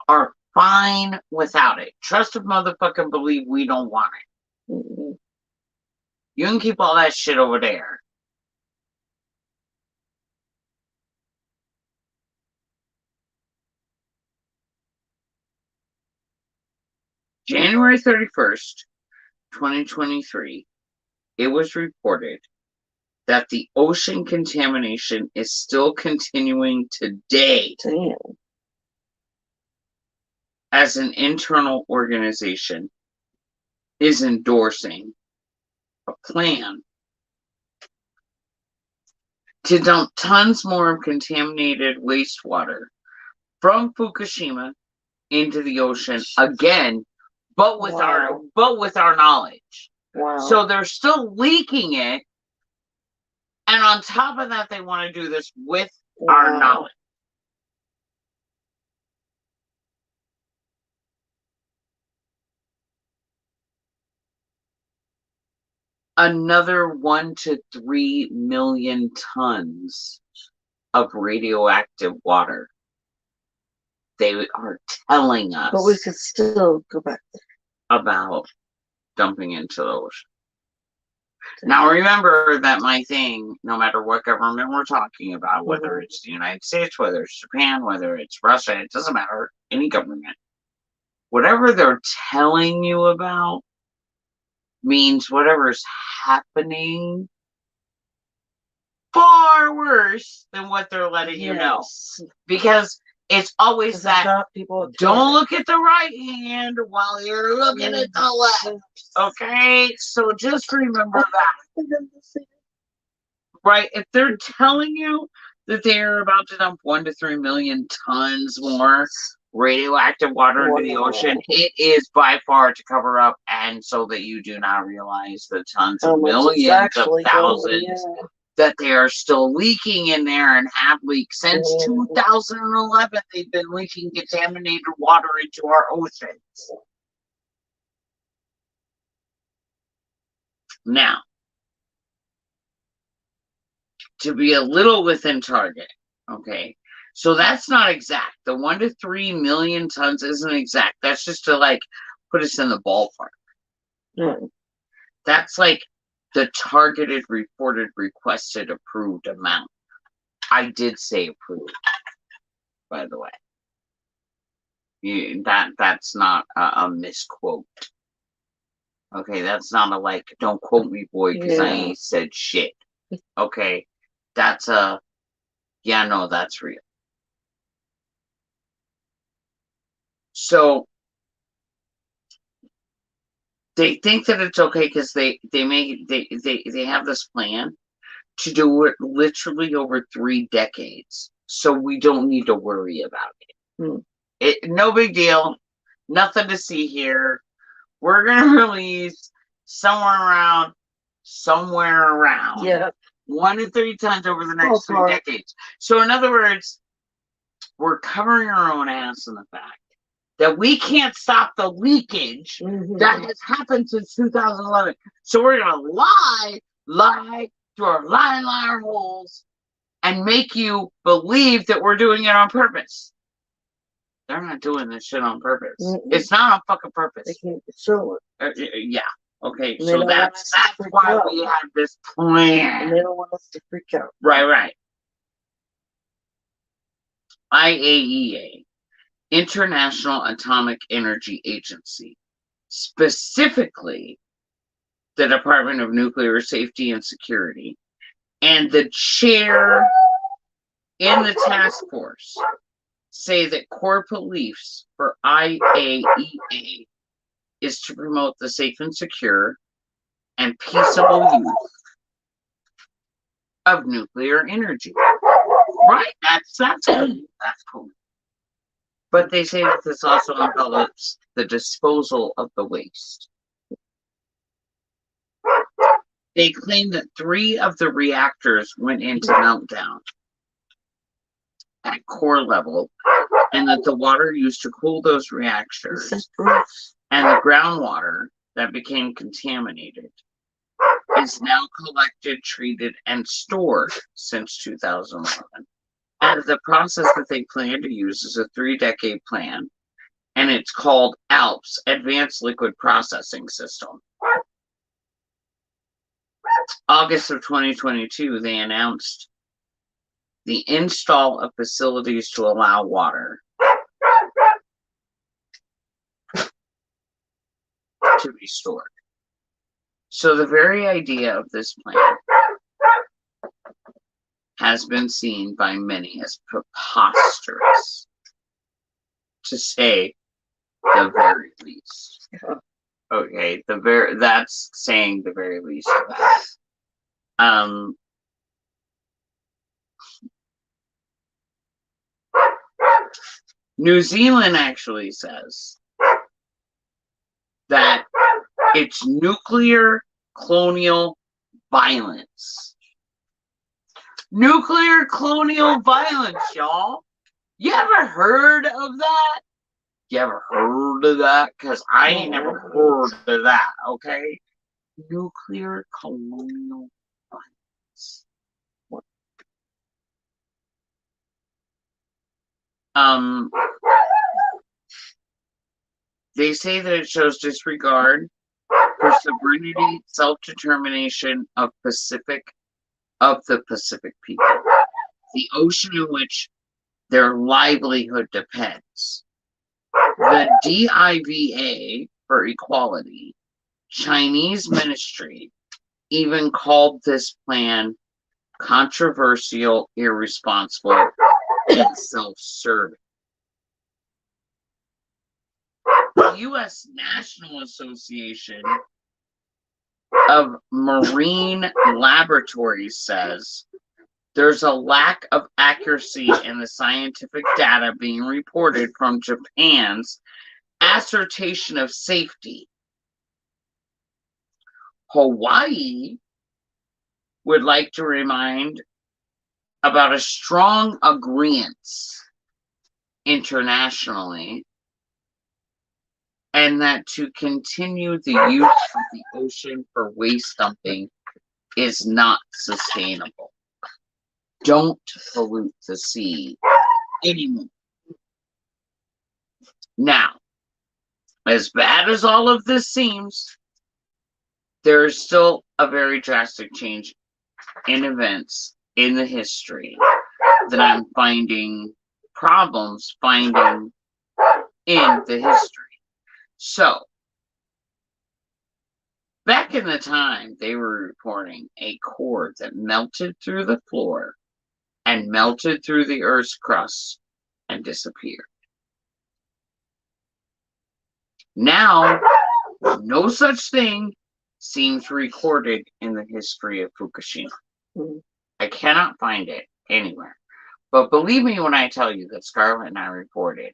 are fine without it. Trust a motherfucking believe we don't want it. Mm-hmm. You can keep all that shit over there. January 31st, 2023, it was reported that the ocean contamination is still continuing today. Damn. As an internal organization is endorsing a plan to dump tons more of contaminated wastewater from Fukushima into the ocean again, but with our knowledge. Wow. So they're still leaking it, and on top of that, they want to do this with our knowledge. Another 1 to 3 million tons of radioactive water. They are telling us, but we could still go back there. About dumping into the ocean. Now remember that my thing, no matter what government we're talking about, whether it's the United States, whether it's Japan, whether it's Russia, it doesn't matter, any government. Whatever they're telling you about means whatever's happening far worse than what they're letting you know. Because it's always that people don't look at the right hand while you're looking at the left. Okay? So just remember that. Right? If they're telling you that they're about to dump 1 to 3 million tons more radioactive water into the ocean, it is by far to cover up and so that you do not realize the tons of millions of thousands that they are still leaking in there and have leaked since 2011. They've been leaking contaminated water into our oceans. Now, to be a little within target, okay? So that's not exact. The 1 to 3 million tons isn't exact. That's just to like put us in the ballpark. That's like the targeted, reported, requested, approved amount. I did say approved, by the way. That's not a misquote. Okay, that's not a like, don't quote me, boy, because I ain't said shit. Okay, that's a, yeah, no, that's real. So they think that it's okay because they have this plan to do it literally over 3 decades. So we don't need to worry about it. No big deal. Nothing to see here. We're gonna release somewhere around 1 to 3 tons over the next 3 decades. So in other words, we're covering our own ass in the fact that we can't stop the leakage that has happened since 2011. So we're gonna lie through our liar holes and make you believe that we're doing it on purpose. They're not doing this shit on purpose. Mm-mm. It's not on fucking purpose. They can't show it. Yeah. Okay. And they So don't want us that's to freak why out. we have this And plan. they don't want us to freak out. Right. IAEA, International Atomic Energy Agency, specifically the Department of Nuclear Safety and Security, and the chair in the task force say that core beliefs for IAEA is to promote the safe and secure and peaceable use of nuclear energy. Right, that's cool. But they say that this also envelops the disposal of the waste. They claim that 3 of the reactors went into meltdown at core level, and that the water used to cool those reactors and the groundwater that became contaminated is now collected, treated, and stored since 2011. And the process that they plan to use is a 3-decade plan, and it's called ALPS, Advanced Liquid Processing System. August of 2022, they announced the install of facilities to allow water to be stored. So the very idea of this plan has been seen by many as preposterous, to say the very least. Okay, that's saying the very least of that. New Zealand actually says that it's nuclear colonial violence. Nuclear colonial violence, y'all. You ever heard of that? You ever heard of that? Because I ain't never heard of that, okay? Nuclear colonial violence. They say that it shows disregard for sovereignty, self-determination of the Pacific people, the ocean in which their livelihood depends. The DIVA, for equality, Chinese ministry, even called this plan controversial, irresponsible, and self-serving. The U.S. National Association of Marine Laboratories says there's a lack of accuracy in the scientific data being reported from Japan's assertion of safety. Hawaii would like to remind about a strong agreement internationally, and that to continue the use of the ocean for waste dumping is not sustainable. Don't pollute the sea anymore. Now, as bad as all of this seems, there is still a very drastic change in events in the history that I'm finding problems finding in the history. So, back in the time, they were reporting a core that melted through the floor and melted through the Earth's crust and disappeared. Now, no such thing seems recorded in the history of Fukushima. I cannot find it anywhere. But believe me when I tell you that Scarlet and I reported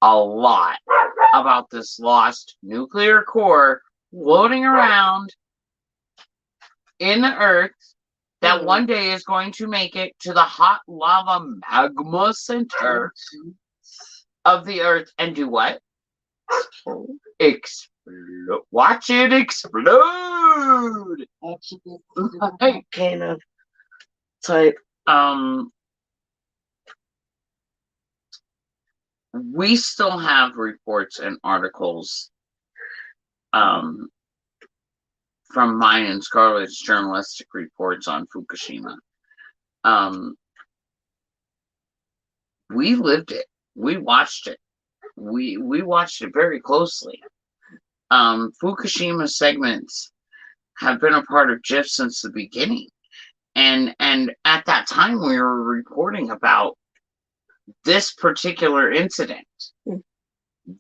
a lot about this lost nuclear core floating around in the Earth that one day is going to make it to the hot lava magma center of the Earth and do what? Explode. Watch it explode. Volcano type. we still have reports and articles from mine and Scarlet's journalistic reports on Fukushima. We lived it. We watched it. We watched it very closely. Fukushima segments have been a part of JiF since the beginning. And at that time we were reporting about this particular incident.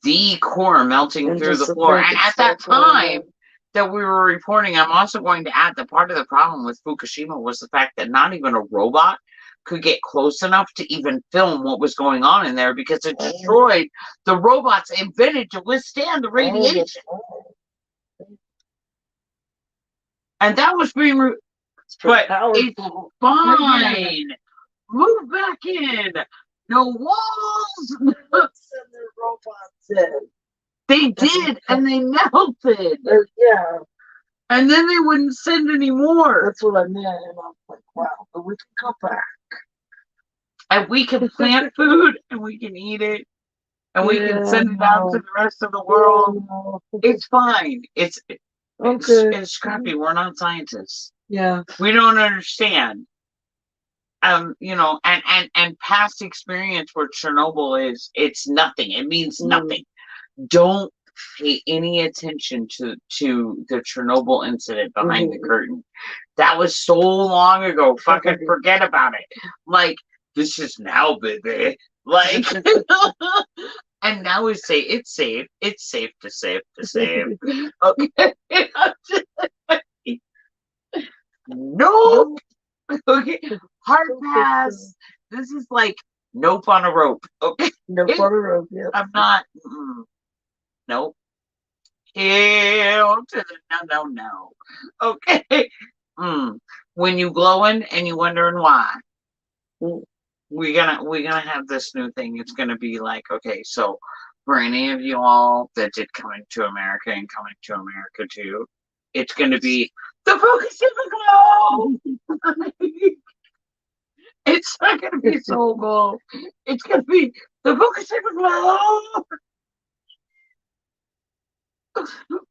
The core melting And through just the to floor. think And it's at that still going time on. that we were reporting, I'm also going to add that part of the problem with Fukushima was the fact that not even a robot could get close enough to even film what was going on in there because it destroyed the robots invented to withstand the radiation. And that was being, but it's fine. Move back in. No walls. Send their robots in. They did, and they melted. Yeah, And then they wouldn't send any more. that's what I meant. And I'm like, wow, but we can come back. And we can plant food, and we can eat it, and we can send it out to the rest of the world. It's fine. It's Scrappy. We're not scientists. Yeah. We don't understand. You know, and past experience where Chernobyl is, it's nothing. It means nothing. Don't pay any attention to the Chernobyl incident behind the curtain. That was so long ago. Fucking forget about it. Like, this is now, baby. Like, and now we say it's safe. It's safe to save. Okay. Nope. Okay. Hard pass. This is like nope on a rope. Okay. Nope on a rope. Yeah. I'm not. Nope. Hell to the no. Okay. When you glowing and you wondering why, we're gonna have this new thing. It's gonna be like, okay, so for any of you all that did Coming to America and Coming to America 2, it's gonna be the Fukushima glow. It's not gonna be so cool. It's gonna be the Fukushima glow.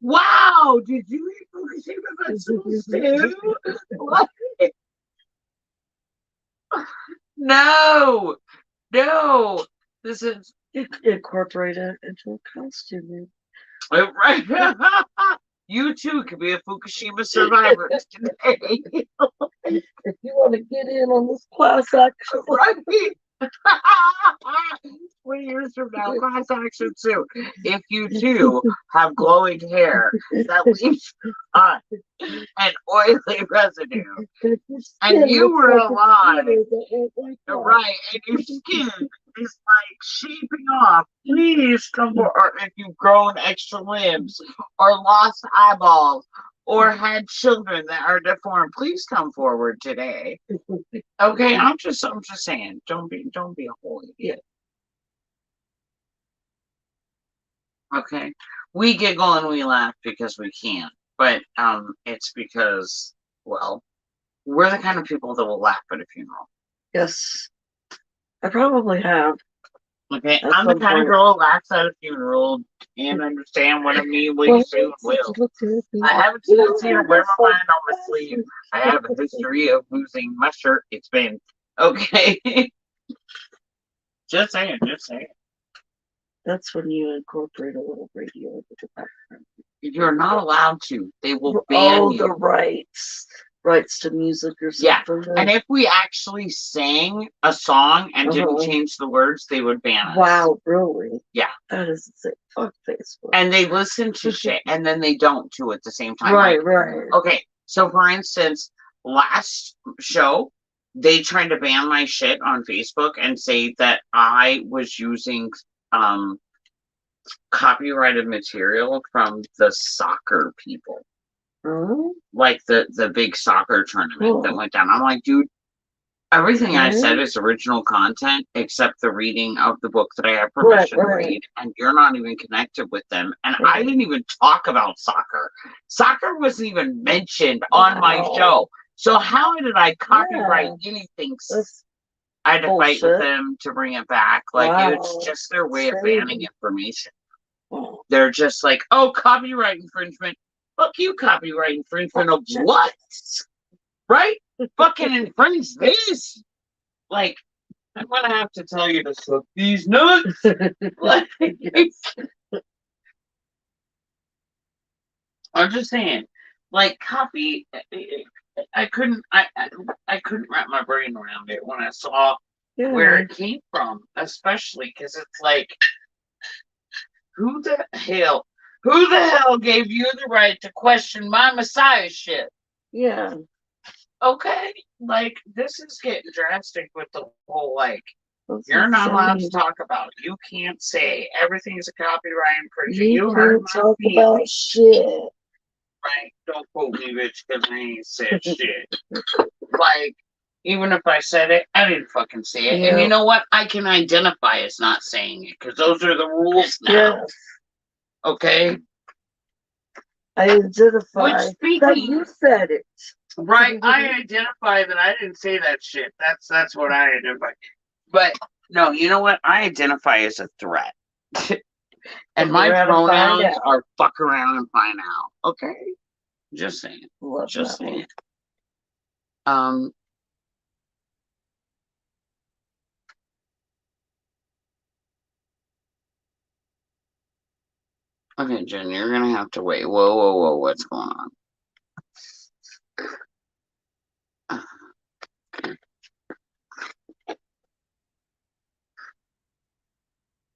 Wow, did you eat Fukushima vegetables too? What? No. This is incorporated into a costume. right. You too could be a Fukushima survivor today. If you want to get in on this class action, Right? 20 years from now, class action too. If you too have glowing hair that leaves an oily residue, and you were alive, right, and your skin is like shaping off, please come forward. Or if you've grown extra limbs, or lost eyeballs, or had children that are deformed, please come forward today. Okay, I'm just saying, don't be a whole idiot. Okay, we giggle and we laugh because we can, but it's because, well, we're the kind of people that will laugh at a funeral. Yes, I probably have. Okay, I'm the kind of girl that laughs at a funeral and understand what I mean. We soon will. I haven't seen her wear my mind on my sleeve. I have a history of losing my shirt. It's been okay. Just saying. That's when you incorporate a little radio into the background. You're not allowed to. They will ban you. The rights to music or something. Yeah, and if we actually sang a song and didn't change the words, they would ban us. Wow, really? Yeah. That is insane. Fuck Facebook. And they listen to shit, and then they don't too at the same time. Right. Okay, so for instance, last show, they tried to ban my shit on Facebook and say that I was using copyrighted material from the soccer people. Like the big soccer tournament that went down. I'm like, dude, everything I said is original content except the reading of the book that I have permission to read, and you're not even connected with them. And I didn't even talk about soccer. Soccer wasn't even mentioned on my show. So how did I copyright anything I had to fight with Bullshit. them to bring it back. Like, Wow. it's just their way of Shady. banning information. Oh, They're just like, oh, copyright infringement. Fuck you, copyright infringement of what? Right? Fucking infringe this. Like, I'm gonna have to tell you to suck these nuts. Like, I'm just saying, like, copy. I couldn't wrap my brain around it when I saw where it came from, especially because it's like, who the hell gave you the right to question my messiahship? Yeah. Okay, like, this is getting drastic with the whole, like, That's you're not allowed to insane. talk about it. You can't say everything's a copyright infringement. You hurt can't my talk feelings. about shit. Right? Don't quote me, bitch, because I ain't said shit. Like, even if I said it, I didn't fucking say it. And you Yeah. know what? I can identify as not saying it because those are the rules now. Yes. Okay? I identify Which, that speaking, you said it. right, I identify that I didn't say that shit. That's what I identify. But no, you know what? I identify as a threat. And my Fuck around and find pronouns out. are fuck around and find out. Okay? Just saying. Love Just that one. saying. Okay, Jen, you're gonna have to wait. Whoa, what's going on?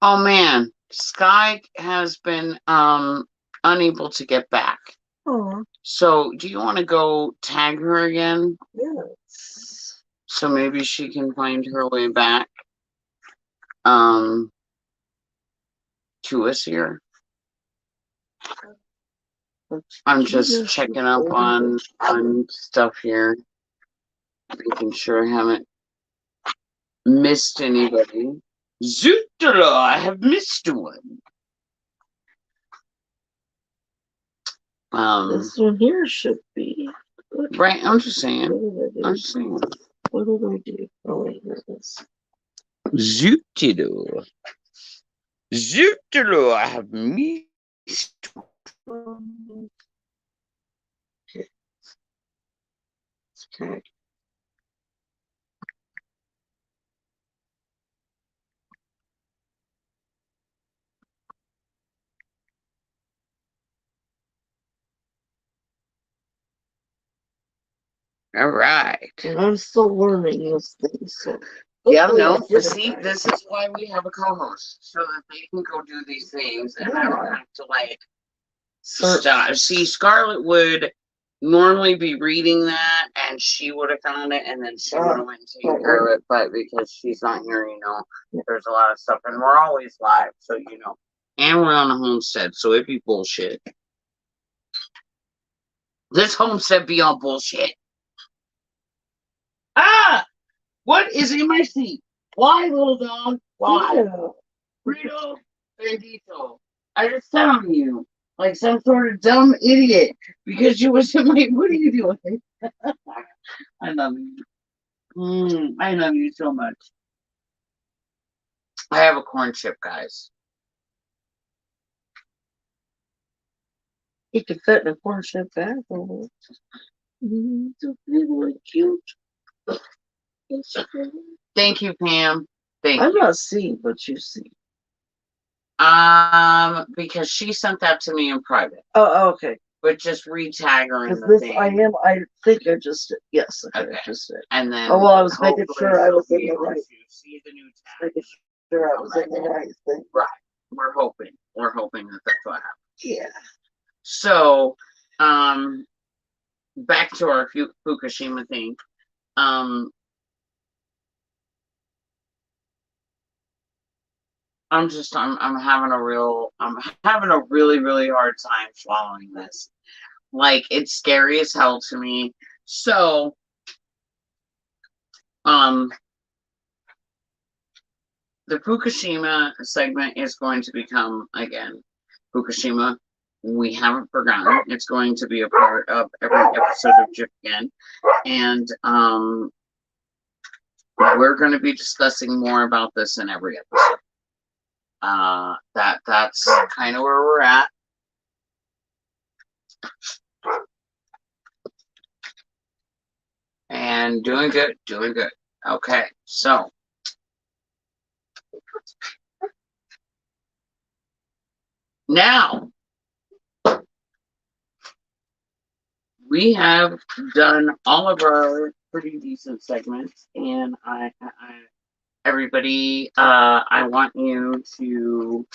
Oh man, Sky has been unable to get back. Oh, So do you want to go tag her again? yes. So maybe she can find her way back to us here. I'm just checking up on stuff here, making sure I haven't missed anybody. Zootala, I have missed one. This one here should be. Right, I'm just saying. What did I do? Oh, wait, here it is. Zootala. Zootala, I have missed one. Okay. All right. And I'm still learning this thing, so. Yeah, hopefully I no. get it See, right. this is why we have a co-host, so that they can go do these things, and I don't have to like stop. See, Scarlet would normally be reading that, and she would have found it, and then she would have went and taken care of it. But because she's not here, you know, there's a lot of stuff, and we're always live, so you know, and we're on a homestead, so it'd be bullshit. This homestead be on bullshit. Ah! What is in my seat? Why, little dog? Why? Frito Bandito. I just sat on you like some sort of dumb idiot because you was in my. What are you doing? I love you. I love you so much. I have a corn chip, guys. He could fit in a corn chip bag. It's really cute. Thank you, Pam. Thank I'm you. not seeing what you see. Because she sent that to me in private. Oh, okay. But just re-tag her in Because the this, thing. I think I just did. Yes, okay, I just did. And then. Oh, well, I was making sure I was in the right. See the new tag. Making sure I was in the right thing. Right. We're hoping that that's what happens. Yeah. So, back to our Fukushima thing. I'm having a really, really hard time swallowing this. Like, it's scary as hell to me. So, the Fukushima segment is going to become, again, Fukushima. We haven't forgotten. It's going to be a part of every episode of JiF again. And we're going to be discussing more about this in every episode. That's kind of where we're at. And doing good, doing good. Okay, so now we have done all of our pretty decent segments, and everybody, I want you to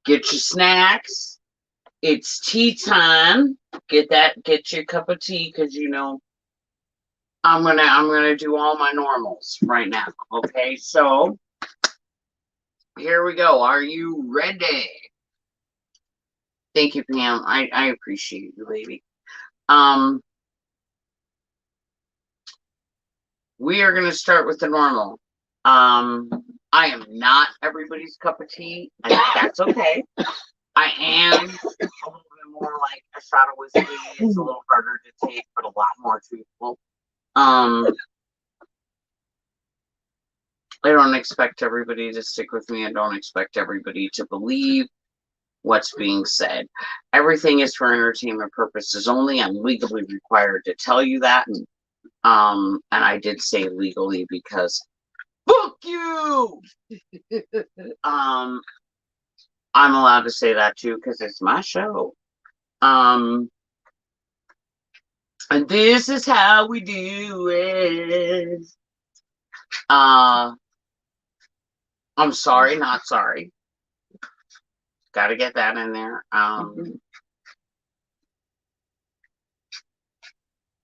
get your snacks. It's tea time. Get your cup of tea, because you know I'm gonna do all my normals right now. Okay, so here we go. Are you ready? Thank you, Pam. I appreciate you, lady. We are gonna start with the normal. I am not everybody's cup of tea, and that's okay. I am a little bit more like a shot of whiskey. It's a little harder to take, but a lot more truthful. I don't expect everybody to stick with me. I don't expect everybody to believe what's being said. Everything is for entertainment purposes only. I'm legally required to tell you that. And I did say legally because fuck you. I'm allowed to say that too because it's my show. And this is how we do it. I'm sorry, not sorry. Got to get that in there.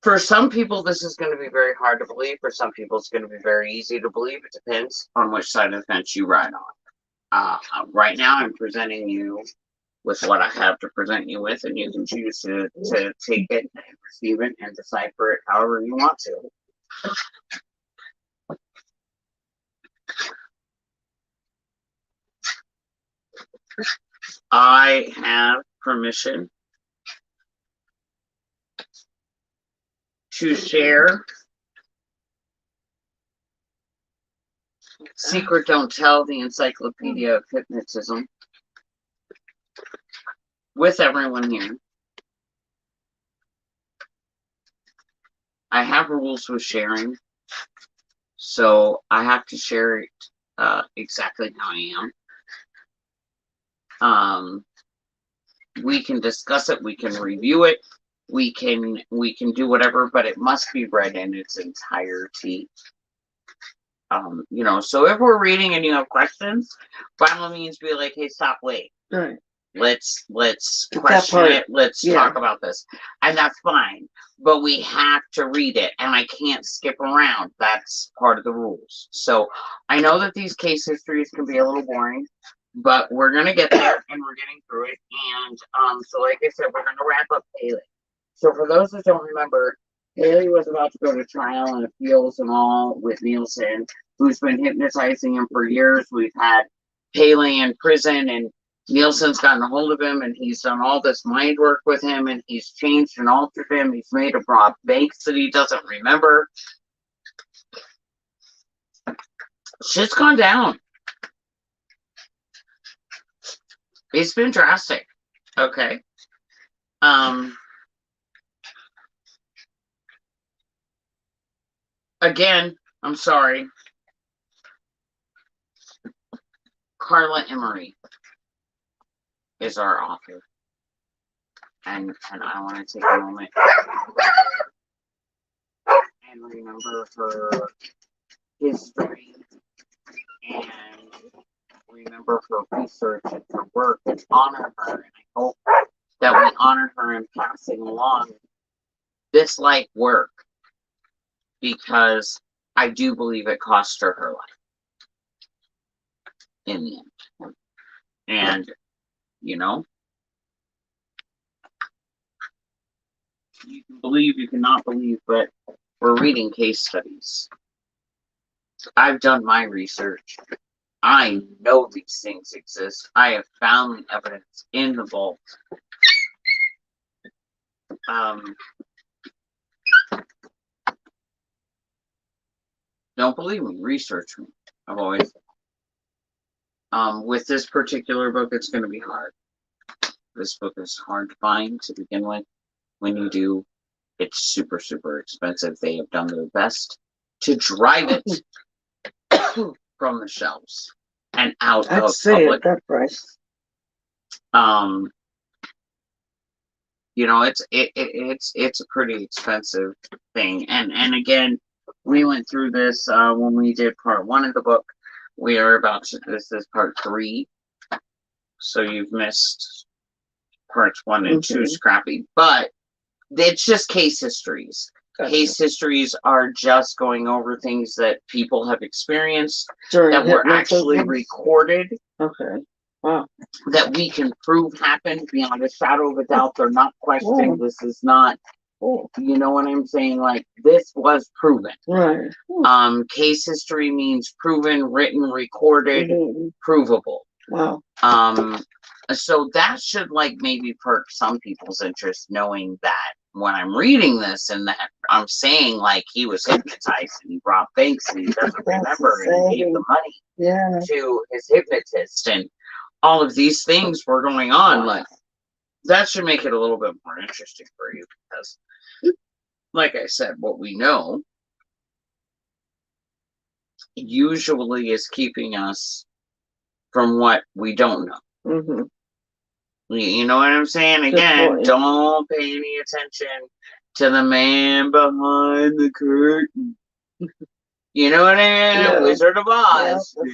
For some people, this is going to be very hard to believe. For some people, it's going to be very easy to believe. It depends on which side of the fence you ride on. Right now, I'm presenting you with what I have to present you with, and you can choose to take it and receive it and decipher it however you want to. I have permission to share Secret Don't Tell, the Encyclopedia of Hypnotism, with everyone here. I have rules with sharing, so I have to share it exactly how I am. We can discuss it, we can review it, we can do whatever, but it must be read in its entirety. You know, so if we're reading and you have questions, by all means be like, hey, stop, wait. Right. Let's question it. Let's talk about this. And that's fine. But we have to read it, and I can't skip around. That's part of the rules. So I know that these case histories can be a little boring, but we're gonna get there, and we're getting through it. And so like I said, we're gonna wrap up Haley. So for those that don't remember, Haley was about to go to trial and appeals and all with Nielsen, who's been hypnotizing him for years. We've had Haley in prison, and Nielsen's gotten a hold of him, and he's done all this mind work with him, and he's changed and altered him. He's made him rob banks that he doesn't remember. Shit's gone down. It's been drastic. Okay. Again, I'm sorry. Carla Emery is our author. And I want to take a moment and remember her history and remember her research and her work and honor her. And I hope that we honor her in passing along this life work, because I do believe it cost her her life in the end. And, you know, you can believe, you cannot believe, but we're reading case studies. I've done my research. I know these things exist. I have found the evidence in the vault. Don't believe me, research me. I've always with this particular book, it's going to be hard. This book is hard to find to begin with. When you do, it's super, super expensive. They have done their best to drive it from the shelves and out I'd of say public. at that price. You know, it's a pretty expensive thing. And again, we went through this when we did part 1 of the book. We are about to, this is part 3. So you've missed parts 1 and 2, Scrappy. But it's just case histories. Gotcha. Case histories are just going over things that people have experienced During that were actually hypnotism? recorded, Okay. Wow. that we can prove happened beyond a shadow of a doubt. They're not questioned. Wow. This is not, Cool. you know what I'm saying? Like, this was proven. Right. Case history means proven, written, recorded, provable. Wow. So that should like maybe perk some people's interest, knowing that when I'm reading this and that I'm saying like he was hypnotized and he robbed banks and he doesn't remember and he gave the money to his hypnotist and all of these things were going on. Like, that should make it a little bit more interesting for you, because like I said, what we know usually is keeping us from what we don't know. You know what I'm saying? Again, don't pay any attention to the man behind the curtain. You know what I mean? Yeah. Wizard of Oz. Yeah.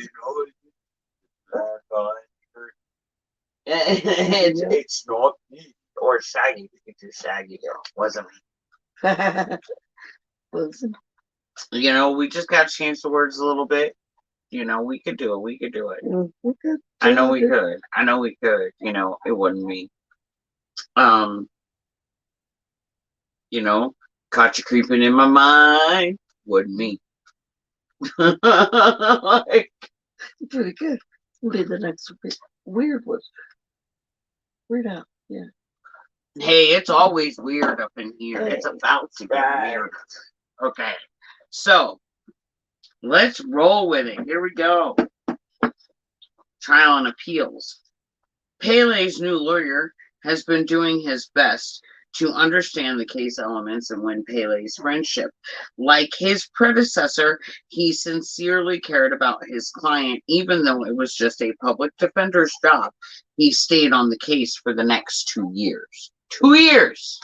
You know, it's not me. Or Shaggy. We could do Shaggy. Wasn't me. You know, we just got to change the words a little bit. You know, we could do it. We could do it. I know we could. I know we could. You know, it wasn't me. You know, caught you creeping in my mind. Wasn't me. Like, pretty good. We'll be the next weird one. Weird out. Yeah. Hey, it's always weird up in here. It's about to get weird. Okay. So, let's roll with it. Here we go. Trial and appeals. Pele's new lawyer has been doing his best to understand the case elements and win Pele's friendship. Like his predecessor, he sincerely cared about his client, even though it was just a public defender's job. He stayed on the case for the next 2 years. 2 years!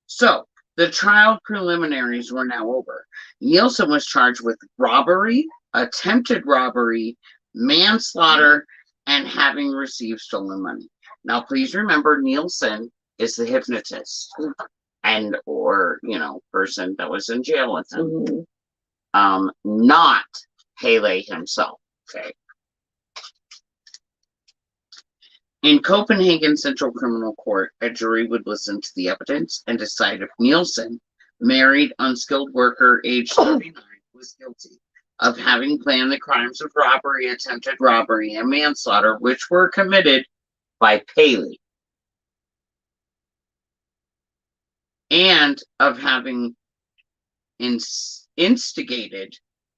So, the trial preliminaries were now over. Nielsen was charged with robbery, attempted robbery, manslaughter, and having received stolen money. Now, please remember, Nielsen is the hypnotist and or, you know, person that was in jail with him. Not Pele himself. Okay. In Copenhagen Central Criminal Court, a jury would listen to the evidence and decide if Nielsen, married, unskilled worker, age 39, was guilty of having planned the crimes of robbery, attempted robbery, and manslaughter, which were committed by Pele, and of having instigated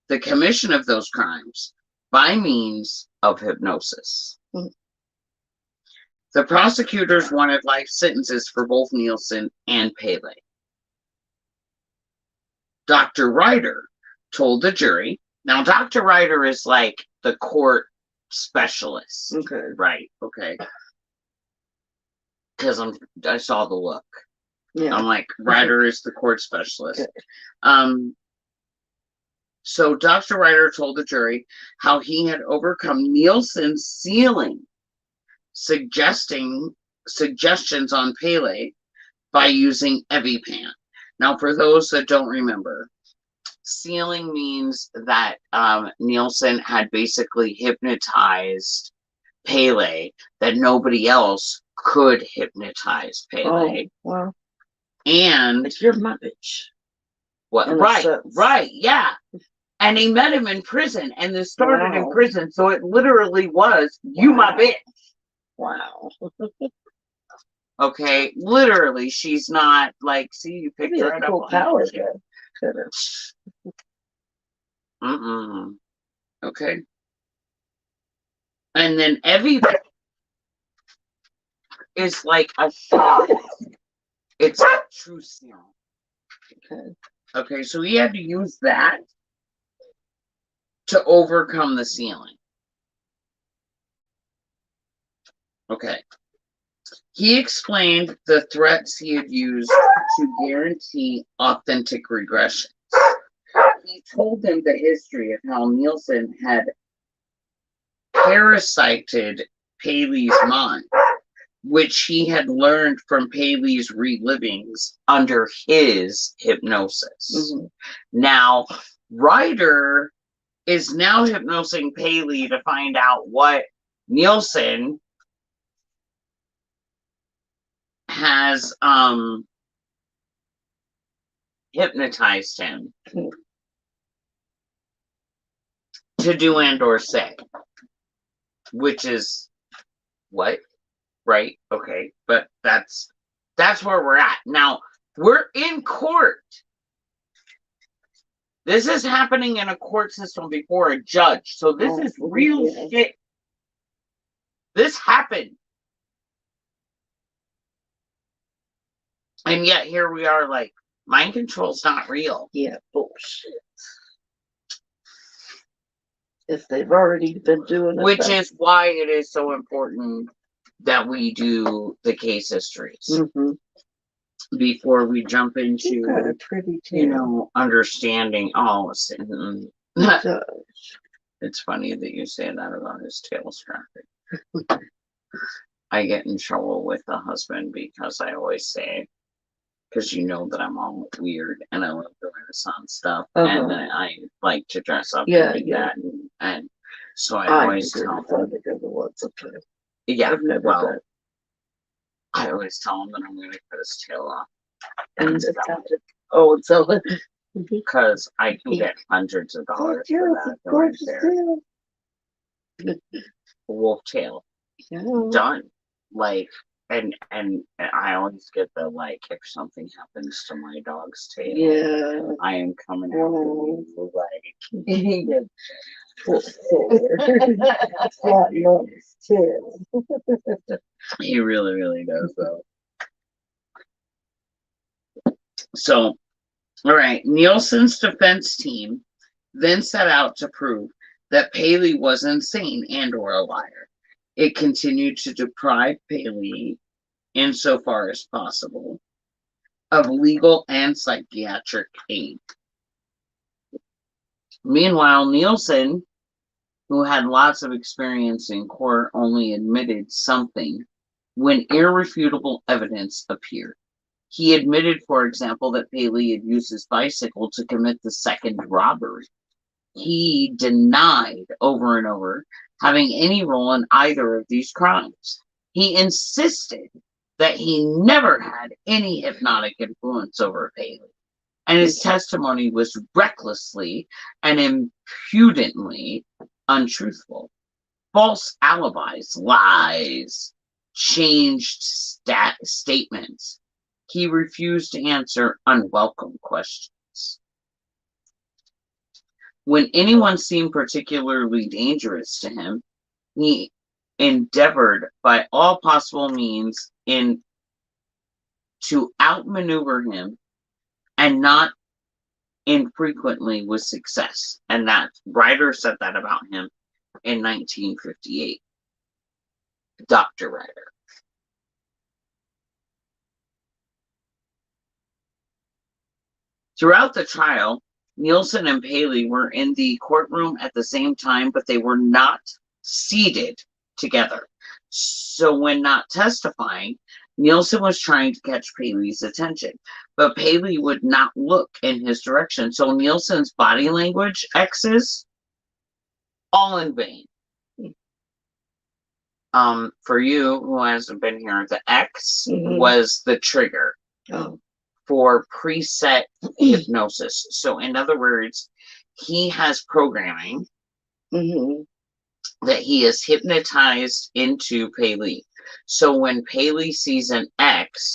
the commission of those crimes by means of hypnosis. The prosecutors wanted life sentences for both Nielsen and Pele. Dr. Ryder told the jury, now Dr. Ryder is like the court specialist. Okay. Right. Okay. Because I saw the look. Yeah. I'm like, Ryder is the court specialist. Okay. So Dr. Ryder told the jury how he had overcome Nielsen's ceiling, suggestions on Pele by using EpiPen. Now, for those that don't remember, sealing means that Nielsen had basically hypnotized Pele, that nobody else could hypnotize Pele. Oh, wow. And like you're my bitch. What? Right, yeah. And he met him in prison, and this started in prison, so it literally was, you my bitch. Wow. Okay, literally, she's not like, see, you picked her up. Cool power, kind of. Okay. And then Evie is like a shot. It's a true serum. Okay. Okay, so he had to use that to overcome the ceiling. Okay. He explained the threats he had used to guarantee authentic regressions. He told them the history of how Nielsen had parasited Paley's mind, which he had learned from Paley's relivings under his hypnosis. Now, Ryder is now hypnosing Paley to find out what Nielsen has hypnotized him to do and or say, which is what, right? Okay, but that's where we're at now. We're in court. This is happening in a court system before a judge, so this is real shit. This happened. And yet here we are, like, mind control's not real. Yeah, bullshit. If they've already been doing it. Which is why it is so important that we do the case histories before we jump into, got a pretty tail. you know, understanding. Oh, it's funny that you say that about his tail, Scrappy. I get in trouble with the husband because I always say, because you know that I'm all weird and I love the Renaissance stuff, and I like to dress up like that, and so I always tell them. Yeah, I've never done. I always tell him that I'm going to cut his tail off. And so because I can get hundreds of dollars for that. Gorgeous tail. Wolf tail. Yeah. Done. Like, and I always get the, like, if something happens to my dog's tail, Yeah. I am coming after you, like. He really, really does, though. So, all right, Nielsen's defense team then set out to prove that Paley was insane and or a liar. It continued to deprive Paley, insofar as possible, of legal and psychiatric aid. Meanwhile, Nielsen, who had lots of experience in court, only admitted something when irrefutable evidence appeared. He admitted, for example, that Paley had used his bicycle to commit the second robbery. He denied over and over having any role in either of these crimes. He insisted that he never had any hypnotic influence over Paley, and his testimony was recklessly and impudently untruthful. False alibis, lies, changed statements. He refused to answer unwelcome questions. When anyone seemed particularly dangerous to him, he endeavored by all possible means to outmaneuver him, and not infrequently with success. And that Ryder said that about him in 1958. Dr. Ryder. Throughout the trial, Nielsen and Paley were in the courtroom at the same time, but they were not seated together. So when not testifying, Nielsen was trying to catch Paley's attention, but Paley would not look in his direction. So Nielsen's body language X's, all in vain. For you who hasn't been here, the X was the trigger for preset hypnosis. So in other words, he has programming that he is hypnotized into Paley. So when Paley sees an X,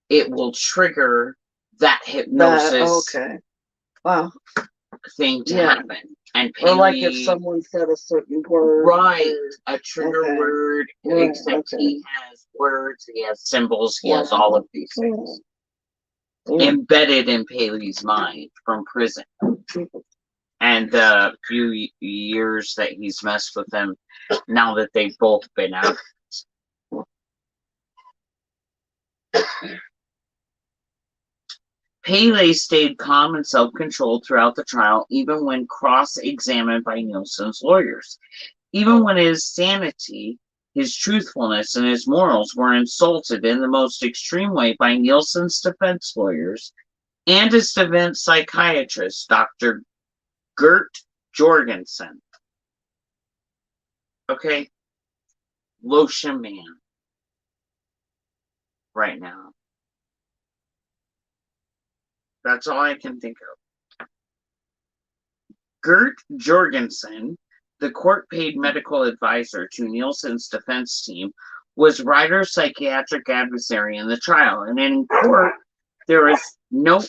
it will trigger that hypnosis okay. Wow. thing to Yeah. happen. And Or like if Paley, someone said a certain word. right, a trigger Okay. word, Right, except okay. he has words, he has symbols, he has Wow. all of these things Yeah. embedded in Paley's mind from prison. And the few years that he's messed with them now that they've both been out. Paley stayed calm and self-controlled throughout the trial, even when cross-examined by Nielsen's lawyers. Even when his sanity, his truthfulness, and his morals were insulted in the most extreme way by Nielsen's defense lawyers and his defense psychiatrist, Dr. Gert Jorgensen. Okay? Lotion man. Right now. That's all I can think of. Gert Jorgensen, the court-paid medical advisor to Nielsen's defense team, was Ryder's psychiatric adversary in the trial, and in court, there is no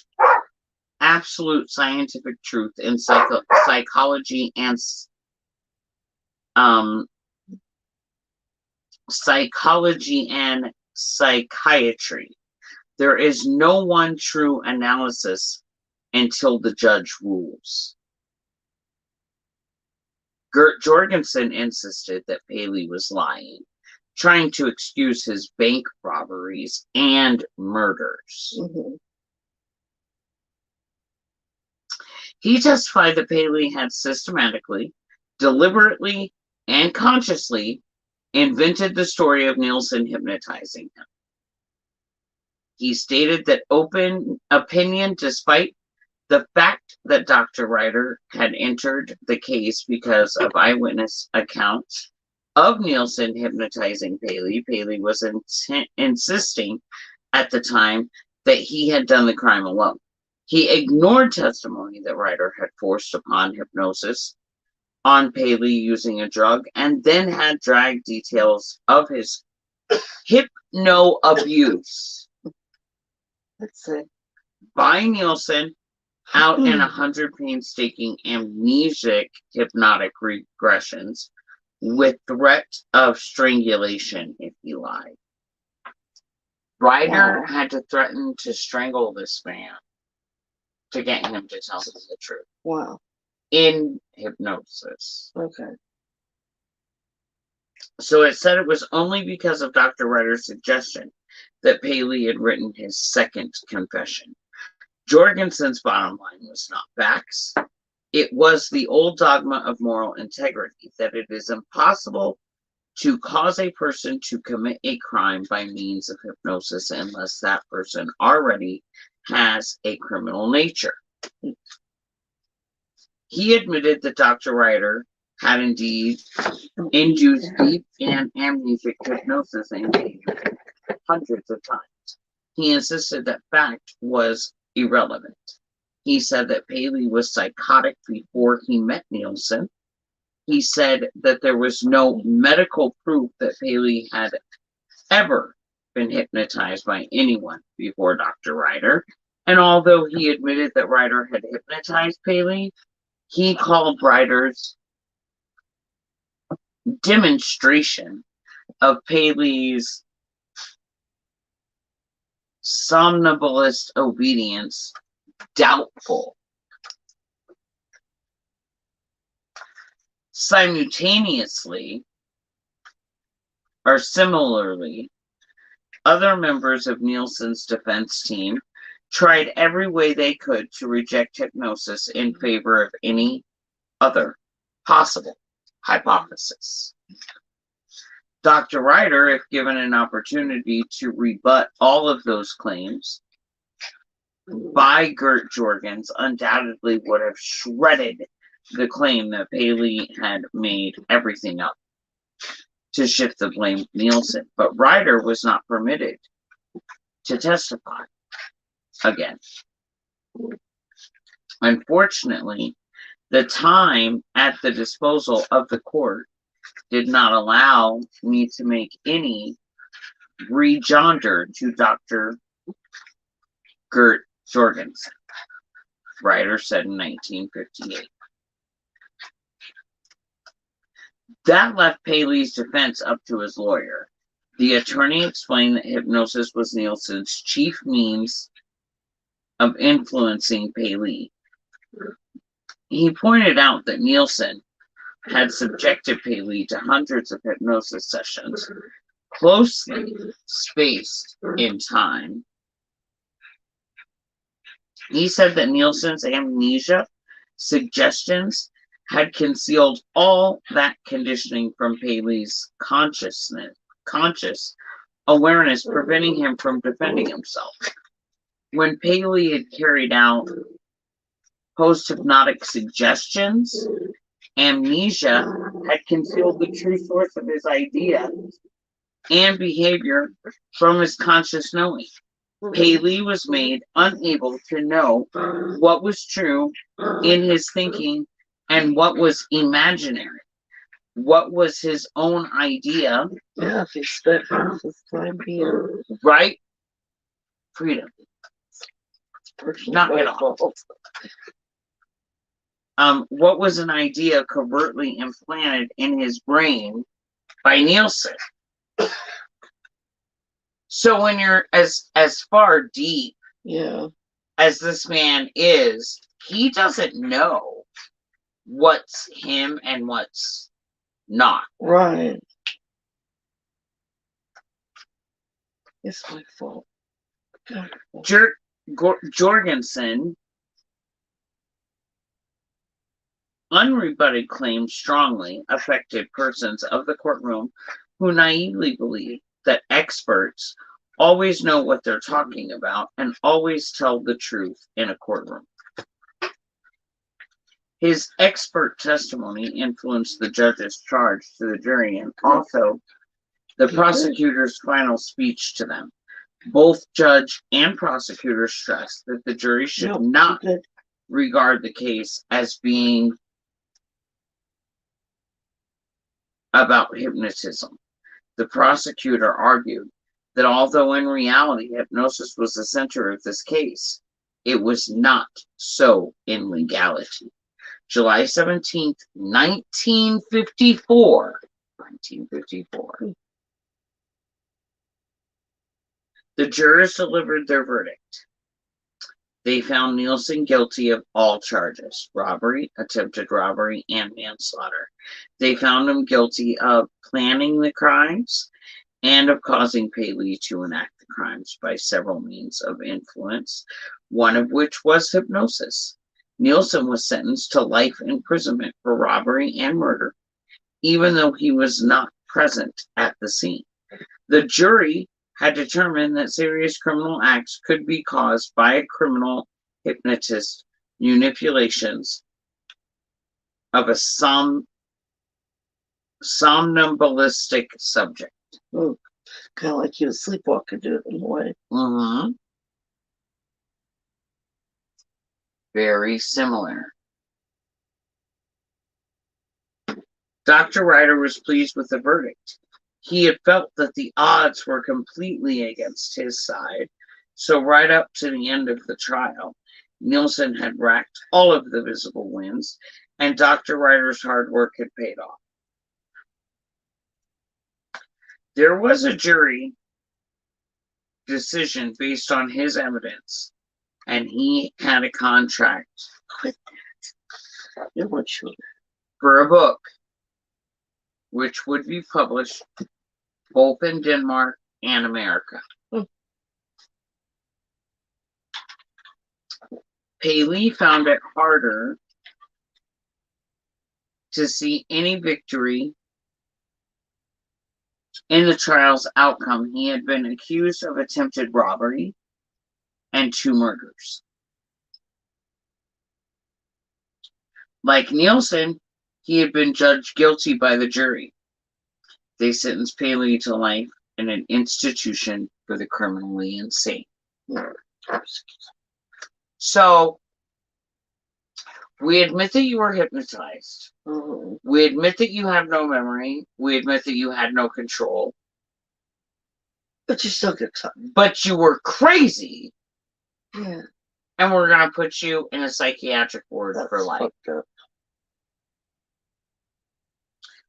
absolute scientific truth in psychology and psychiatry. There is no one true analysis until the judge rules. Gert Jorgensen insisted that Paley was lying, trying to excuse his bank robberies and murders. Mm-hmm. He testified that Paley had systematically, deliberately, and consciously invented the story of Nielsen hypnotizing him. He stated that open opinion, despite the fact that Dr. Ryder had entered the case because of eyewitness accounts of Nielsen hypnotizing Paley, Paley was insisting at the time that he had done the crime alone. He ignored testimony that Ryder had forced upon hypnosis on Paley using a drug, and then had dragged details of his hypno abuse by Nielsen out in 100 painstaking amnesic hypnotic regressions with threat of strangulation if he lied. Ryder had to threaten to strangle this man to get him to tell him the truth. Wow. In hypnosis. Okay. So it said it was only because of Dr. Ryder's suggestion that Paley had written his second confession. Jorgensen's bottom line was not facts. It was the old dogma of moral integrity that it is impossible to cause a person to commit a crime by means of hypnosis unless that person already has a criminal nature. He admitted that Dr. Ryder had indeed induced deep and amnesic hypnosis engagements hundreds of times. He insisted that fact was irrelevant. He said that Paley was psychotic before he met Nielsen. He said that there was no medical proof that Paley had ever been hypnotized by anyone before Dr. Ryder. And although he admitted that Ryder had hypnotized Paley, he called Ryder's demonstration of Paley's somnambulist obedience doubtful. Simultaneously, or similarly, other members of Nielsen's defense team tried every way they could to reject hypnosis in favor of any other possible hypothesis. Dr. Ryder, if given an opportunity to rebut all of those claims by Gert Jorgens, undoubtedly would have shredded the claim that Paley had made everything up to shift the blame to Nielsen. But Ryder was not permitted to testify again. Unfortunately, the time at the disposal of the court did not allow me to make any rejoinder to Dr. Gert Jorgensen, writer said in 1958. That left Paley's defense up to his lawyer. The attorney explained that hypnosis was Nielsen's chief means of influencing Paley. He pointed out that Nielsen had subjected Paley to hundreds of hypnosis sessions, closely spaced in time. He said that Nielsen's amnesia suggestions had concealed all that conditioning from Paley's conscious awareness, preventing him from defending himself. When Paley had carried out post-hypnotic suggestions, amnesia had concealed the true source of his idea and behavior from his conscious knowing. Paley was made unable to know what was true in his thinking and what was imaginary. What was his own idea? Yeah, if he spent half his time being Right? Freedom. Not at all. What was an idea covertly implanted in his brain by Nielsen? So when you're as far deep as this man is, he doesn't know what's him and what's not. Right. It's my fault. Jorgensen unrebutted claims strongly affected persons of the courtroom who naively believe that experts always know what they're talking about and always tell the truth in a courtroom. His expert testimony influenced the judge's charge to the jury and also the prosecutor's final speech to them. Both judge and prosecutor stressed that the jury should not regard the case as being about hypnotism. The prosecutor argued that although in reality hypnosis was the center of this case, it was not so in legality. July 17th, 1954. The jurors delivered their verdict. They found Nielsen guilty of all charges: robbery, attempted robbery, and manslaughter. They found him guilty of planning the crimes and of causing Paley to enact the crimes by several means of influence, one of which was hypnosis. Nielsen was sentenced to life imprisonment for robbery and murder, even though he was not present at the scene. The jury had determined that serious criminal acts could be caused by a criminal hypnotist manipulations of a somnambulistic subject. Kind of like he was sleepwalking, do it in a way. Very similar. Dr. Ryder was pleased with the verdict. He had felt that the odds were completely against his side, so right up to the end of the trial, Nielsen had racked all of the visible wins, and Dr. Ryder's hard work had paid off. There was a jury decision based on his evidence, and he had a contract for a book which would be published both in Denmark and America. Paley found it harder to see any victory in the trial's outcome. He had been accused of attempted robbery and 2 murders. Like Nielsen, he had been judged guilty by the jury. They sentenced Paley to life in an institution for the criminally insane. So, we admit that you were hypnotized. We admit that you have no memory. We admit that you had no control. But you still get something. But you were crazy. Yeah. and we're gonna put you in a psychiatric ward for That's life. fucked up.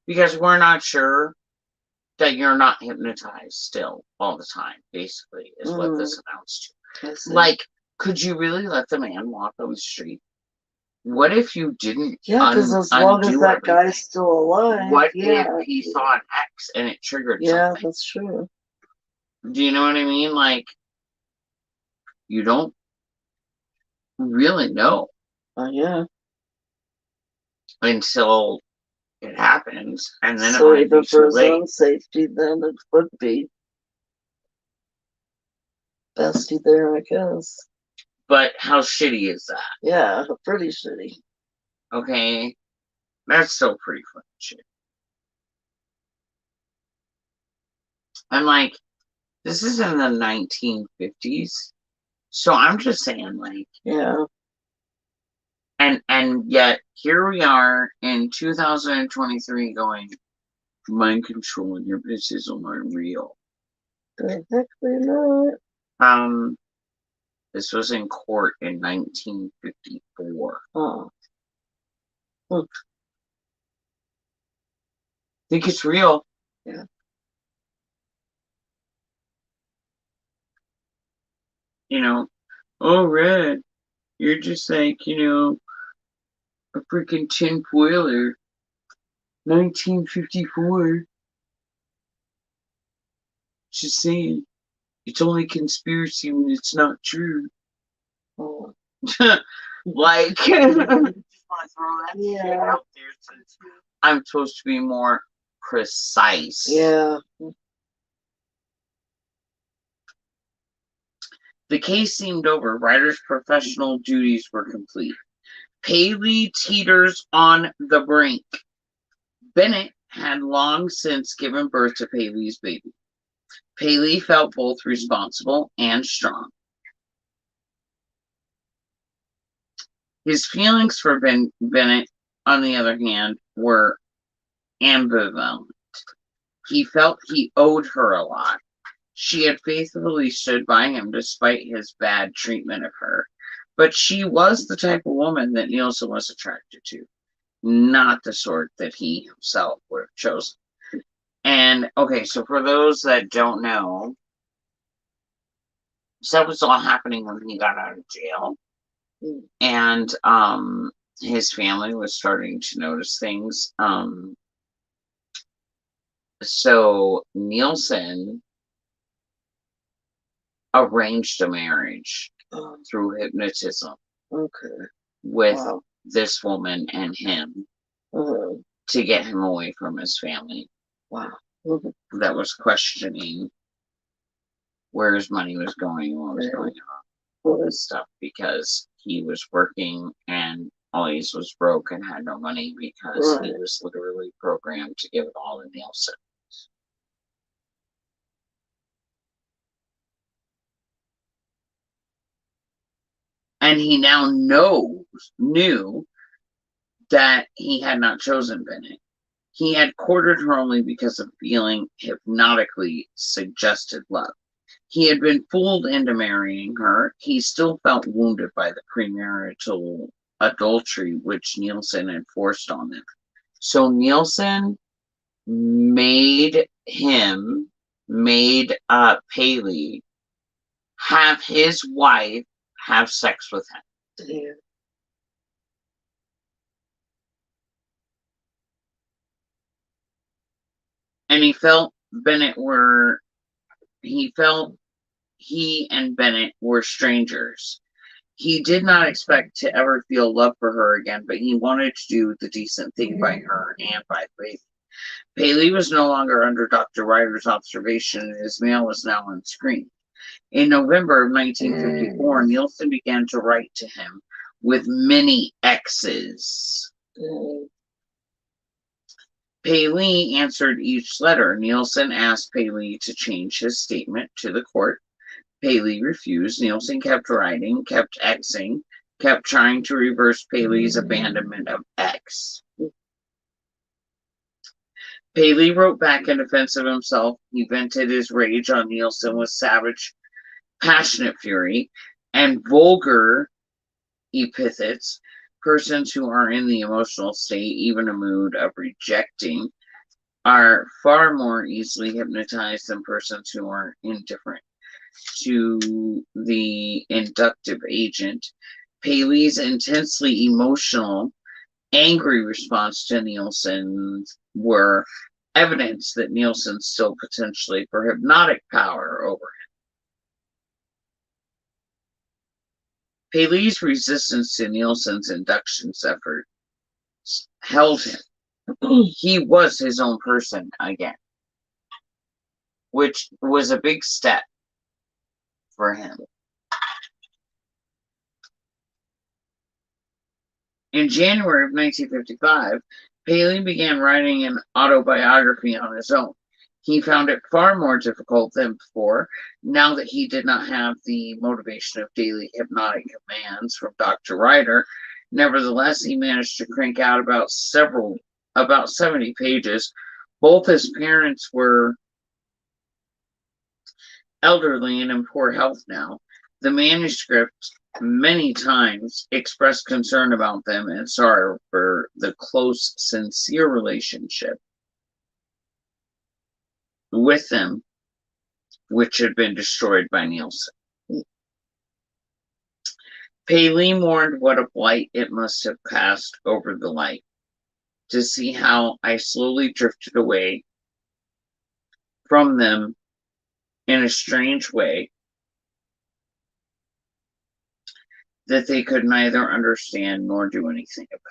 Because we're not sure that you're not hypnotized still all the time, basically, is what this amounts I to. see. Like, could you really let the man walk on the street? What if you didn't Yeah, because as long as undo that guy's everything? still alive, What yeah. if he saw an X and it triggered Yeah, something? that's true. Do you know what I mean? Like, you don't really know Yeah. until it happens, and then So it might even be for too his late. own safety, then it would be bestie there, I guess. But how shitty is that? Yeah, pretty shitty. Okay, that's still pretty fucking shit. I'm like, this is in the 1950s, so I'm just saying, like, Yeah. and yet here we are in 2023 going, mind control and hypnotism aren't real. Exactly not. This was in court in 1954. Oh. Think it's real? Yeah. You know, oh, Red, you're just like, a freaking tin foiler. 1954. Just saying, it's only conspiracy when it's not true. Oh. Like, just want to throw that shit Yeah. out there since I'm supposed to be more precise. Yeah. The case seemed over. Ryder's professional duties were complete. Paley teeters on the brink. Bennett had long since given birth to Paley's baby. Paley felt both responsible and strong. His feelings for Bennett, on the other hand, were ambivalent. He felt he owed her a lot. She had faithfully stood by him despite his bad treatment of her. But she was the type of woman that Nielsen was attracted to, not the sort that he himself would have chosen. And, okay, so for those that don't know, so that was all happening when he got out of jail. And his family was starting to notice things. So Nielsen arranged a marriage through hypnotism Okay. with Wow. this woman and him Uh, to get him away from his family wow. that was questioning where his money was going and what was going on and stuff, because he was working and always was broke and had no money because he was literally programmed to give it all to Nielsen. And he now knew that he had not chosen Bennett. He had courted her only because of feeling hypnotically suggested love. He had been fooled into marrying her. He still felt wounded by the premarital adultery which Nielsen had forced on him. So Nielsen made Paley have his wife have sex with him. Yeah. And he felt he and Bennett were strangers. He did not expect to ever feel love for her again, but he wanted to do the decent thing by her and by the baby. Paley was no longer under Dr. Ryder's observation, and his mail was now on screen. In November of 1954, Nielsen began to write to him with many X's. Paley answered each letter. Nielsen asked Paley to change his statement to the court. Paley refused. Nielsen kept writing, kept Xing, kept trying to reverse Paley's abandonment of X. Paley wrote back in defense of himself. He vented his rage on Nielsen with savage, passionate fury and vulgar epithets. Persons who are in the emotional state, even a mood of rejecting, are far more easily hypnotized than persons who are indifferent to the inductive agent. Paley's intensely emotional, angry response to Nielsen's were evidence that Nielsen still potentially for hypnotic power over him. Paley's resistance to Nielsen's induction efforts held him. He was his own person again, which was a big step for him. In January of 1955, Paley began writing an autobiography on his own. He found it far more difficult than before, now that he did not have the motivation of daily hypnotic commands from Dr. Ryder. Nevertheless, he managed to crank out about 70 pages. Both his parents were elderly and in poor health now. The manuscript many times expressed concern about them and sorrow for the close, sincere relationship with them, which had been destroyed by Nielsen. Paley mourned what a blight it must have cast over the light, to see how I slowly drifted away from them in a strange way that they could neither understand nor do anything about.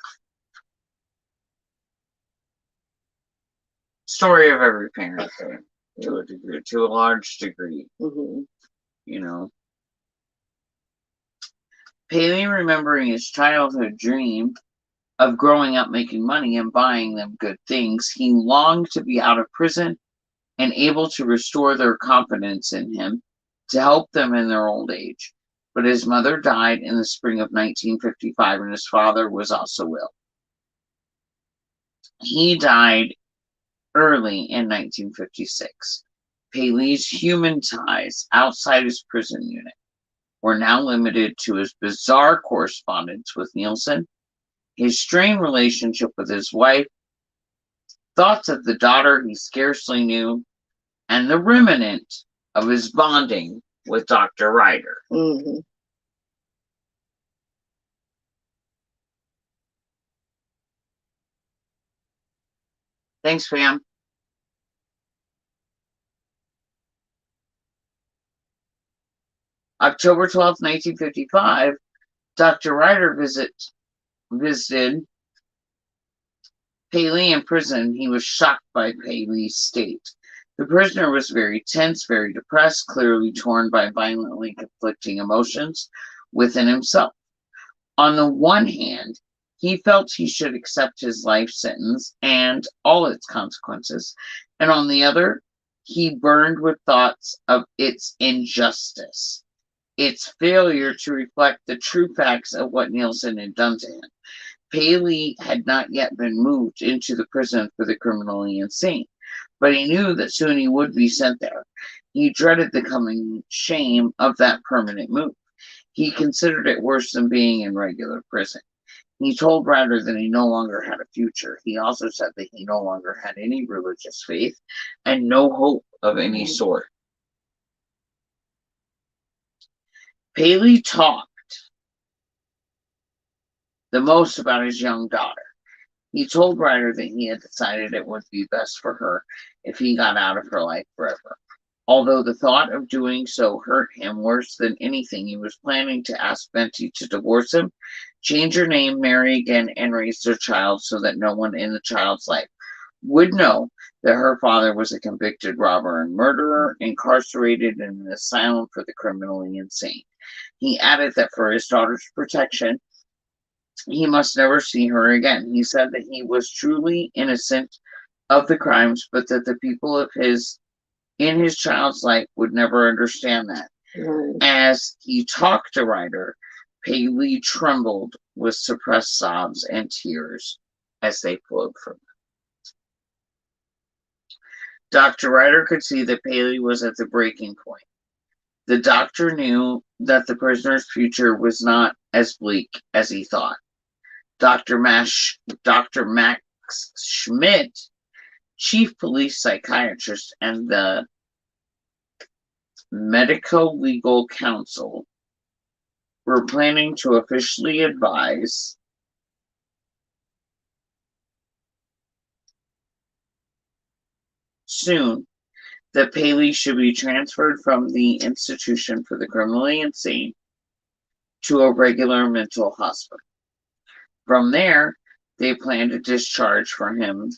Story of every parent, to a large degree, you know. Paley, remembering his childhood dream of growing up making money and buying them good things, he longed to be out of prison and able to restore their confidence in him to help them in their old age. But his mother died in the spring of 1955, and his father was also ill. He died early in 1956. Paley's human ties outside his prison unit were now limited to his bizarre correspondence with Nielsen, his strained relationship with his wife, thoughts of the daughter he scarcely knew, and the remnant of his bonding with Dr. Ryder. Thanks, Pam. October 12th, 1955, Dr. Ryder visited Paley in prison. He was shocked by Paley's state. The prisoner was very tense, very depressed, clearly torn by violently conflicting emotions within himself. On the one hand, he felt he should accept his life sentence and all its consequences, and on the other, he burned with thoughts of its injustice, its failure to reflect the true facts of what Nielsen had done to him. Paley had not yet been moved into the prison for the criminally insane, but he knew that soon he would be sent there. He dreaded the coming shame of that permanent move. He considered it worse than being in regular prison. He told Ryder that he no longer had a future. He also said that he no longer had any religious faith and no hope of any sort. Paley talked the most about his young daughter. He told Ryder that he had decided it would be best for her if he got out of her life forever. Although the thought of doing so hurt him worse than anything, he was planning to ask Benty to divorce him, change her name, marry again, and raise their child so that no one in the child's life would know that her father was a convicted robber and murderer, incarcerated in an asylum for the criminally insane. He added that for his daughter's protection, he must never see her again. He said that he was truly innocent of the crimes, but that the people in his child's life would never understand that. As he talked to Ryder, Paley trembled with suppressed sobs and tears as they flowed from him. Dr. Ryder could see that Paley was at the breaking point. The doctor knew that the prisoner's future was not as bleak as he thought. Dr. Max Schmidt, chief police psychiatrist and the medico-legal council, were planning to officially advise soon that Paley should be transferred from the institution for the criminally insane to a regular mental hospital. From there, they planned a discharge for him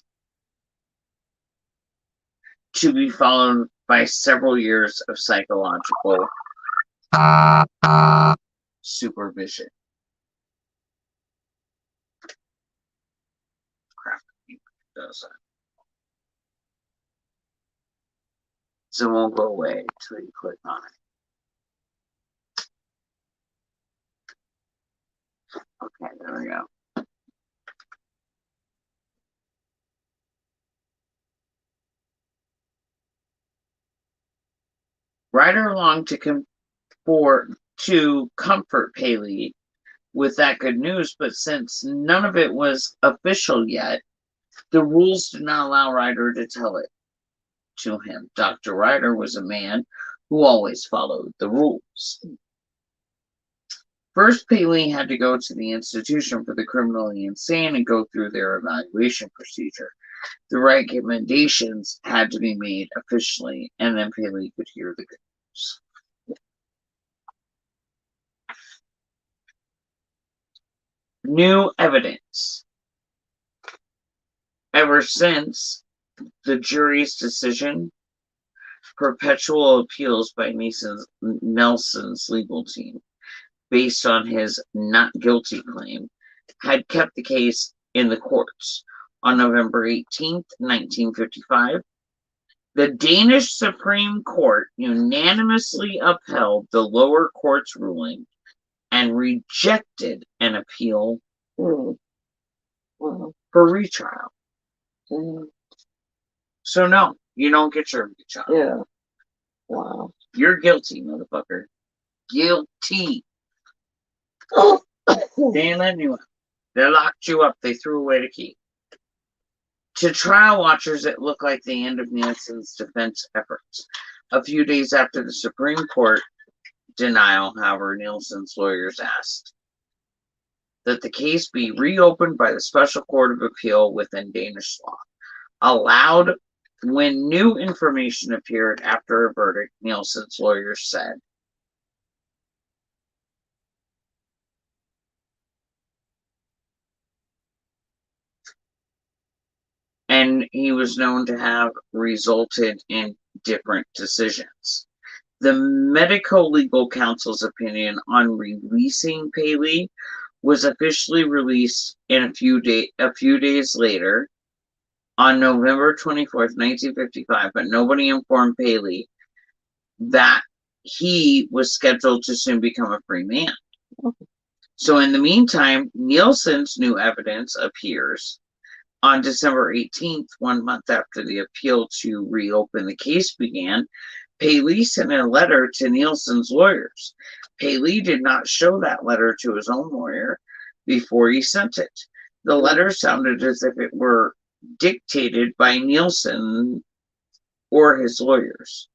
to be followed by several years of psychological supervision. Crap, it does that. So it won't go away until you click on it. Okay, there we go. Ryder longed to comfort Paley with that good news, but since none of it was official yet, the rules did not allow Ryder to tell it to him. Dr. Ryder was a man who always followed the rules. First, Paley had to go to the institution for the criminally insane and go through their evaluation procedure. The recommendations had to be made officially, and then Paley could hear the good news. New evidence. Ever since the jury's decision, perpetual appeals by Nelson's legal team, based on his not guilty claim, had kept the case in the courts. On November 18th, 1955, the Danish Supreme Court unanimously upheld the lower court's ruling and rejected an appeal for retrial. So no, you don't get your retrial. Yeah. Wow. You're guilty, motherfucker. Guilty. They ain't letting you out. They locked you up. They threw away the key. To trial watchers, it looked like the end of Nelson's defense efforts. A few days after the Supreme Court denial, however, Nelson's lawyers asked that the case be reopened by the Special Court of Appeal within Danish law. Allowed when new information appeared after a verdict, Nelson's lawyers said. And he was known to have resulted in different decisions. The medico-legal council's opinion on releasing Paley was officially released in a few days later, on November 24th, 1955, but nobody informed Paley that he was scheduled to soon become a free man. So in the meantime, Nelson's new evidence appears. On December 18th, 1 month after the appeal to reopen the case began, Paley sent a letter to Nelson's lawyers. Paley did not show that letter to his own lawyer before he sent it. The letter sounded as if it were dictated by Nelson or his lawyers.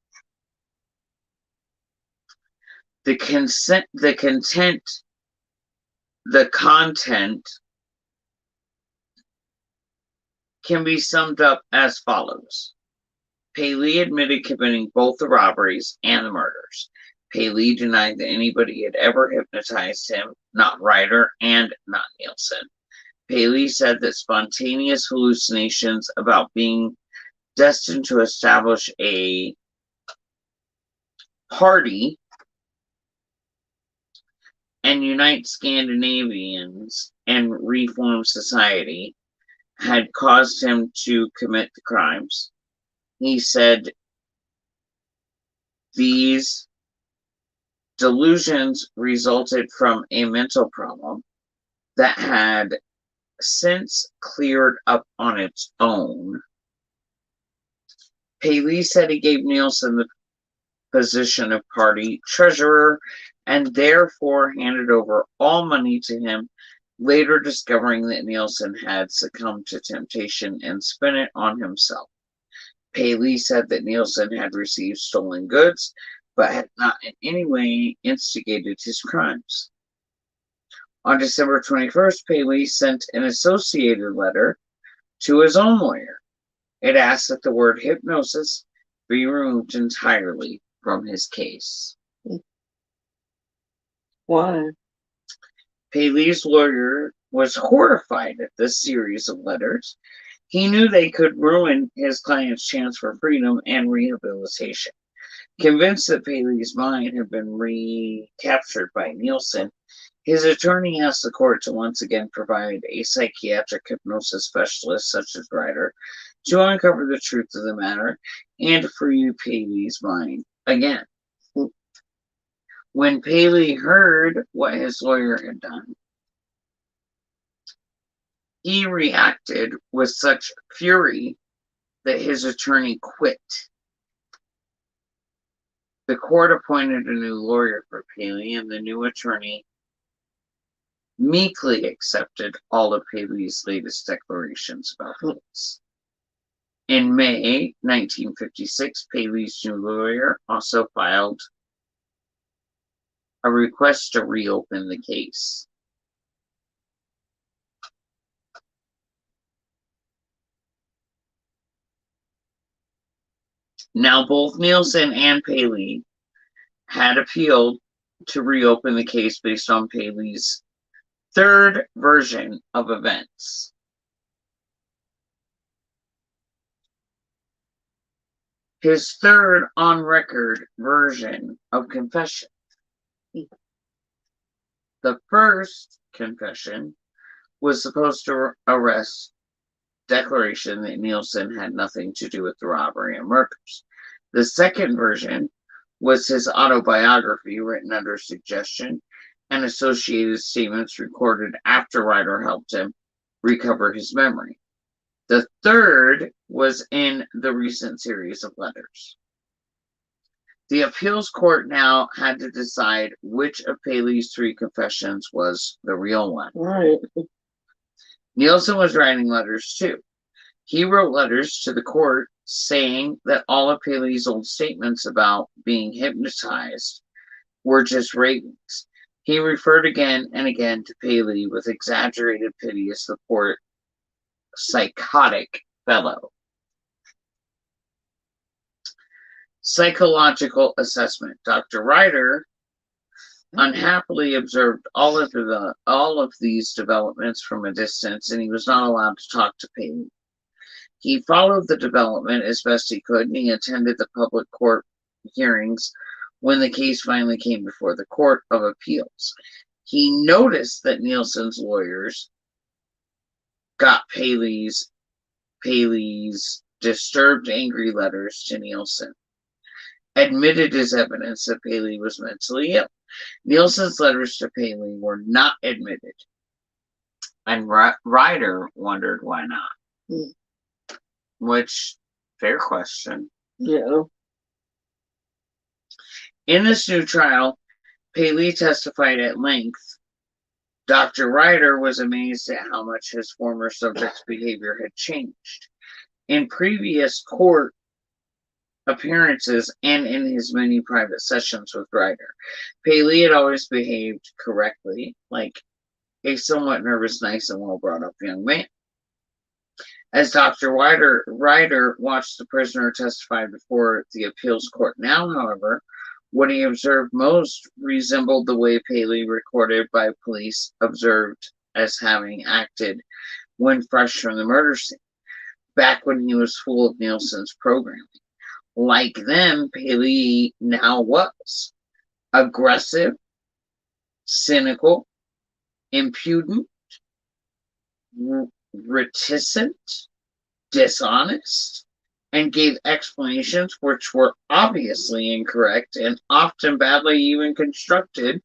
The content can be summed up as follows. Paley admitted committing both the robberies and the murders. Paley denied that anybody had ever hypnotized him, not Ryder and not Nelson. Paley said that spontaneous hallucinations about being destined to establish a party and unite Scandinavians and reform society had caused him to commit the crimes. He said these delusions resulted from a mental problem that had since cleared up on its own. Paley said he gave Nelson the position of party treasurer and therefore handed over all money to him, later discovering that Nielsen had succumbed to temptation and spent it on himself. Paley said that Nielsen had received stolen goods, but had not in any way instigated his crimes. On December 21st, Paley sent an associated letter to his own lawyer. It asked that the word hypnosis be removed entirely from his case. Why? Paley's lawyer was horrified at this series of letters. He knew they could ruin his client's chance for freedom and rehabilitation. Convinced that Paley's mind had been recaptured by Nielsen, his attorney asked the court to once again provide a psychiatric hypnosis specialist such as Ryder to uncover the truth of the matter and free Paley's mind again. When Paley heard what his lawyer had done, he reacted with such fury that his attorney quit. The court appointed a new lawyer for Paley, and the new attorney meekly accepted all of Paley's latest declarations about this. In May 1956, Paley's new lawyer also filed a request to reopen the case. Now, both Nielsen and Paley had appealed to reopen the case based on Paley's third version of events. His third on-record version of confession. The first confession was supposed to arrest declaration that Nielsen had nothing to do with the robbery and murders. The second version was his autobiography written under suggestion and associated statements recorded after Ryder helped him recover his memory. The third was in the recent series of letters. The appeals court now had to decide which of Paley's three confessions was the real one. Right. Nielsen was writing letters too. He wrote letters to the court saying that all of Paley's old statements about being hypnotized were just ravings. He referred again and again to Paley with exaggerated pity as the poor psychotic fellow. Psychological assessment. Dr. Ryder unhappily observed all of these developments from a distance, and he was not allowed to talk to Paley. He followed the development as best he could, and he attended the public court hearings when the case finally came before the Court of Appeals. He noticed that Nielsen's lawyers got Paley's disturbed, angry letters to Nielsen, admitted as evidence that Paley was mentally ill. Nielsen's letters to Paley were not admitted, and Ryder wondered why not. Which, fair question. Yeah. In this new trial, Paley testified at length. Dr. Ryder was amazed at how much his former subject's behavior had changed. In previous court appearances and in his many private sessions with Ryder, Paley had always behaved correctly, like a somewhat nervous, nice, and well-brought-up young man. As Dr. Ryder watched the prisoner testify before the appeals court now, however, what he observed most resembled the way Paley, recorded by police, observed as having acted when fresh from the murder scene, back when he was full of Nielsen's programming. Like them, Paley now was aggressive, cynical, impudent, reticent, dishonest, and gave explanations which were obviously incorrect and often badly even constructed,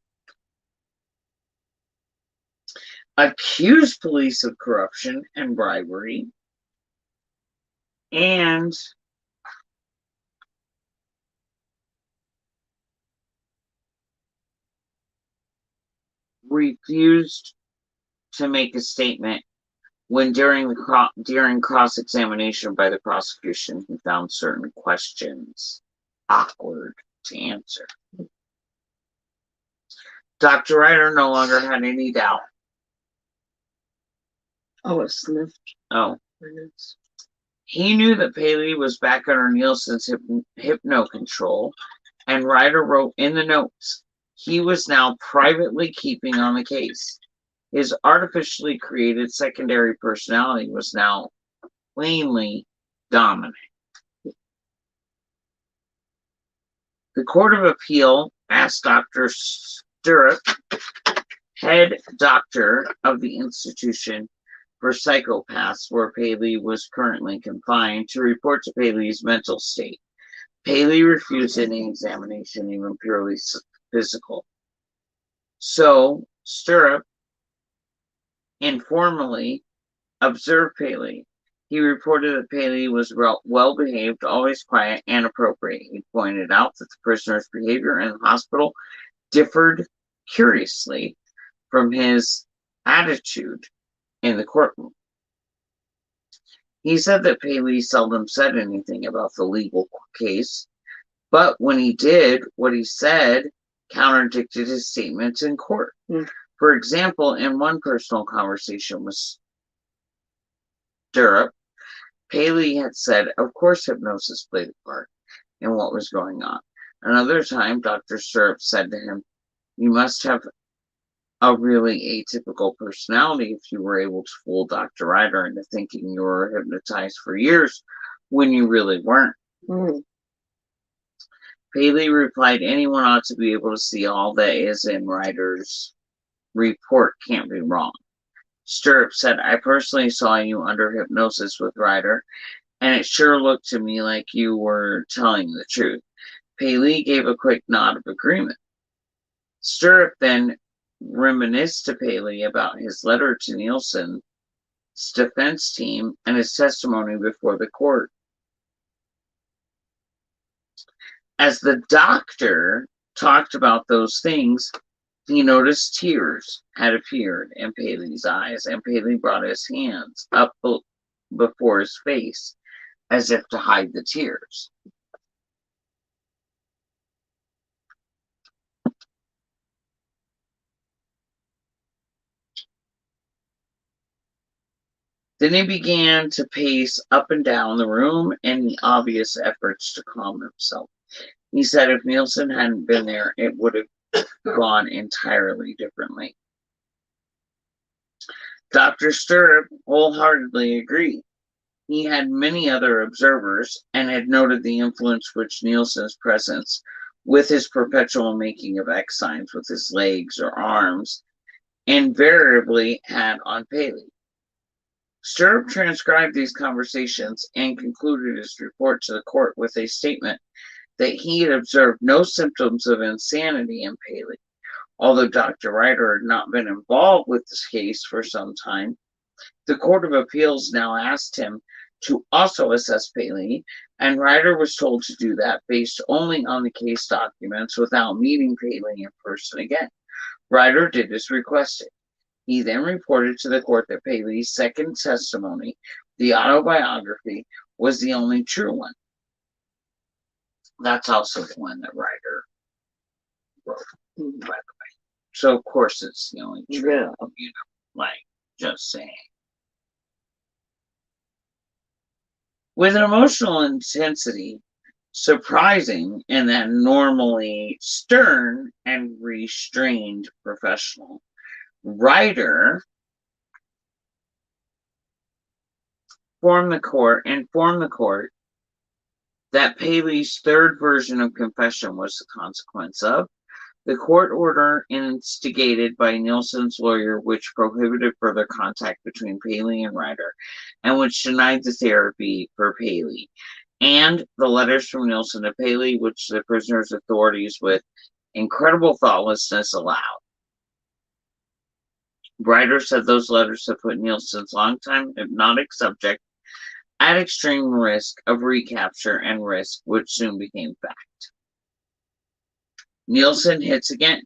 accused police of corruption and bribery, and refused to make a statement when during cross-examination by the prosecution, he found certain questions awkward to answer. Dr. Ryder no longer had any doubt. Oh, it sniffed. Oh. He knew that Paley was back under Nielsen's hypno-control, and Ryder wrote in the notes he was now privately keeping on the case. His artificially created secondary personality was now plainly dominant. The Court of Appeal asked Dr. Stirrup, head doctor of the institution for psychopaths where Paley was currently confined, to report to Paley's mental state. Paley refused any examination, even purely physical. So Stirrup informally observed Paley. He reported that Paley was well-behaved, always quiet, and appropriate. He pointed out that the prisoner's behavior in the hospital differed curiously from his attitude in the courtroom. He said that Paley seldom said anything about the legal case, but when he did, what he said contradicted his statements in court. For example, in one personal conversation with Stirrup, Paley had said, of course hypnosis played a part in what was going on. Another time, Dr. Stirrup said to him, you must have a really atypical personality if you were able to fool Dr. Ryder into thinking you were hypnotized for years when you really weren't. Paley replied, anyone ought to be able to see all that is in Ryder's report can't be wrong. Stirrup said, I personally saw you under hypnosis with Ryder, and it sure looked to me like you were telling the truth. Paley gave a quick nod of agreement. Stirrup then reminisced to Paley about his letter to Nielsen's defense team and his testimony before the court. As the doctor talked about those things, he noticed tears had appeared in Paley's eyes, and Paley brought his hands up before his face as if to hide the tears. Then he began to pace up and down the room in the obvious efforts to calm himself. He said if Nielsen hadn't been there, it would have gone entirely differently. Dr. Stirrup wholeheartedly agreed. He had many other observers and had noted the influence which Nielsen's presence, with his perpetual making of X signs with his legs or arms, invariably had on Paley. Stirrup transcribed these conversations and concluded his report to the court with a statement that he had observed no symptoms of insanity in Paley. Although Dr. Ryder had not been involved with this case for some time, the Court of Appeals now asked him to also assess Paley, and Ryder was told to do that based only on the case documents without meeting Paley in person again. Ryder did as requested. He then reported to the court that Paley's second testimony, the autobiography, was the only true one. That's also the one that Ryder wrote, by the way. So, of course, it's the only true one, like, just saying. With an emotional intensity surprising in that normally stern and restrained professional, Ryder informed the court that Paley's third version of confession was the consequence of the court order instigated by Nielsen's lawyer, which prohibited further contact between Paley and Ryder, and which denied the therapy for Paley, and the letters from Nielsen to Paley, which the prisoner's authorities, with incredible thoughtlessness, allowed. Ryder said those letters had put Nielsen's longtime hypnotic subject at extreme risk of recapture, and risk which soon became fact. Nielsen hits again.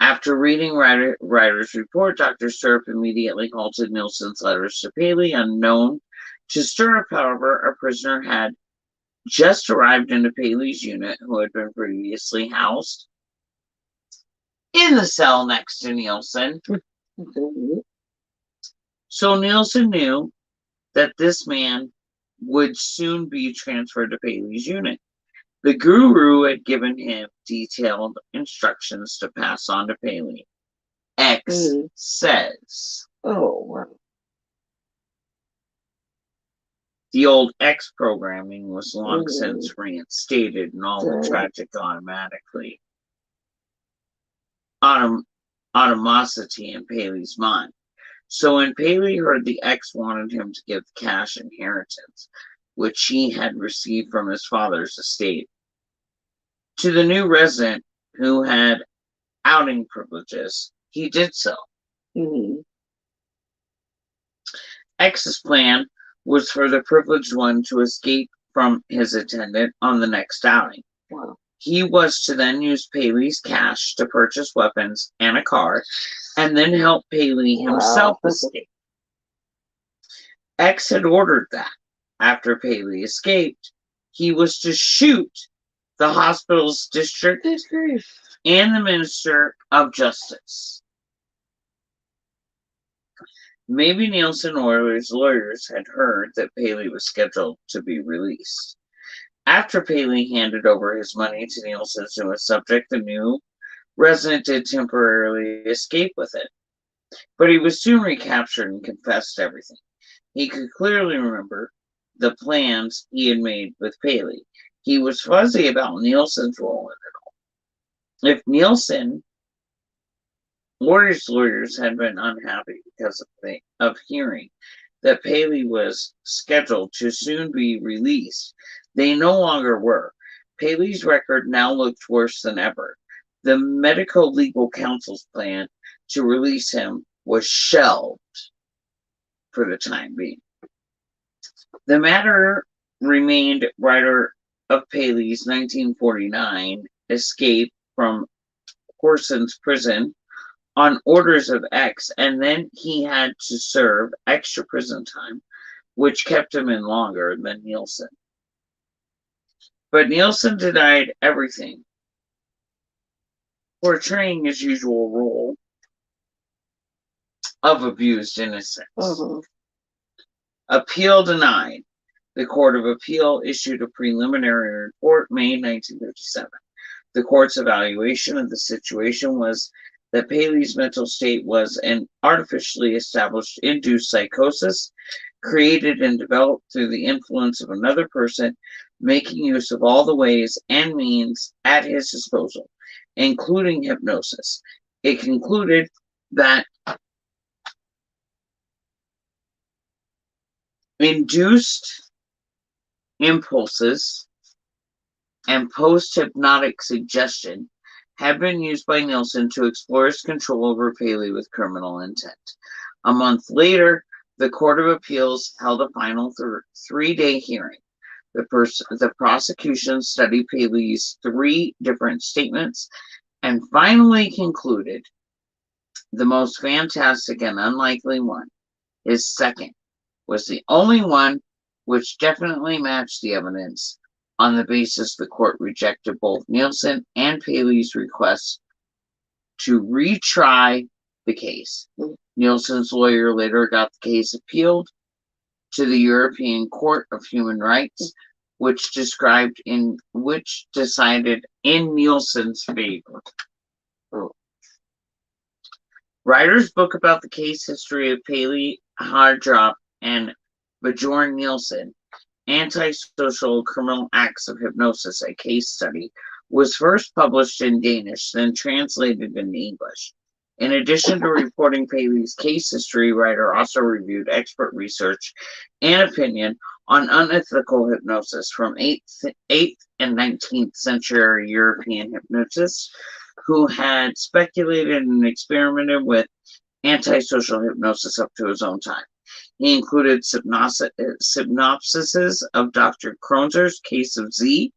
After reading Ryder's report, Dr. Stirrup immediately halted Nielsen's letters to Paley. Unknown to Stirrup, however, a prisoner had just arrived into Paley's unit who had been previously housed in the cell next to Nielsen. So Nielsen knew that this man would soon be transferred to Paley's unit. The guru had given him detailed instructions to pass on to Paley. X says. Oh, wow. The old X programming was long since reinstated and all the tragic animosity in Paley's mind. So when Paley heard the X wanted him to give cash inheritance, which he had received from his father's estate, to the new resident who had outing privileges, he did so. X's plan was for the privileged one to escape from his attendant on the next outing. Wow. He was to then use Paley's cash to purchase weapons and a car, and then help Paley himself escape. X had ordered that, after Paley escaped, he was to shoot the hospital's district and the Minister of Justice. Maybe Nielsen or his lawyers had heard that Paley was scheduled to be released. After Paley handed over his money to Nielsen's newest subject, the new resident did temporarily escape with it. But he was soon recaptured and confessed everything. He could clearly remember the plans he had made with Paley. He was fuzzy about Nielsen's role in it all. If Nielsen or his lawyers had been unhappy because of hearing that Paley was scheduled to soon be released, they no longer were. Paley's record now looked worse than ever. The medico-legal council's plan to release him was shelved for the time being. The matter remained Ryder of Paley's 1949 escape from Horson's prison on orders of X, and then he had to serve extra prison time, which kept him in longer than Nielsen. But Nielsen denied everything, portraying his usual role of abused innocence. Appeal denied. The Court of Appeal issued a preliminary report May 1957. The court's evaluation of the situation was that Paley's mental state was an artificially established induced psychosis created and developed through the influence of another person, making use of all the ways and means at his disposal, including hypnosis. It concluded that induced impulses and post-hypnotic suggestion had been used by Nielsen to explore his control over Paley with criminal intent. A month later, the Court of Appeals held a final three-day hearing. The prosecution studied Paley's 3 different statements and finally concluded the most fantastic and unlikely one, his second, was the only one which definitely matched the evidence. On the basis, the court rejected both Nielsen and Paley's requests to retry the case. Nielsen's lawyer later got the case appealed to the European Court of Human Rights, which decided in Nielsen's favor. Ryder's book about the case history of Paley, Hardrop, and Bjorn Nielsen, Antisocial Criminal Acts of Hypnosis, a Case Study, was first published in Danish, then translated into English. In addition to reporting Paley's case history, Ryder also reviewed expert research and opinion on unethical hypnosis from 8th and 19th century European hypnotists who had speculated and experimented with antisocial hypnosis up to his own time. He included synopsises of Dr. Kronzer's Case of Z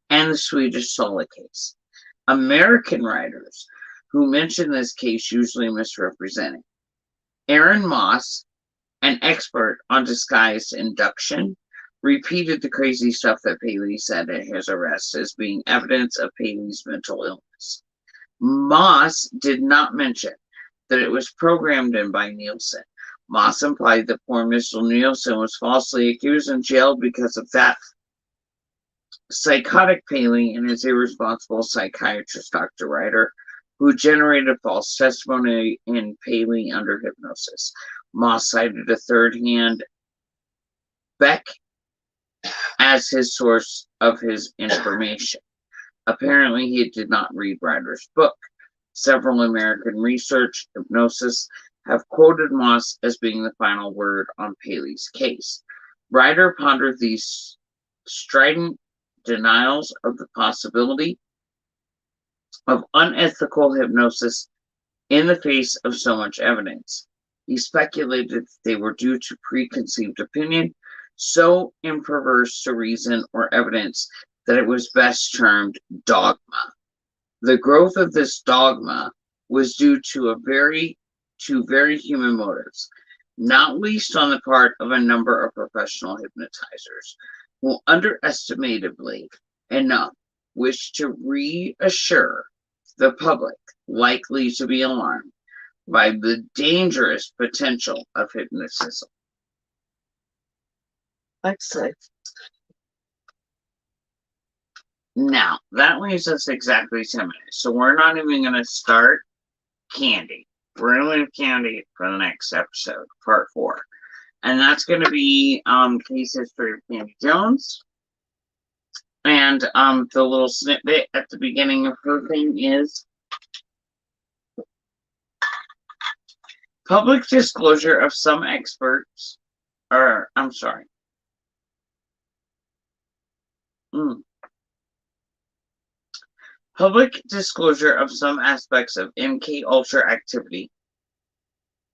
and the Swedish Sola case. American writers who mention this case usually misrepresent it. Aaron Moss, an expert on disguised induction, repeated the crazy stuff that Paley said at his arrest as being evidence of Paley's mental illness. Moss did not mention that it was programmed in by Nielsen. Moss implied that poor Mr. Nielsen was falsely accused and jailed because of that. Psychotic Paley and his irresponsible psychiatrist, Dr. Ryder, who generated false testimony in Paley under hypnosis. Moss cited a third-hand Beck as his source of his information. Apparently, he did not read Ryder's book. Several American research hypnosis have quoted Moss as being the final word on Paley's case. Ryder pondered these strident denials of the possibility of unethical hypnosis in the face of so much evidence. He speculated that they were due to preconceived opinion, so imperverse to reason or evidence that it was best termed dogma. The growth of this dogma was due to very human motives, not least on the part of a number of professional hypnotizers who underestimatedly enough wished to reassure the public likely to be alarmed by the dangerous potential of hypnotism. I'd say. Now, that leaves us exactly 10 minutes. So we're not even going to start Candy. We're going to leave Candy for the next episode, part 4. And that's going to be case history of Candy Jones. And the little snippet at the beginning of her thing is public disclosure of some experts, or I'm sorry. Public disclosure of some aspects of MKUltra activity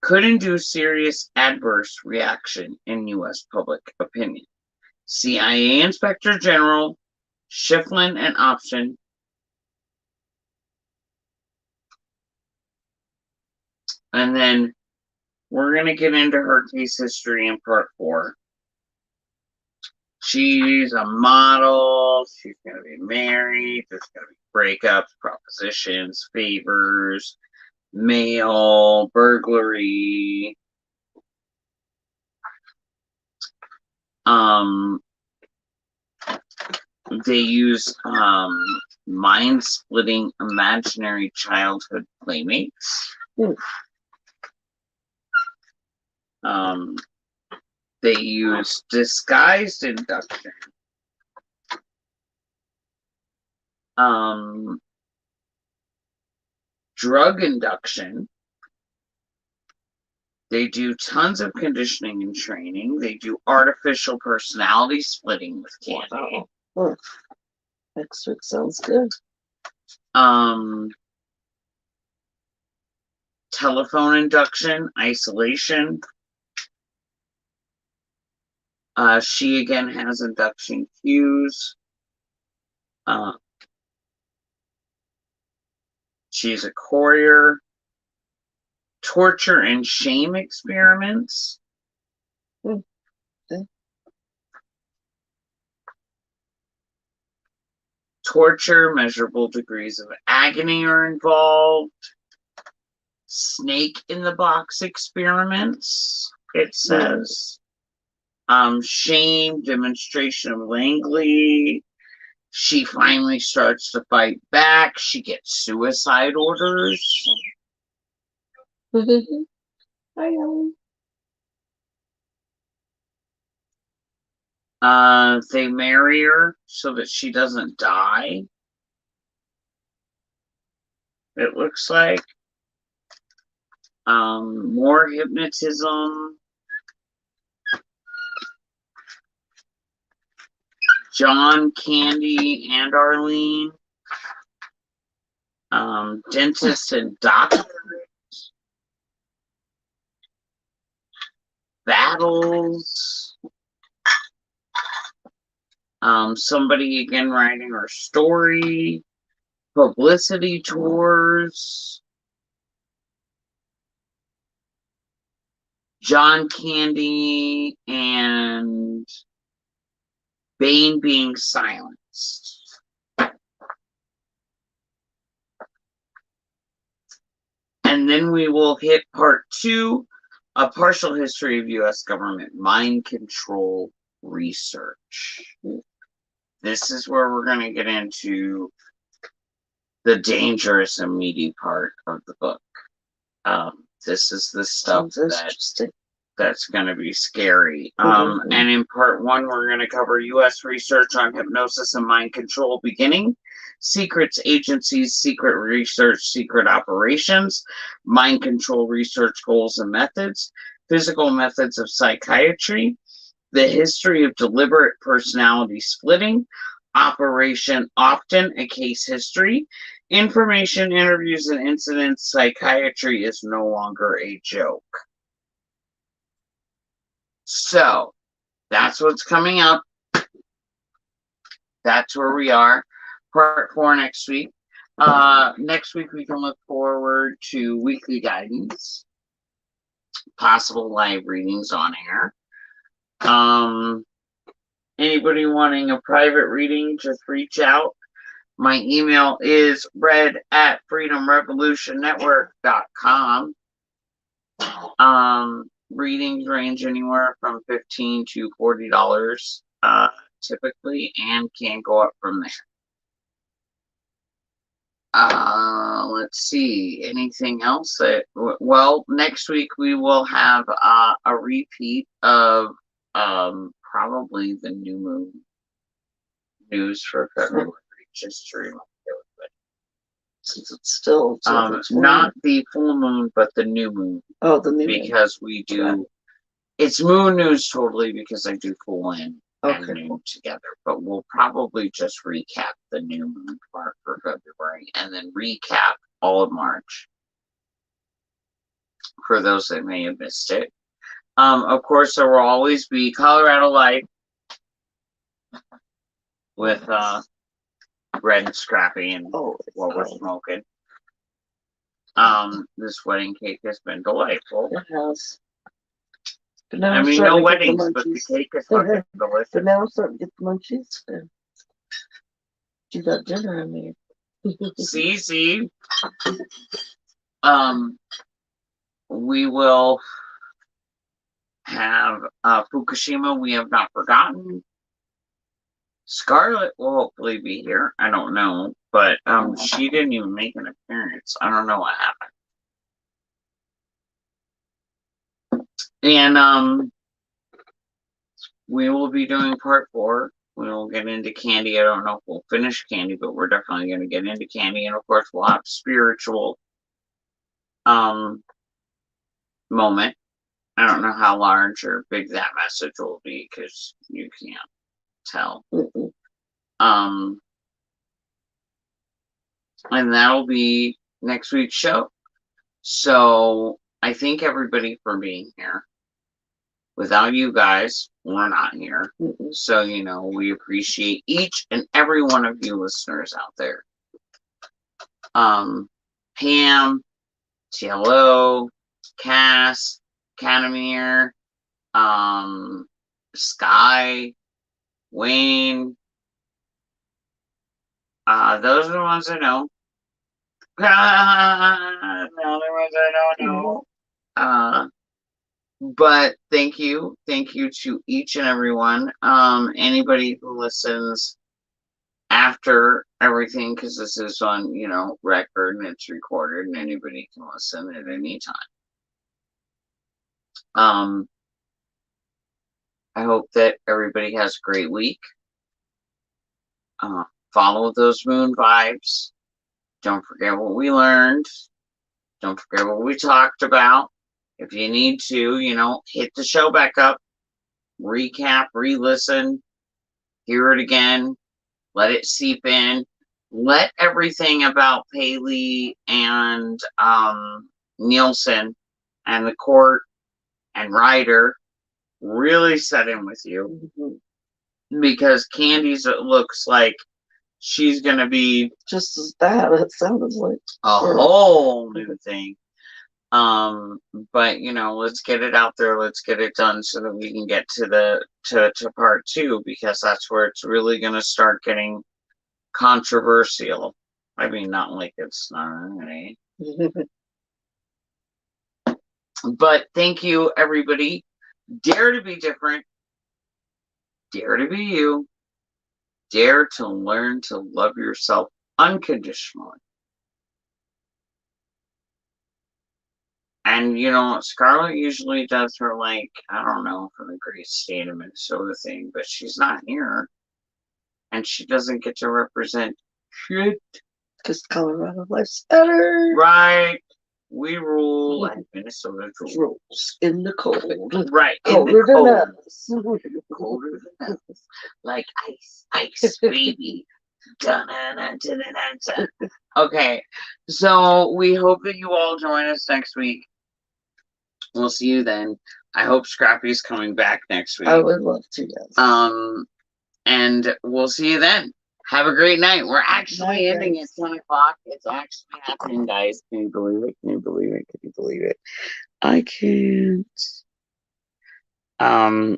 could induce serious adverse reaction in U.S. public opinion. CIA Inspector General Schifflin and Option and then we're going to get into her case history in part 4. She's a model. She's going to be married. There's going to be breakups, propositions, favors, mail, burglary. They use mind-splitting imaginary childhood playmates. They use disguised induction. Drug induction. They do tons of conditioning and training. They do artificial personality splitting with Candy. Wow. Excerpt sounds good. Telephone induction, isolation. She again has induction cues. She's a courier. Torture and shame experiments. Okay. Torture, measurable degrees of agony are involved. Snake in the box experiments, it says. Shame, demonstration of Langley. She finally starts to fight back. She gets suicide orders. Hi, Ellen. They marry her so that she doesn't die. It looks like. More hypnotism. John, Candy, and Arlene. Dentist and doctor. Battles. Somebody again writing her story. Publicity tours. John Candy and Bane being silenced. And then we will hit part 2, a partial history of U.S. government mind control research. This is where we're going to get into the dangerous and meaty part of the book. This is the stuff that's going to be scary. And in part 1, we're going to cover U.S. research on hypnosis and mind control beginning, secrets agencies, secret research, secret operations, mind control research goals and methods, physical methods of psychiatry, the history of deliberate personality splitting, Operation Often, a case history, information, interviews, and incidents. Psychiatry is no longer a joke. So, that's what's coming up. That's where we are. Part 4 next week. Next week we can look forward to weekly guidance, possible live readings on air. Anybody wanting a private reading, just reach out. My email is red@freedomrevolutionnetwork.com. Readings range anywhere from $15 to $40 typically, and can go up from there. Let's see, anything else well, next week we will have a repeat of probably the new moon news for February, just to remind everybody. Since it's still not the full moon, but the new moon. Oh, the new moon. Because we do, it's moon news totally, because I do full in and noon together. But we'll probably just recap the new moon part for February, and then recap all of March for those that may have missed it. Of course, there will always be Colorado Light with Red and Scrappy and what we're smoking. This wedding cake has been delightful. It has. I mean, no weddings, but the cake is fucking delicious. But now I'm starting to get the munchies. You got dinner, I mean. See. We will have Fukushima, We Have Not Forgotten. Scarlet will hopefully be here. I don't know, but she didn't even make an appearance. I don't know what happened. And we will be doing part 4. We will get into Candy. I don't know if we'll finish Candy, but we're definitely going to get into Candy. And of course, we'll have spiritual moment. I don't know how large or big that message will be, because you can't tell. And that'll be next week's show. So I thank everybody for being here. Without you guys, we're not here. So, we appreciate each and every one of you listeners out there. Pam, TLO, Cass, Canamir, Sky, Wayne. Those are the ones I know. The other ones I don't know. But thank you to each and every one. Anybody who listens after everything, because this is on, record and it's recorded, and anybody can listen at any time. I hope that everybody has a great week. Follow those moon vibes. Don't forget what we learned. Don't forget what we talked about. If you need to, hit the show back up, recap, re-listen, hear it again, let it seep in. Let everything about Paley and Nielsen and the court and Ryder really set in with you. Because Candy's, it looks like she's going to be just as bad, it sounded like. A whole new thing. But you know, let's get it out there. Let's get it done so that we can get to the to part 2, because that's where it's really gonna start getting controversial. I mean, not like it's not right. But thank you, everybody. Dare to be different. Dare to be you. Dare to learn to love yourself unconditionally. And you know, Scarlet usually does her, like, I don't know, for the great state of Minnesota thing, but she's not here. And she doesn't get to represent shit. Because Colorado life's better. Right. We rule, and Minnesota rules. In the cold. Right. Colder than us. Colder than us. Like ice, baby. Dun-dun-dun-dun-dun-dun. Okay. So we hope that you all join us next week. We'll see you then. I hope Scrappy's coming back next week. I would love to, yes. And we'll see you then. Have a great night. We're actually ending at 10 o'clock. It's actually happening, guys. Can you believe it? Can you believe it? Can you believe it? I can't. I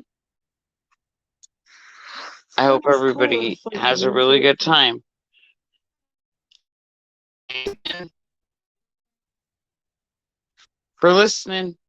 hope everybody has a really good time. For listening.